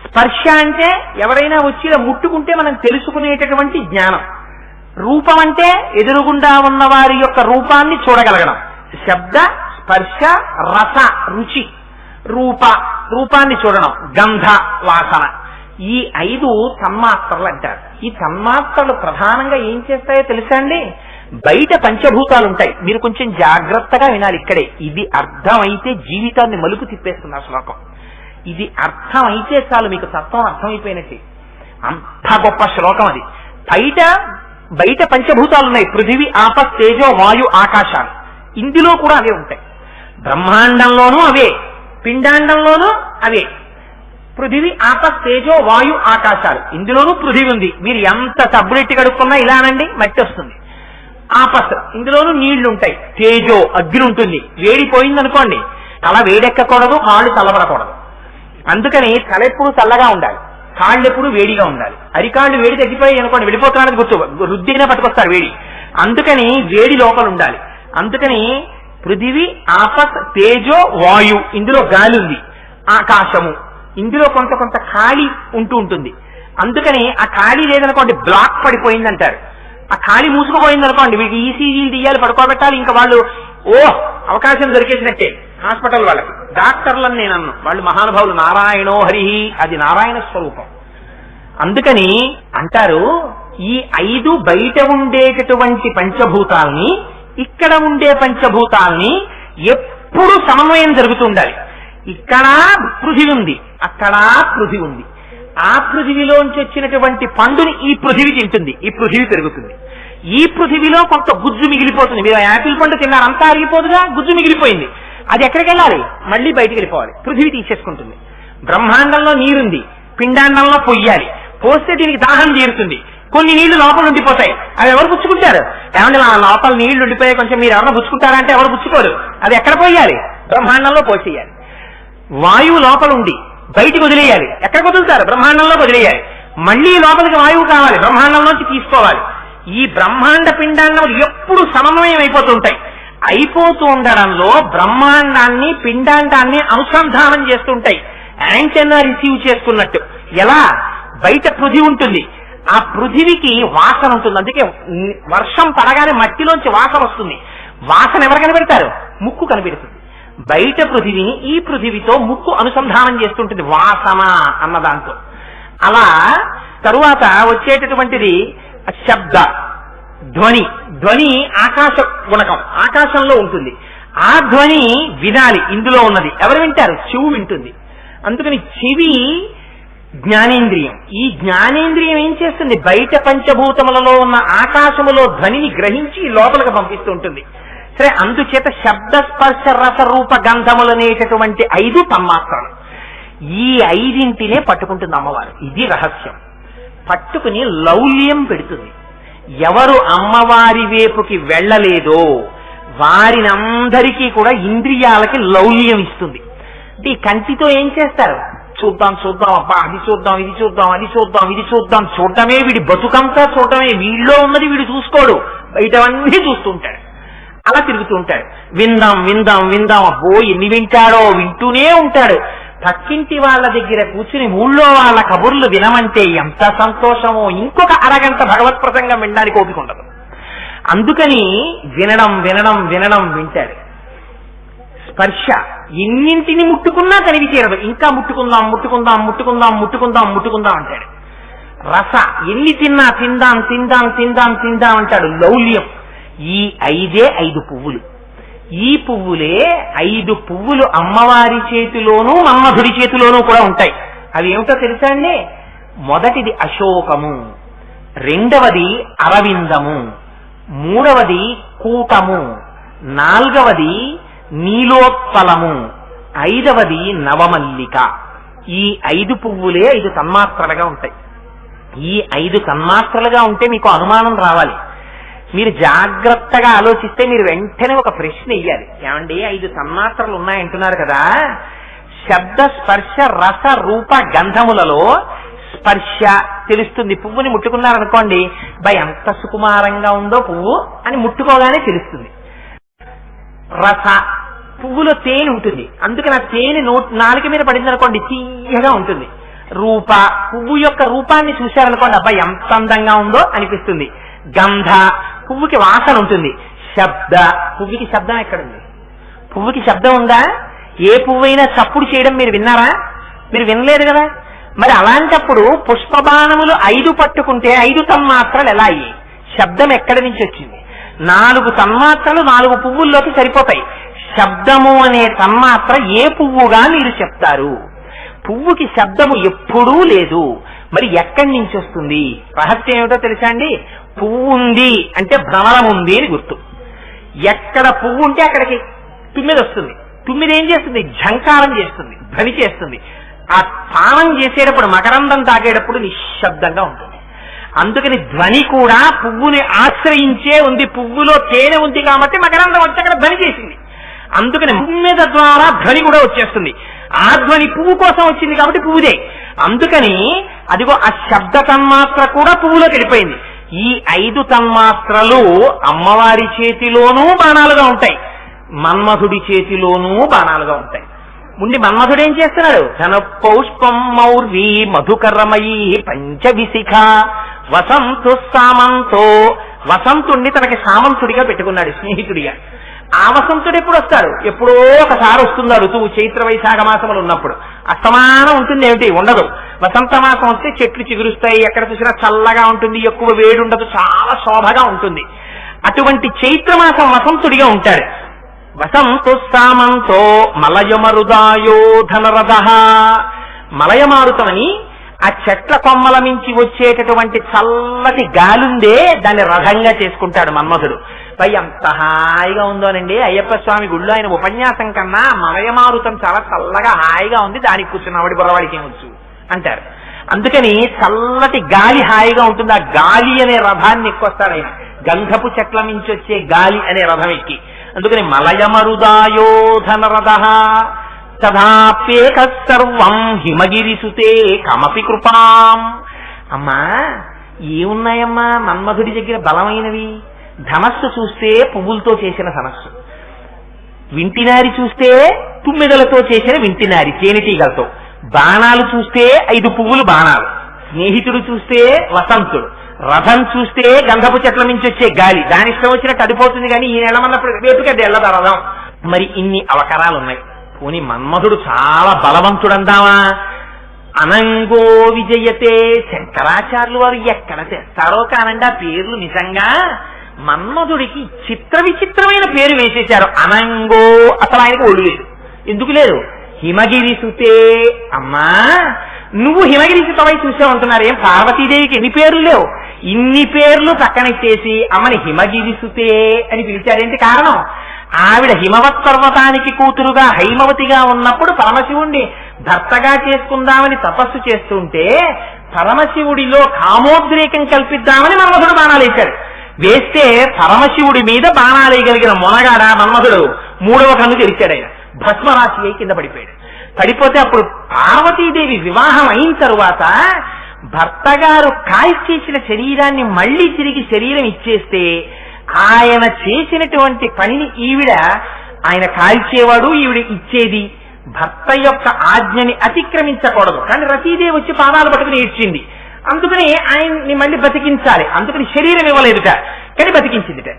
స్పర్శ అంటే ఎవరైనా వచ్చి ముట్టుకుంటే మనం తెలుసుకునేటటువంటి జ్ఞానం, రూపం అంటే ఎదురుగుండా ఉన్న వారి యొక్క రూపాన్ని చూడగలగడం, శబ్ద, స్పర్శ, రస, రుచి, రూపాన్ని చూడడం, గంధ, వాసన. ఈ 5 తన్మాత్రలు అంటారు. ఈ తన్మాత్రలు ప్రధానంగా ఏం చేస్తాయో తెలుసా అండి? బయట పంచభూతాలు ఉంటాయి. మీరు కొంచెం జాగ్రత్తగా వినాలి ఇక్కడే. ఇది అర్థమైతే జీవితాన్ని మలుపు తిప్పేస్తుంది ఆ శ్లోకం. ఇది అర్థమైతే చాలు మీకు తత్వం అర్థమైపోయినట్టే. అంత గొప్ప శ్లోకం అది. బయట పంచభూతాలు ఉన్నాయి. పృథివీ, ఆప, తేజో, వాయు, ఆకాశాలు. ఇందులో కూడా అవే ఉంటాయి. బ్రహ్మాండంలోనూ అవే, పిండాండంలోనూ అవే. పృథివీ, ఆప, తేజో, వాయు, ఆకాశాలు. ఇందులోనూ పృథివీ ఉంది. మీరు ఎంత సబ్బులెట్టి కడుక్కున్నా ఇలానండి మట్టి వస్తుంది. ఆపస్, ఇందులోనూ నీళ్లు ఉంటాయి. తేజో, అగ్ని ఉంటుంది. వేడిపోయిందనుకోండి, తల వేడెక్కకూడదు, కాళ్ళు చల్లబడకూడదు. అందుకని తల ఎప్పుడు చల్లగా ఉండాలి, కాళ్ళు ఎప్పుడు వేడిగా ఉండాలి. అరికాళ్ళు వేడి తగ్గిపోయి అనుకోండి వెళ్ళిపోతున్నారని గుర్తు, రుద్దిగా పట్టుకొస్తారు వేడి. అందుకని వేడి లోపల ఉండాలి. అందుకని పృథివీ, ఆపస్, తేజో, వాయు, ఇందులో గాలి ఉంది. ఆకాశము, ఇందులో కొంత ఖాళీ ఉంటుంది. అందుకని ఆ ఖాళీ లేదనుకోండి బ్లాక్ పడిపోయింది అంటారు. ఆ ఖాళీ మూసుకుపోయింది అనుకోండి, వీటికి ఈసీజీలు తీయాలి, పడుకోబెట్టాలి. ఇంకా వాళ్ళు అవకాశం దొరికేసినట్టే హాస్పిటల్ వాళ్ళకి. డాక్టర్లను నేను అన్ను, వాళ్ళు మహానుభావులు. నారాయణో హరిహి, అది నారాయణ స్వరూపం. అందుకని అంటారు ఈ 5 బయట ఉండేటటువంటి పంచభూతాల్ని, ఇక్కడ ఉండే పంచభూతాల్ని ఎప్పుడు సమన్వయం జరుగుతుండాలి. ఇక్కడ పృథివీ ఉంది, అక్కడ పృథివీ ఉంది. ఆ పృథివీలోంచి వచ్చినటువంటి పండుని ఈ పృథివీ తింటుంది, ఈ పృథివీ పెరుగుతుంది. ఈ పృథివీలో కొంత గుజ్జు మిగిలిపోతుంది. మీరు యాపిల్ పండు తిన్నారు, అంతా అరిగిపోదుగా, గుజ్జు మిగిలిపోయింది. అది ఎక్కడికి వెళ్ళాలి? మళ్ళీ బయటికి వెళ్ళిపోవాలి, పృథివీ తీసేసుకుంటుంది. బ్రహ్మాండంలో నీరుంది, పిండాండంలో పొయ్యాలి, పోస్తే దీనికి దాహం తీరుతుంది. కొన్ని నీళ్లు లోపల ఉండిపోతాయి, అవి ఎవరు పుచ్చుకుంటారు? ఏమంటే లోపల నీళ్లు ఉండిపోయాయి, కొంచెం మీరు ఎవరైనా పుచ్చుకుంటారా అంటే ఎవరు పుచ్చుకోరు. అది ఎక్కడ పోయాలి? బ్రహ్మాండంలో పోసేయాలి. వాయువు లోపల ఉండి బయటికి వదిలేయాలి. ఎక్కడ వదులుతారు? బ్రహ్మాండంలో వదిలేయాలి. మళ్లీ లోపలికి వాయువు కావాలి, బ్రహ్మాండంలోంచి తీసుకోవాలి. ఈ బ్రహ్మాండ పిండాండం ఎప్పుడు సమన్వయం అయిపోతుంటాయి. అయిపోతూ ఉండడంలో బ్రహ్మాండాన్ని పిండాండాన్ని అనుసంధానం చేస్తుంటాయి, యాంటెన్నా రిసీవ్ చేసుకున్నట్టు. ఎలా? బయట పృథివీ ఉంటుంది, ఆ పృథివికి వాసన ఉంటుంది. అందుకే వర్షం పడగానే మట్టిలోంచి వాసన వస్తుంది. వాసన ఎవరు కనిపెడతారు? ముక్కు కనిపెడుతుంది. బయట పృథివిని ఈ పృథివితో ముక్కు అనుసంధానం చేస్తుంటుంది వాసన అన్న దాంతో. అలా తరువాత వచ్చేటటువంటిది శబ్ద, ధ్వని. ధ్వని ఆకాశ గుణకం, ఆకాశంలో ఉంటుంది. ఆ ధ్వని వినాలి, ఇందులో ఉన్నది ఎవరు వింటారు? చెవు వింటుంది. అందుకని చెవి జ్ఞానేంద్రియం. ఈ జ్ఞానేంద్రియం ఏం చేస్తుంది? బయట పంచభూతములలో ఉన్న ఆకాశములో ధ్వనిని గ్రహించి లోపలికి పంపిస్తూ ఉంటుంది. సరే, అందుచేత శబ్ద స్పర్శ రస రూప గంధములనేటటువంటి 5 తన్మాత్రలు. ఈ 5ంటినే పట్టుకుంటుంది అమ్మవారు. ఇది రహస్యం. పట్టుకుని లౌల్యం పెడుతుంది. ఎవరు అమ్మవారి వైపుకి వెళ్ళలేదో వారిని అందరికీ కూడా ఇంద్రియాలకి లౌల్యం ఇస్తుంది. ఈ కంటితో ఏం చేస్తారు? చూద్దాం చూద్దాం, అబ్బా అది చూద్దాం, ఇది చూద్దాం, అది చూద్దాం, ఇది చూద్దాం. చూడటమే వీడి బతుకంతా, చూడటమే. వీళ్ళలో ఉన్నది వీడు చూసుకోడు, బయటవన్నీ చూస్తుంటాడు. అలా తిరుగుతూ ఉంటాడు. విందాం విందాం విందాం, అబ్బో ఎన్ని వింటాడో, వింటూనే ఉంటాడు. పక్కింటి వాళ్ళ దగ్గర కూర్చుని ఊళ్ళో వాళ్ళ కబుర్లు వినమంటే ఎంత సంతోషమో. ఇంకొక అరగంట భగవత్ ప్రసంగం వినడానికి ఓపిక ఉండదు. అందుకని వినడం వినడం వినడం వింటాడు. స్పర్శ ఎన్నింటిని ముట్టుకున్నా తనివి తీరదు. ఇంకా ముట్టుకుందాం ముట్టుకుందాం ముట్టుకుందాం ముట్టుకుందాం ముట్టుకుందాం అంటాడు. రస ఎన్ని తిన్నా తిందాం తిందాం తిందాం తిందాం అంటాడు. లౌల్యం. ఈ 5 5 పువ్వులు. ఈ పువ్వులే 5 పువ్వులు అమ్మవారి చేతిలోనూ మన్మధుడి చేతిలోనూ కూడా ఉంటాయి. అవి ఏమిటో తెలుసా అండి? మొదటిది అశోకము, రెండవది అరవిందము, మూడవది కూటము, నాలుగవది నీలోత్పలము, 5వది నవమల్లిక. ఈ 5 పువ్వులే 5 తన్మాత్రలుగా ఉంటాయి. ఈ 5 తన్మాత్రలుగా ఉంటే మీకు అనుమానం రావాలి. మీరు జాగ్రత్తగా ఆలోచిస్తే మీరు వెంటనే ఒక ప్రశ్న ఇయ్యాలి. ఏమండి 5 తన్మాత్రలు ఉన్నాయంటున్నారు కదా, శబ్ద స్పర్శ రస రూప గంధములలో స్పర్శ తెలుస్తుంది. పువ్వుని ముట్టుకున్నారనుకోండి, ఎంత సుకుమారంగా ఉందో పువ్వు అని ముట్టుకోగానే తెలుస్తుంది. రస, పువ్వులో తేనె ఉంటుంది, అందుకని ఆ తేనె నాలుక మీద పడింది అనుకోండి తీయగా ఉంటుంది. రూప, పువ్వు యొక్క రూపాన్ని చూశారనుకోండి, ఎంత అందంగా ఉందో అనిపిస్తుంది. గంధ, పువ్వుకి వాసన ఉంటుంది. శబ్ద, పువ్వుకి శబ్దం ఎక్కడుంది? పువ్వుకి శబ్దం ఉందా? ఏ పువ్వైనా చప్పుడు చేయడం మీరు విన్నారా? మీరు వినలేదు కదా. మరి అలాంటప్పుడు పుష్పబాణములు 5 పట్టుకుంటే 5 తన్మాత్రలు ఎలా అయ్యాయి? శబ్దం ఎక్కడి నుంచి వచ్చింది? 4 తన్మాత్రలు 4 పువ్వుల్లోకి సరిపోతాయి. శబ్దము అనే తన్మాత్ర ఏ పువ్వుగా మీరు చెప్తారు? పువ్వుకి శబ్దము ఎప్పుడూ లేదు. మరి ఎక్కడి నుంచి వస్తుంది? రహస్యం ఏమిటో తెలుసా అండి? పువ్వు ఉంది అంటే భ్రమరం ఉంది అని గుర్తు. ఎక్కడ పువ్వు ఉంటే అక్కడికి తుమ్మిది వస్తుంది. తుమ్మిది ఏం చేస్తుంది? ఝంకారం చేస్తుంది, ధ్వని చేస్తుంది. ఆ తానం చేసేటప్పుడు, మకరందం తాగేటప్పుడు నిశ్శబ్దంగా ఉంటుంది. అందుకని ధ్వని కూడా పువ్వుని ఆశ్రయించే ఉంది. పువ్వులో తేనె ఉంది కాబట్టి మకరందం వచ్చి అక్కడ ధ్వని చేసింది. అందుకని తుమ్మెద ద్వారా ధ్వని కూడా వచ్చేస్తుంది. ఆ ధ్వని పువ్వు కోసం వచ్చింది కాబట్టి పువ్వుదే. అందుకని అదిగో ఆ శబ్ద తన్మాత్ర కూడా పువ్వులోకి వెళ్ళిపోయింది. ఈ 5 తన్మాత్రలు అమ్మవారి చేతిలోనూ బాణాలుగా ఉంటాయి, మన్మధుడి చేతిలోనూ బాణాలుగా ఉంటాయి. ముందు మన్మధుడు ఏం చేస్తున్నాడు? ధన పౌష్పం మౌర్వి మధుకరమయీ పంచవిశిఖ వసంతు సామంతో. వసంతుణ్ణి తనకి సామంతుడిగా పెట్టుకున్నాడు, స్నేహితుడిగా. ఆ వసంతుడు ఎప్పుడు వస్తాడు? ఎప్పుడో ఒకసారి వస్తుంది ఋతువు. చైత్ర వైశాఖ మాసములు ఉన్నప్పుడు. అస్తమానం ఉంటుంది ఏమిటి? ఉండదు. వసంత మాసం వస్తే చెట్లు చిగురుస్తాయి, ఎక్కడ చూసినా చల్లగా ఉంటుంది, ఎక్కువ వేడి ఉండదు, చాలా శోభగా ఉంటుంది. అటువంటి చైత్రమాసం వసంతుడిగా ఉంటాడు. వసంతు సామంతో మలయమరుదాయో ధనరథ. మలయమారుతమని ఆ చెట్ల కొమ్మల నుంచి వచ్చేటటువంటి చల్లటి గాలుందే దాన్ని రథంగా చేసుకుంటాడు మన్మధుడు. పై ఎంత హాయిగా ఉందోనండి, అయ్యప్ప స్వామి గుళ్ళో ఆయన ఉపన్యాసం కన్నా మలయమారుతం చాలా చల్లగా హాయిగా ఉంది, దానికి కూర్చున్నవాడి బుర్రవాడికి ఏమొచ్చు అంటారు. అందుకని చల్లటి గాలి హాయిగా ఉంటుంది. ఆ గాలి అనే రథాన్ని ఎక్కువస్తాడు ఆయన, గంధపు చెట్ల నుంచి వచ్చే గాలి అనే రథం ఎక్కి. అందుకని మలయమరుదాయో ధనరథ తథాప్యేక సర్వం హిమగిరిసుతే కమపి కృపాం. అమ్మా ఏమున్నాయమ్మా మన్మధుడి దగ్గర బలమైనవి? ధనస్సు చూస్తే పువ్వులతో చేసిన ధనస్సు, వింటినారి చూస్తే తుమ్మెదలతో చేసిన వింటినారి తేనెటీగలతో, బాణాలు చూస్తే 5 పువ్వులు బాణాలు, స్నేహితుడు చూస్తే వసంతుడు, రథం చూస్తే గంధపు చెట్ల నుంచి వచ్చే గాలి, దాని ఇష్టం వచ్చినట్టు అడిపోతుంది కానీ ఈ నెలమన్నప్పుడు వేపుకి అది వెళ్ళదా రథం. మరి ఇన్ని అవకరాలు ఉన్నాయి. పోనీ మన్మధుడు చాలా బలవంతుడందామా? అనంగో విజయతే. శంకరాచార్యులు వారు ఎక్కడ తెస్తారో కానండి ఆ పేర్లు. నిజంగా మన్మధుడికి చిత్ర విచిత్రమైన పేరు వేసేశారు. అనంగో, అసలు ఆయనకు ఒళ్ళు లేదు. ఎందుకు లేదు? హిమగిరి సుతే. అమ్మా నువ్వు హిమగిరి సుతవై చూసావంటున్నారు, ఏం పార్వతీదేవికి ఎన్ని పేర్లు లేవు? ఇన్ని పేర్లు పక్కనెట్టేసి అమ్మని హిమగిరి సుతే అని పిలిచారేంటి కారణం? ఆవిడ హిమవత్ పర్వతానికి కూతురుగా హైమవతిగా ఉన్నప్పుడు పరమశివుణ్ణి భర్తగా చేసుకుందామని తపస్సు చేస్తుంటే పరమశివుడిలో కామోద్రేకం కల్పిద్దామని మన్మధుడు బాణాలేశాడు. వేస్తే పరమశివుడి మీద బాణాలేయగలిగిన మొనగాడ మన్మధుడు 3వ కన్ను తెరిచాడు. ఆయన భస్మరాశి అయి కింద పడిపోయాడు. పడిపోతే అప్పుడు పార్వతీదేవి వివాహం అయిన తరువాత భర్త గారు కాల్చేసిన శరీరాన్ని మళ్లీ తిరిగి శరీరం ఇచ్చేస్తే ఆయన చేసినటువంటి పనిని ఈవిడ, ఆయన కాల్చేవాడు, ఈవిడ ఇచ్చేది. భర్త యొక్క ఆజ్ఞని అతిక్రమించకూడదు. కానీ రతీదేవి వచ్చి పాదాలు పట్టుకుని ఏడ్చింది. అందుకని ఆయన్ని మళ్ళీ బతికించాలి. అందుకని శరీరం ఇవ్వలేదుట, కానీ బతికించిందిట.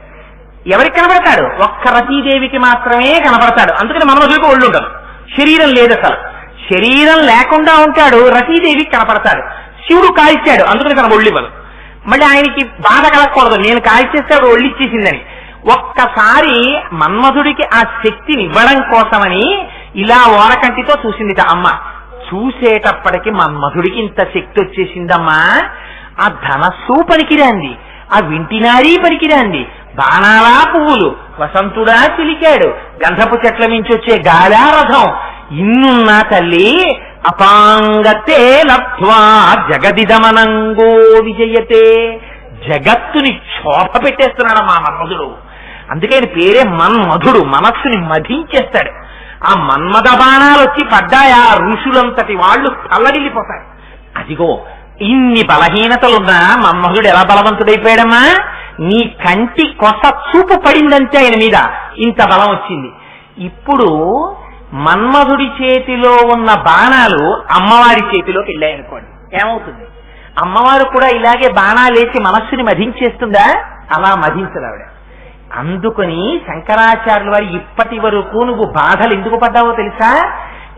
ఎవరికి కనబడతాడు? ఒక్క రతీదేవికి మాత్రమే కనబడతాడు. అందుకని మన్మధుడికి ఒళ్ళు ఉండదు, శరీరం లేదు. అసలు శరీరం లేకుండా ఉంటాడు, రతీదేవికి కనపడతాడు. శివుడు కాల్చాడు, అందుకని తన ఒళ్ళు ఇవ్వదు. మళ్ళీ ఆయనకి బాధ కలగకూడదు, నేను కాల్చేస్తే ఆవిడ ఒళ్ళు ఇచ్చేసిందని. ఒక్కసారి మన్మధుడికి ఆ శక్తిని ఇవ్వడం కోసమని ఇలా ఓరకంటితో చూసిందిట అమ్మ. చూసేటప్పటికి మన్మధుడికి ఇంత శక్తి వచ్చేసిందమ్మా. ఆ ధనస్సు పనికిరాంది, ఆ వింటినారీ పనికిరాంది, బాణాలా పువ్వులు, వసంతుడా చిలికాడు, గంధపు చెట్ల నుంచి వచ్చే గాలా రథం, ఇన్నున్నా తల్లి అపాంగతే లబ్ధ్వా జగదిదమనంగో విజయతే. జగత్తుని క్షోభ పెట్టేస్తున్నాడు మా మన్మధుడు. అందుకే పేరే మన్మధుడు, మనస్సుని మధించేస్తాడు. ఆ మన్మథ బాణాలు వచ్చి పడ్డాయా ఋషులంతటి వాళ్ళు తల్లడిల్లిపోతారు. అదిగో ఇన్ని బలహీనతలున్నా మన్మధుడు ఎలా బలవంతుడైపోయాడమ్మా? నీ కంటి కొస చూపు పడిందంటే ఆయన మీద ఇంత బలం వచ్చింది. ఇప్పుడు మన్మధుడి చేతిలో ఉన్న బాణాలు అమ్మవారి చేతిలోకి వెళ్ళాయనుకోండి, ఏమవుతుంది? అమ్మవారు కూడా ఇలాగే బాణాలేసి మనస్సుని మధించేస్తుందా? అలా మధించదు ఆవిడ. అందుకని శంకరాచార్యుల వారు ఇప్పటి వరకు నువ్వు బాధలు ఎందుకు పడ్డావో తెలుసా?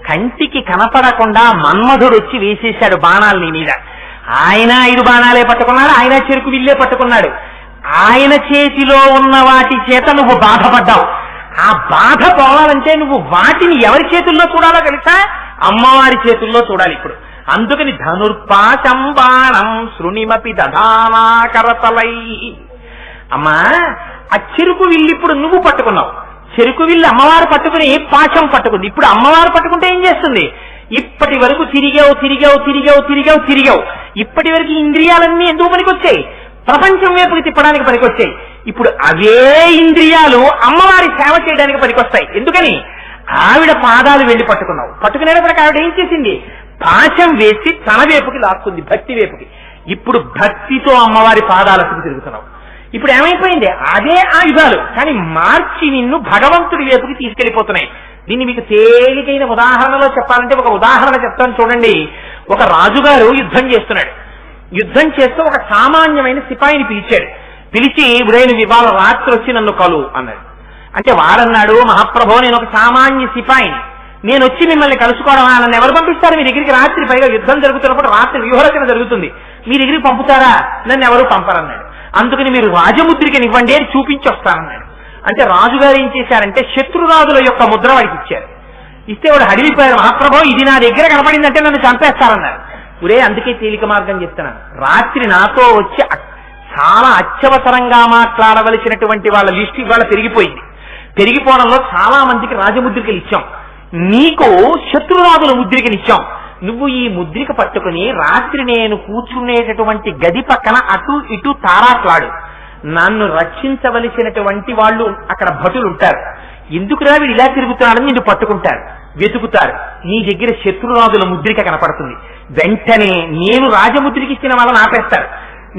కంటికి కనపడకుండా మన్మధుడు వచ్చి వేసేశాడు బాణాలు నీ మీద. ఆయన 5 బాణాలే పట్టుకున్నాడు, ఆయన చెరుకు విల్లే పట్టుకున్నాడు. ఆయన చేతిలో ఉన్న వాటి చేత నువ్వు బాధపడ్డావు. ఆ బాధ పోవాలంటే నువ్వు వాటిని ఎవరి చేతుల్లో చూడాలో తెలుసా? అమ్మవారి చేతుల్లో చూడాలి ఇప్పుడు. అందుకని ధనుర్పాశం బాణం శృణిమపి దధానా కరతలై. అమ్మా ఆ చెరుకు విల్లు ఇప్పుడు నువ్వు పట్టుకున్నావు. చెరుకు విల్లు అమ్మవారు పట్టుకుని పాశం పట్టుకుంది. ఇప్పుడు అమ్మవారు పట్టుకుంటే ఏం చేస్తుంది? ఇప్పటి వరకు తిరిగావు తిరిగావు తిరిగావు తిరిగావు తిరిగావు. ఇప్పటి వరకు ఇంద్రియాలన్నీ ఎందుకు పనికొచ్చాయి? ప్రపంచం వైపుకి తిప్పడానికి పనికొచ్చాయి. ఇప్పుడు అవే ఇంద్రియాలు అమ్మవారి సేవ చేయడానికి పనికొస్తాయి. ఎందుకని? ఆవిడ పాదాలు వెళ్లి పట్టుకున్నావు. పట్టుకునేటప్పటికి ఆవిడ ఏం చేసింది? పాశం వేసి తన వైపుకి లాక్కుంది, భక్తి వైపుకి. ఇప్పుడు భక్తితో అమ్మవారి పాదాలకు తిరుగుతున్నావు. ఇప్పుడు ఏమైపోయింది? అదే ఆయుధాలు కానీ మార్చి నిన్ను భగవంతుడి వైపుకి తీసుకెళ్లిపోతున్నాయి. దీన్ని మీకు తేలికైన ఉదాహరణలో చెప్పాలంటే ఒక ఉదాహరణ చెప్తాను చూడండి. ఒక రాజుగారు యుద్ధం చేస్తున్నాడు. యుద్ధం చేస్తూ ఒక సామాన్యమైన సిపాయిని పిలిచాడు. పిలిచి ఉదయం ఇవాళ రాత్రి వచ్చి నన్ను కలు అన్నాడు. అంటే వాడన్నాడు, మహాప్రభో నేను ఒక సామాన్య సిపాయిని, నేను వచ్చి మిమ్మల్ని కలుసుకోవడమా? నన్ను ఎవరు పంపిస్తారు మీ దగ్గరికి? రాత్రి పైగా యుద్ధం జరుగుతున్నప్పుడు రాత్రి వ్యూహరచన జరుగుతుంది, మీ దగ్గరికి పంపుతారా? నన్ను ఎవరు పంపరన్నాడు. అందుకని మీరు రాజముద్రికనివ్వండి అని చూపించి వస్తానన్నాడు. అంటే రాజుగారు ఏం చేశారంటే శత్రురాజుల యొక్క ముద్ర వాడికి ఇచ్చారు. ఇస్తే వాడు హడిలిపోయారు, మహాప్రభో ఇది నా దగ్గర కనపడిందంటే నన్ను చంపేస్తారన్నారు. ఒరే అందుకే తేలిక మార్గం చెప్తున్నాను, రాత్రి నాతో వచ్చి చాలా అత్యవసరంగా మాట్లాడవలసినటువంటి వాళ్ళ లిస్ట్ ఇవాళ పెరిగిపోయింది. పెరిగిపోవడంలో చాలా మందికి రాజముద్రికలు ఇచ్చాం, నీకు శత్రురాజుల ముద్రికనిచ్చాం. నువ్వు ఈ ముద్రిక పట్టుకుని రాత్రి నేను కూర్చునేటటువంటి గది పక్కన అటు ఇటు తారాట్లాడు. నన్ను రక్షించవలసినటువంటి వాళ్ళు అక్కడ భటులు ఉంటారు. ఎందుకురా వీడు ఇలా తిరుగుతున్నాడని నిన్ను పట్టుకుంటారు, వెతుకుతారు. నీ దగ్గర శత్రురాజుల ముద్రిక కనపడుతుంది. వెంటనే నేను రాజముద్రికి ఇచ్చిన వాళ్ళని ఆపేస్తారు,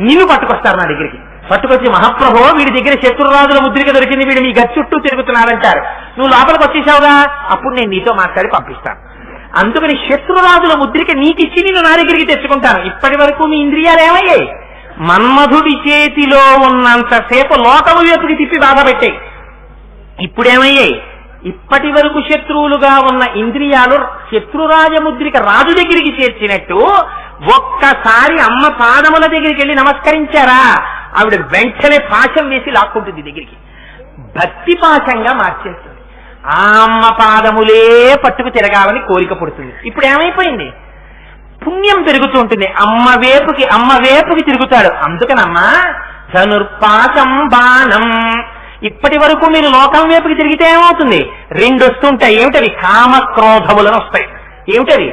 నిన్ను పట్టుకొస్తారు నా దగ్గరికి. పట్టుకొచ్చి మహాప్రభో వీడి దగ్గర శత్రురాజుల ముద్రిక దొరికింది, వీడు మీ గది చుట్టూ తిరుగుతున్నాడంటారు. నువ్వు లోపలికి వచ్చేసావుగా, అప్పుడు నేను నీతో మాట్లాడి పంపిస్తాను. అందుకని శత్రురాజుల ముద్రిక నీకిచ్చి నేను నా దగ్గరికి తెచ్చుకుంటాను. ఇప్పటి వరకు మీ ఇంద్రియాలు ఏమయ్యాయి? మన్మధుడి చేతిలో ఉన్నంతసేపు లోకము వైపుకి తిప్పి బాధ పెట్టాయి. ఇప్పుడేమయ్యాయి? ఇప్పటి వరకు శత్రువులుగా ఉన్న ఇంద్రియాలు శత్రురాజముద్రిక రాజు దగ్గరికి చేర్చినట్టు ఒక్కసారి అమ్మ పాదముల దగ్గరికి వెళ్ళి నమస్కరించారా, ఆవిడ వెంటనే పాశం వేసి లాక్కుంటుంది దగ్గరికి, భక్తి పాశంగా మార్చేస్తుంది. ఆ అమ్మ పాదములే పట్టుకు తిరగాలని కోరిక పుడుతుంది. ఇప్పుడు ఏమైపోయింది? పుణ్యం పెరుగుతూ ఉంటుంది. అమ్మ వేపుకి తిరుగుతాడు. అందుకనమ్మా ధనుర్పాశం బాణం. ఇప్పటి వరకు మీరు లోకం వైపుకి తిరిగితే ఏమవుతుంది? రెండు వస్తుంటాయి. ఏమిటవి? కామక్రోధములను వస్తాయి. ఏమిటవి?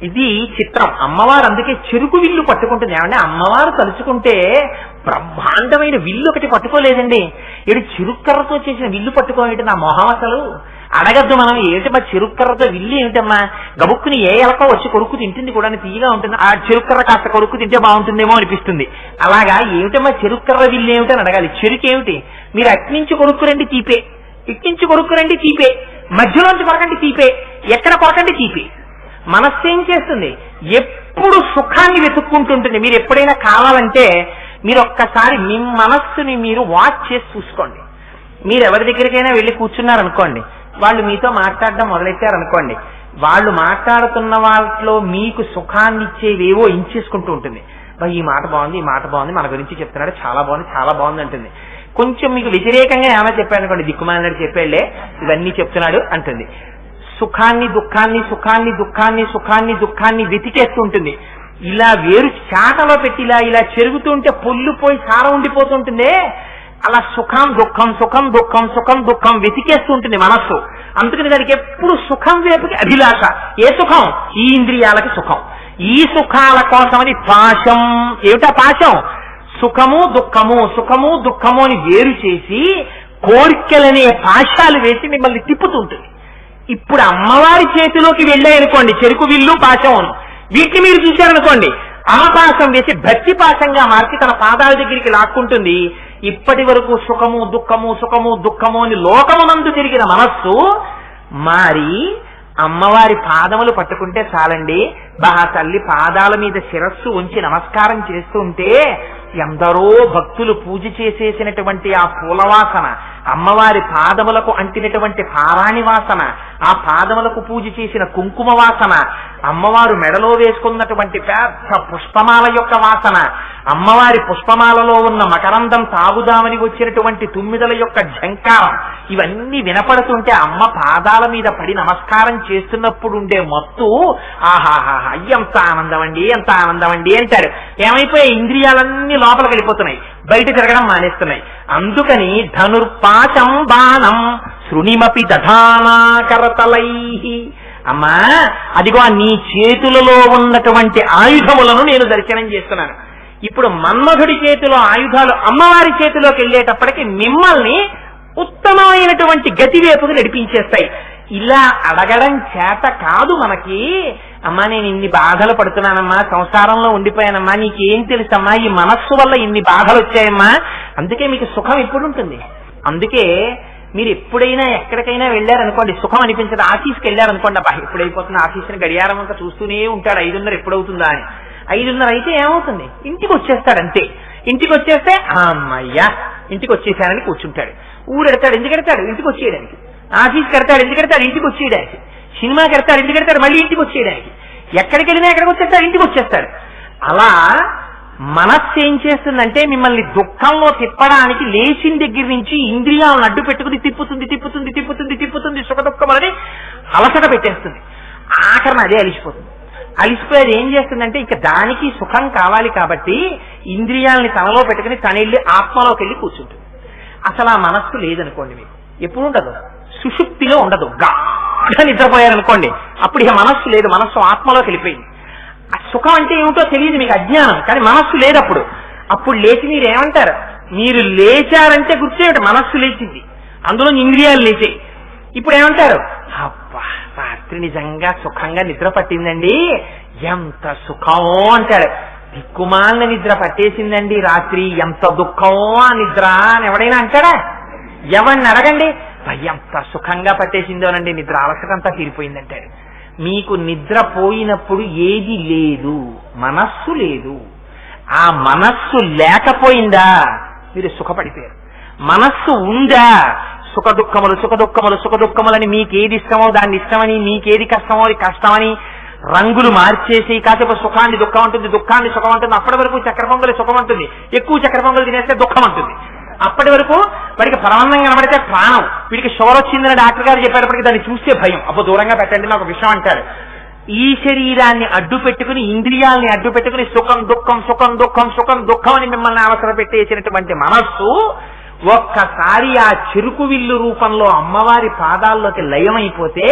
ఇది చిత్రం. అమ్మవారు అందుకే చెరుకు విల్లు పట్టుకుంటుంది. ఏమంటే అమ్మవారు తలుచుకుంటే బ్రహ్మాండమైన విల్లు ఒకటి పట్టుకోలేదండి. ఏడు చెరుక్కర్రతో చేసిన విల్లు పట్టుకోవేంటి? నా మొహం అసలు అడగద్దు మనం. ఏమిటి మా చెరుక్కర్రతో విల్లు ఏమిటమ్మా? గబుక్కుని ఏ ఎలకో వచ్చి కొరుక్కు తింటుంది కూడా, తీగా ఉంటుంది. ఆ చెరుక్కర్ర కాస్త కొరుక్కు తింటే బాగుంటుందేమో అనిపిస్తుంది. అలాగా ఏమిటమ్మా చెరుక్కర్ర విల్లు ఏమిటని అడగాలి. చెరుకేమిటి? మీరు అట్నుంచి కొరుక్కురండి తీపే, ఇట్నుంచి కొరుక్కురండి తీపే, మధ్యలోంచి కొరకండి తీపే, ఎక్కడ కొరకండి తీపే. మనస్సు ఏం చేస్తుంది? ఎప్పుడు సుఖాన్ని వెతుక్కుంటుంటుంది. మీరు ఎప్పుడైనా కావాలంటే మీరు ఒక్కసారి మీ మనస్సుని మీరు వాచ్ చేసి చూసుకోండి. మీరు ఎవరి దగ్గరికైనా వెళ్ళి కూర్చున్నారనుకోండి, వాళ్ళు మీతో మాట్లాడడం మొదలెట్టారనుకోండి, వాళ్ళు మాట్లాడుతున్న వాటిలో మీకు సుఖాన్ని ఇచ్చేవేవో ఎంచేసుకుంటూ ఉంటుంది. ఈ మాట బాగుంది, ఈ మాట బాగుంది, మన గురించి చెప్తున్నాడు, చాలా బాగుంది, చాలా బాగుంది అంటుంది. కొంచెం మీకు వ్యతిరేకంగా ఏమైనా చెప్పాడు అనుకోండి, దిక్కుమాలినాడు చెప్పాళ్లే ఇవన్నీ చెప్తున్నాడు అంటుంది. సుఖాన్ని దుఃఖాన్ని, సుఖాన్ని దుఃఖాన్ని, సుఖాన్ని దుఃఖాన్ని వెతికేస్తూ ఉంటుంది. ఇలా వేరు చాటలో పెట్టి ఇలా చెరుగుతుంటే పొల్లు పోయి సారం ఉండిపోతుంటుందే, అలా సుఖం దుఃఖం, సుఖం దుఃఖం, సుఖం దుఃఖం వెతికేస్తూ ఉంటుంది మనస్సు. అందుకని దానికి ఎప్పుడు సుఖం వైపుకి అభిలాష. ఏ సుఖం? ఈ ఇంద్రియాలకి సుఖం. ఈ సుఖాల కోసమని పాశం. ఏమిటా పాశం? సుఖము దుఃఖము, సుఖము దుఃఖము అని వేరు చేసి కోరికలనే పాశాలు వేసి మిమ్మల్ని తిప్పుతుంటుంది. ఇప్పుడు అమ్మవారి చేతిలోకి వెళ్ళాయనుకోండి చెరుకు విల్లు పాశం, వీటిని మీరు చూశారనుకోండి, ఆ పాశం వేసి భక్తి పాశంగా మార్చి తన పాదాల దగ్గరికి లాక్కుంటుంది. ఇప్పటి వరకు సుఖము దుఃఖము, సుఖము దుఃఖము అని లోకమునందు తిరిగిన మనస్సు మారి అమ్మవారి పాదములు పట్టుకుంటే చాలండి. తల్లి పాదాల మీద శిరస్సు ఉంచి నమస్కారం చేస్తుంటే ఎందరో భక్తులు పూజ చేసేసినటువంటి ఆ పూలవాసన, అమ్మవారి పాదములకు అంటినటువంటి పారాణి వాసన, ఆ పాదములకు పూజ చేసిన కుంకుమ వాసన, అమ్మవారు మెడలో వేసుకున్నటువంటి పెద్ద పుష్పమాల యొక్క వాసన, అమ్మవారి పుష్పమాలలో ఉన్న మకరందం తాగుదామని వచ్చినటువంటి తుమ్మిదల యొక్క ఝంకారం, ఇవన్నీ వినపడుతుంటే అమ్మ పాదాల మీద పడి నమస్కారం చేస్తున్నప్పుడు ఉండే మత్తు, ఆహాహా ఎంత ఆనందం అండి, ఎంత ఆనందం అండి అంటారు. ఏమైపోయాయి? ఇంద్రియాలన్నీ లోపలికి వెళ్ళిపోతున్నాయి, బయట తిరగడం మానేస్తున్నాయి. అందుకని ధనుర్పాశం బాణం శృణిమపి దధానాకరతలై. అమ్మా అదిగో నీ చేతులలో ఉన్నటువంటి ఆయుధములను నేను దర్శనం చేస్తున్నాను. ఇప్పుడు మన్మధుడి చేతిలో ఆయుధాలు అమ్మవారి చేతిలోకి వెళ్ళేటప్పటికి మిమ్మల్ని ఉత్తమమైనటువంటి గతి వైపుకు నడిపించేస్తాయి. ఇలా అడగడం చేత కాదు మనకి. అమ్మా నేను ఇన్ని బాధలు పడుతున్నానమ్మా, సంసారంలో ఉండిపోయానమ్మా, నీకేం తెలుసమ్మా, ఈ మనస్సు వల్ల ఇన్ని బాధలు వచ్చాయమ్మా, అందుకే మీకు సుఖం ఎప్పుడు ఉంటుంది. అందుకే మీరు ఎప్పుడైనా ఎక్కడికైనా వెళ్ళారనుకోండి, సుఖం అనిపించదు. ఆఫీస్కి వెళ్ళారనుకోండి, అబ్బా ఎప్పుడైపోతుంది ఆఫీస్ని, గడియారం అంతా చూస్తూనే ఉంటాడు, 5:30 ఎప్పుడవుతుందా అని. 5:30 అయితే ఏమవుతుంది? ఇంటికి వచ్చేస్తాడు అంతే. ఇంటికి వచ్చేస్తే అమ్మయ్యా ఇంటికి వచ్చేసానని కూర్చుంటాడు. ఊరెడతాడు, ఎందుకు ఎడతాడు? ఇంటికి వచ్చేయడానికి. ఆఫీస్కి ఎడతాడు, ఎందుకు ఎడతాడు? ఇంటికి వచ్చేయడానికి. సినిమాకి ఎడతాడు, ఎందుకు ఎడతాడు? మళ్ళీ ఇంటికి వచ్చేయడానికి. ఎక్కడికి వెళ్ళినా ఎక్కడికి వచ్చేస్తాడు? ఇంటికి వచ్చేస్తాడు. అలా మనస్సు ఏం చేస్తుందంటే మిమ్మల్ని దుఃఖంలో తిప్పడానికి లేచిన దగ్గర నుంచి ఇంద్రియాలను అడ్డు పెట్టుకుని తిప్పుతుంది తిప్పుతుంది తిప్పుతుంది తిప్పుతుంది, సుఖ దుఃఖములని అలసట పెట్టేస్తుంది. ఆఖరణ అదే అలిసిపోతుంది. అలిసిపోయేది ఏం చేస్తుందంటే ఇక దానికి సుఖం కావాలి కాబట్టి ఇంద్రియాలని తనలో పెట్టుకుని తనెళ్ళి ఆత్మలోకి వెళ్ళి కూర్చుంటుంది. అసలు ఆ మనస్సు లేదనుకోండి, మీకు ఎప్పుడు ఉండదు, సుషుప్తిలో ఉండదు. గాఢ నిద్రపోయారనుకోండి, అప్పుడు ఇక మనస్సు లేదు, మనస్సు ఆత్మలోకి వెళ్ళిపోయింది. ఆ సుఖం అంటే ఏమిటో తెలియదు మీకు, అజ్ఞానం. కానీ మనస్సు లేదప్పుడు. అప్పుడు లేచి మీరు ఏమంటారు? మీరు లేచారంటే గుర్తేమిటి? మనస్సు లేచింది, అందులో ఇంద్రియాలు లేచాయి. ఇప్పుడు ఏమంటారు? అబ్బా రాత్రి నిజంగా సుఖంగా నిద్ర పట్టిందండి, ఎంత సుఖమో అంటాడు. దిక్కుమాలిన నిద్ర పట్టేసిందండి రాత్రి, ఎంత దుఃఖం ఆ నిద్ర అని ఎవడైనా అంటాడా? ఎవరిని అడగండి, ఎంత సుఖంగా పట్టేసిందోనండి నిద్ర, అలసటంతా తీరిపోయిందంటాడు. మీకు నిద్ర పోయినప్పుడు ఏది లేదు, మనస్సు లేదు. ఆ మనస్సు లేకపోయిందా మీరు సుఖపడిపోయారు. మనస్సు ఉందా, సుఖ దుఃఖములు సుఖ దుఃఖములు సుఖ దుఃఖములని మీకేది ఇష్టమో దాన్ని ఇష్టమని, మీకేది కష్టమో అది కష్టమని రంగులు మార్చేసి కాసేపు సుఖాన్ని దుఃఖం ఉంటుంది, దుఃఖాన్ని సుఖం ఉంటుంది. అప్పటి వరకు చక్కెర పొంగలి సుఖం ఉంటుంది, ఎక్కువ చక్కెర పొంగలి తినేస్తే దుఃఖం ఉంటుంది. అప్పటి వరకు వాడికి పరమాన్నం కనబడితే ప్రాణం, వీడికి షుగర్ వచ్చిందని డాక్టర్ గారు చెప్పేటప్పటికి దాన్ని చూస్తే భయం, అబ్బో దూరంగా పెట్టండి నాకు విషయం అంటారు. ఈ శరీరాన్ని అడ్డు పెట్టుకుని, ఇంద్రియాల్ని అడ్డు పెట్టుకుని సుఖం దుఃఖం సుఖం దుఃఖం సుఖం దుఃఖం అని మిమ్మల్ని అవసరం పెట్టేసినటువంటి మనస్సు ఒక్కసారి ఆ చెరుకు విల్లు రూపంలో అమ్మవారి పాదాల్లోకి లయమైపోతే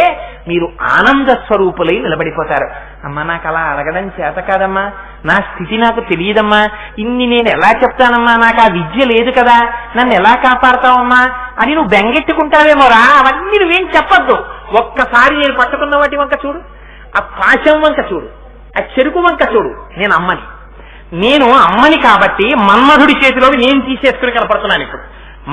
మీరు ఆనంద స్వరూపులై నిలబడిపోతారు. అమ్మా నాకు అలా అడగడం చేత కాదమ్మా, నా స్థితి నాకు తెలియదమ్మా, ఇన్ని నేను ఎలా చెప్తానమ్మా, నాకు ఆ విద్య లేదు కదా, నన్ను ఎలా కాపాడతావమ్మా అని నువ్వు బెంగెట్టుకుంటావేమోరా. అవన్నీ నువ్వేం చెప్పద్దు. ఒక్కసారి నేను పట్టుకున్న వాటి వంక చూడు, ఆ పాశం వంక చూడు, ఆ చెరుకు వంక చూడు. నేను అమ్మని కాబట్టి మన్మధుడి చేతిలో నేను తీసేసుకుని కనపడుతున్నాను. ఇప్పుడు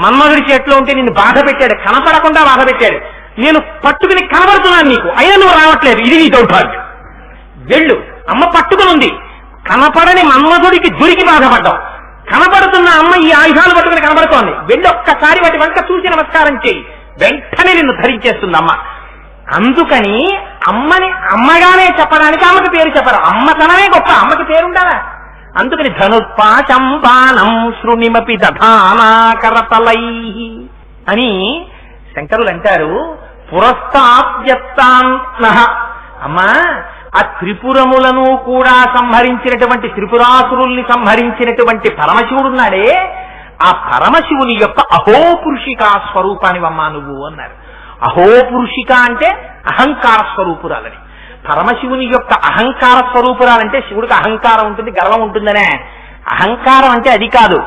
మన్మధుడి చేతిలో ఉంటే నిన్ను బాధ పెట్టాడు, కనపడకుండా బాధ పెట్టాడు. నేను పట్టుకుని కనబడుతున్నాను నీకు, అయినా నువ్వు రావట్లేదు, ఇది నీ దౌర్భాగ్యం. వెళ్ళు, అమ్మ పట్టుకుని ఉంది, కనపడని మన్మధుడికి దొరికి బాధపడ్డావు. కనబడుతున్న అమ్మ ఈ ఆయుధాలు పట్టుకుని కనబడుతోంది, వెళ్ళి ఒక్కసారి వాటి వంక చూసి నమస్కారం చేయి, వెంటనే నిన్ను ధరించేస్తుంది అమ్మ. అందుకని అమ్మని అమ్మగానే చెప్పడానికి ఆమెకు పేరు చెప్పరు, అమ్మతనమే గొప్ప, అమ్మకి పేరుండాలా. అందుకని ధనుర్పాశం బాణం శృణిమపి దధానాకరతలై అని శంకరులు అంటారు. పురస్తాప్యత్తాన్ః, అమ్మా ఆ త్రిపురములను కూడా సంహరించినటువంటి, త్రిపురాసురుల్ని సంహరించినటువంటి పరమశివుడున్నాడే, ఆ పరమశివుని యొక్క అహోపురుషికా స్వరూపానివమ్మా నువ్వు అన్నారు. అహోపురుషిక అంటే అహంకార స్వరూపురాలని. పరమశివుని యొక్క అహంకార స్వరూపురాలంటే శివుడికి అహంకారం ఉంటుంది, గర్వం ఉంటుందనే. అహంకారం అంటే అది కాదు,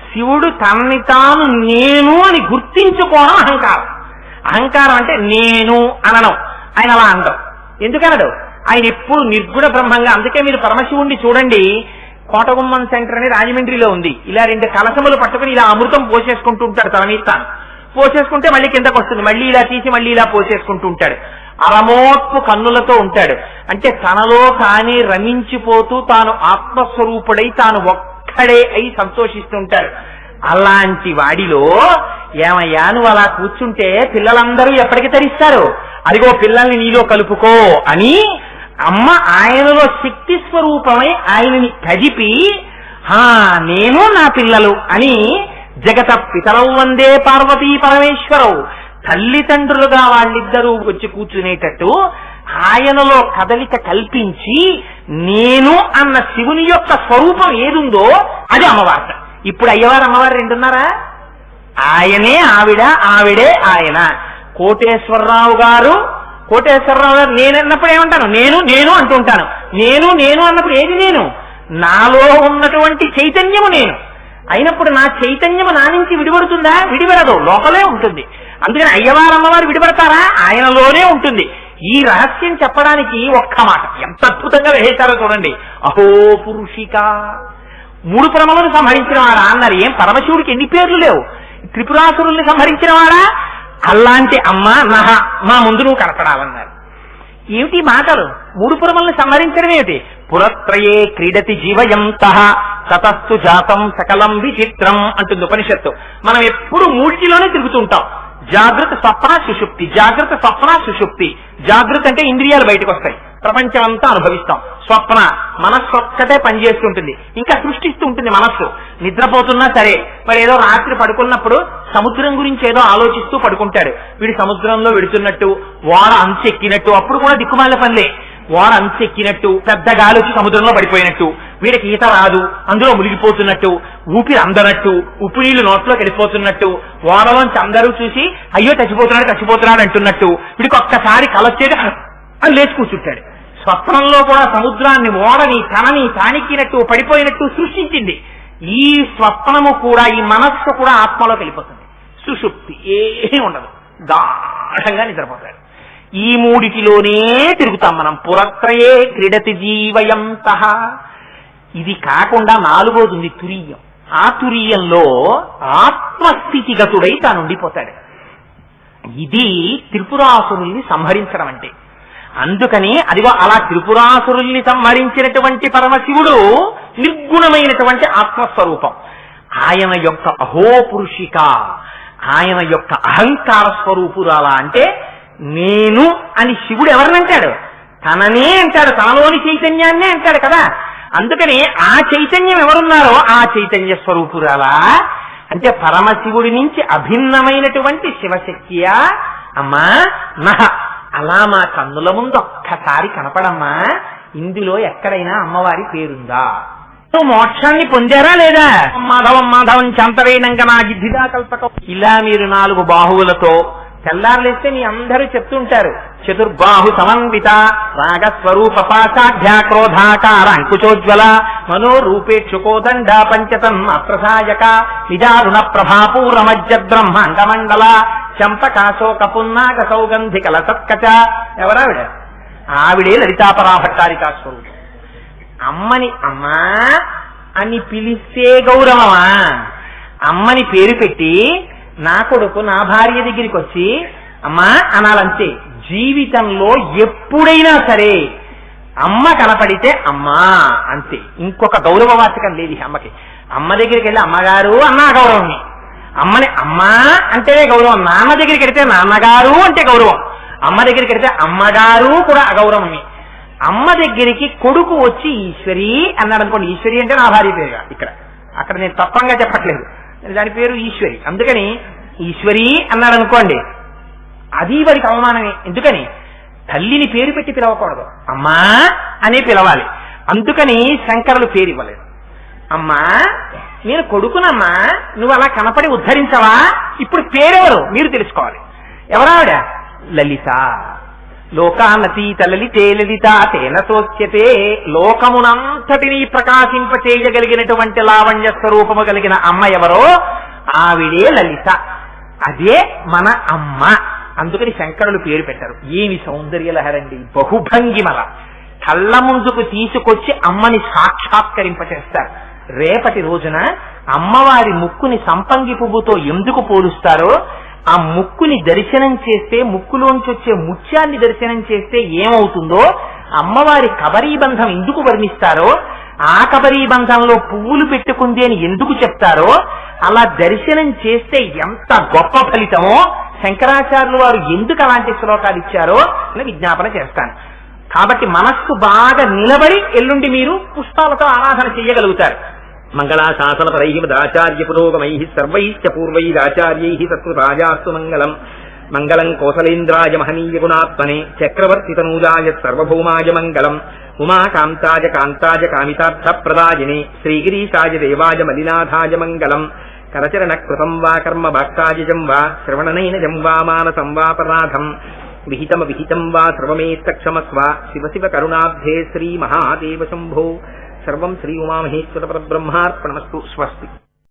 శివుడు తనని తాను నేను అని గుర్తించుకోవడం అహంకారం. అహంకారం అంటే నేను అనడం. ఆయన అలా అనడం. ఎందుకనడు? ఆయన ఎప్పుడు నిర్గుణ బ్రహ్మంగా. అందుకే మీరు పరమశివుణ్ణి చూడండి, కోటగుమ్మం సెంటర్ అని రాజమండ్రిలో ఉంది. ఇలా 2 కలశములు పట్టుకుని ఇలా అమృతం పోసేసుకుంటూ ఉంటాడు. తన మీద తాను పోసేసుకుంటే మళ్ళీ కిందకు వస్తుంది, మళ్ళీ ఇలా తీసి మళ్ళీ ఇలా పోసేసుకుంటూ ఉంటాడు. అరమోట్పు కన్నులతో ఉంటాడు. అంటే తనలో తానే రమించిపోతూ తాను ఆత్మస్వరూపుడై తాను ఒక్కడే అయి సంతోషిస్తుంటాడు. అలాంటి వాడిలో ఏమయ్యా నువ్వు అలా కూర్చుంటే పిల్లలందరూ ఎప్పటికి తరిస్తారు, అదిగో పిల్లల్ని నీలో కలుపుకో అని అమ్మ ఆయనలో శక్తి స్వరూపమై ఆయనని కదిపి నేను నా పిల్లలు అని జగత పితరౌ వందే పార్వతీ పరమేశ్వరవు, తల్లిదండ్రులుగా వాళ్ళిద్దరూ వచ్చి కూర్చునేటట్టు ఆయనలో కదలిక కల్పించి నేను అన్న శివుని యొక్క స్వరూపం ఏదుందో అది అమ్మవారు. ఇప్పుడు అయ్యవారు అమ్మవారు 2 ఉన్నారా? ఆయనే ఆవిడ, ఆవిడే ఆయన. కోటేశ్వరరావు గారు నేనన్నప్పుడు ఏమంటాను? నేను అంటుంటాను. నేను అన్నప్పుడు ఏది నేను? నాలో ఉన్నటువంటి చైతన్యము నేను అయినప్పుడు నా చైతన్యము నా నుంచి విడిపడుతుందా? విడిపడదు, లోపలే ఉంటుంది. అందుకని అయ్యవారు అమ్మవారు విడిపడతారా? ఆయనలోనే ఉంటుంది. ఈ రహస్యం చెప్పడానికి ఒక్క మాట ఎంత అద్భుతంగా వేశారో చూడండి. అహో పురుషిక, 3 పురములను సంహరించిన వాడా అన్నారు. ఏం పరమశివుడికి ఎన్ని పేర్లు లేవు? త్రిపురాసురుల్ని సంహరించిన వాడా? అలాంటి అమ్మ నహ మా ముందు నువ్వు కనపడాలన్నారు. ఏమిటి మాటలు? 3 పురములను సంహరించడం ఏమిటి? పురత్రయే క్రీడతి జీవయంతః తతస్తు జాతం సకలం విచిత్రం అంటుంది ఉపనిషత్తు. మనం ఎప్పుడు 3లోనే తిరుగుతుంటాం. జాగ్రత్త స్వప్న సుషుప్తి, జాగ్రత్త స్వప్న సుషుప్తి. జాగ్రత్త అంటే ఇంద్రియాలు బయటకు వస్తాయి, ప్రపంచం అంతా అనుభవిస్తాం. స్వప్న మనస్సు ఒక్కటే పనిచేస్తుంటుంది, ఇంకా సృష్టిస్తూ ఉంటుంది. మనస్సు నిద్రపోతున్నా సరే, మరి ఏదో రాత్రి పడుకున్నప్పుడు సముద్రం గురించి ఏదో ఆలోచిస్తూ పడుకుంటాడు. వీడి సముద్రంలో వెడుతున్నట్టు, ఓడ అంచెక్కినట్టు, అప్పుడు కూడా దిక్కుమాల పనిలే. ఓడ అంచెక్కినట్టు, పెద్ద గాలి వచ్చి సముద్రంలో పడిపోయినట్టు, వీడికి ఈత రాదు, అందులో మునిగిపోతున్నట్టు, ఊపిరి అందనట్టు, ఉప్పు నీళ్లు నోట్లో కలిసిపోతున్నట్టు, ఓడలోంచి అందరూ చూసి అయ్యో చచ్చిపోతున్నాడు అంటున్నట్టు, వీడికి ఒక్కసారి కలొచ్చేది అని లేచి కూర్చుంటాడు. స్వప్నంలో కూడా సముద్రాన్ని, ఓడని, తనని తానిక్కినట్టు, పడిపోయినట్టు సృష్టించింది. ఈ స్వప్నము కూడా, ఈ మనస్సు కూడా ఆత్మలో వెళ్ళిపోతుంది. సుషుప్తి ఏమీ ఉండదు, గాఢంగా నిద్రపోతాడు. ఈ 3లోనే తిరుగుతాం మనం. పురత్రయే క్రీడతి జీవయంతః. ఇది కాకుండా నాలుగోది ఉంది తురీయం. ఆ తురీయంలో ఆత్మస్థితిగతుడై తాను ఉండిపోతాడు. ఇది త్రిపురాసురుల్ని సంహరించడం అంటే. అందుకని అదిగో అలా త్రిపురాసురుల్ని సంహరించినటువంటి పరమశివుడు నిర్గుణమైనటువంటి ఆత్మస్వరూపం. ఆయన యొక్క అహోపురుషిక, ఆయన యొక్క అహంకార స్వరూపురాలా అంటే నేను అని శివుడు ఎవరినంటాడు? తననే అంటాడు, తనలోని చైతన్యాన్నే అంటాడు కదా. అందుకని ఆ చైతన్యం ఎవరున్నారో ఆ చైతన్య స్వరూపురాలా అంటే పరమశివుడి నుంచి అభిన్నమైనటువంటి శివశక్తియా అమ్మా నహ అలా మా కన్నుల ముందు ఒక్కసారి కనపడమ్మా. ఇందులో ఎక్కడైనా అమ్మవారి పేరుందా? మోక్షాన్ని పొందారా లేదా? మాధవం మాధవం చంతవేనంగా నా గిద్దిదా కల్పకం. ఇలా మీరు 4 బాహువులతో తెల్లారులేస్తే మీ అందరూ చెప్తుంటారు చతుర్బాహు సమన్విత రాగస్వరూప పాశాఢ్య క్రోధాకార అంకుశోజ్వల మనోరూపేక్షుకోదండ పంచతన్మాత్రసాయక నిజారుణ ప్రభాపూరమజ్జ బ్రహ్మాండమండల చంపకాశోక పున్నాగ సౌగంధిక లసత్కచ. ఎవరావిడ? ఆవిడే లలితాపరా భట్టారికా స్వరూపం. అమ్మని అమ్మా అని పిలిస్తే గౌరవమా? అమ్మని పేరు పెట్టి నా కొడుకు నా భార్య దగ్గరికి వచ్చి అమ్మా అనాలంతే. జీవితంలో ఎప్పుడైనా సరే అమ్మ కనపడితే అమ్మా అంతే, ఇంకొక గౌరవవాచకం లేదు అమ్మకి. అమ్మ దగ్గరికి వెళ్ళి అమ్మగారు అన్నా గౌరవమే. అమ్మని అమ్మా అంటేనే గౌరవం. నాన్న దగ్గరికి వెడితే నాన్నగారు అంటే గౌరవం. అమ్మ దగ్గరికి వెడితే అమ్మగారు కూడా అగౌరవమే. అమ్మ దగ్గరికి కొడుకు వచ్చి ఈశ్వరి అన్నాడు అనుకోండి, ఈశ్వరి అంటే నా భార్య పేరుగా అక్కడ నేను తప్పంగా చెప్పట్లేదు, దాని పేరు ఈశ్వరి. అందుకని ఈశ్వరి అన్నాడు అనుకోండి, అది వాడికి అవమానమే. ఎందుకని తల్లిని పేరు పెట్టి పిలవకూడదు, అమ్మా అనే పిలవాలి. అందుకని శంకరులు పేరు ఇవ్వలేదు. అమ్మా నేను కొడుకునమ్మా, నువ్వు అలా కనపడి ఉద్ధరించవా? ఇప్పుడు పేరెవరు మీరు తెలుసుకోవాలి. ఎవరావిడ? లలిత. లోకానతీత లలితే లలిత తేన సోచ్యతే. లోకమునంతటినీ ప్రకాశింపచేయగలిగినటువంటి లావణ్య స్వరూపము కలిగిన అమ్మ ఎవరో ఆవిడే లలిత. అదే మన అమ్మ. అందుకని శంకరులు పేరు పెట్టారు. ఏమి సౌందర్యలహరండి, బహుభంగిమల. కళ్ళ ముందుకు తీసుకొచ్చి అమ్మని సాక్షాత్కరింపచేస్తారు. రేపటి రోజున అమ్మవారి ముక్కుని సంపంగి పువ్వుతో ఎందుకు పోలుస్తారో, ఆ ముక్కుని దర్శనం చేస్తే, ముక్కులోంచి వచ్చే ముత్యాన్ని దర్శనం చేస్తే ఏమవుతుందో, అమ్మవారి కబరీబంధం ఎందుకు వర్ణిస్తారో, ఆ కబరీబంధంలో పువ్వులు పెట్టుకుంది అని ఎందుకు చెప్తారో, అలా దర్శనం చేస్తే ఎంత గొప్ప ఫలితమో శంకరాచార్యులు వారు ఎందుకు అలాంటి శ్లోకాలు ఇచ్చారో అని విజ్ఞాపన చేస్తాను. కాబట్టి మనస్సు బాగా నిలబడి ఎల్లుండి మీరు పుష్పాలతో ఆరాధన చేయగలుగుతారు. మంగళాశాసనపరై మదాచార్య పురోగమై సర్వైశ్చ పూర్వైరాచార్యై సత్కృతాయాస్తు మంగళం. మంగళం కోసలేంద్రాయ మహనీయ గుణాత్మనే చక్రవర్తితనూజాయ సర్వభౌమాయ మంగళం. ఉమాకాంతాయ కాంతాయ కామితార్థ ప్రదాయినే శ్రీగిరీశాయ దేవాయ మలినాథాయ మంగళం. కరచరణ కృతం వా కర్మ వాక్కాయజం వా శ్రవణనైనజం వా మానసం వాపరాధం విహితం వా సర్వమేత్తక్షమస్వ. శివ శివ కరుణాబ్ధే శ్రీ మహాదేవ శంభో. సర్వం శ్రీ ఉమామహేశ్వర పరబ్రహ్మార్పణమస్తు. స్వస్తి.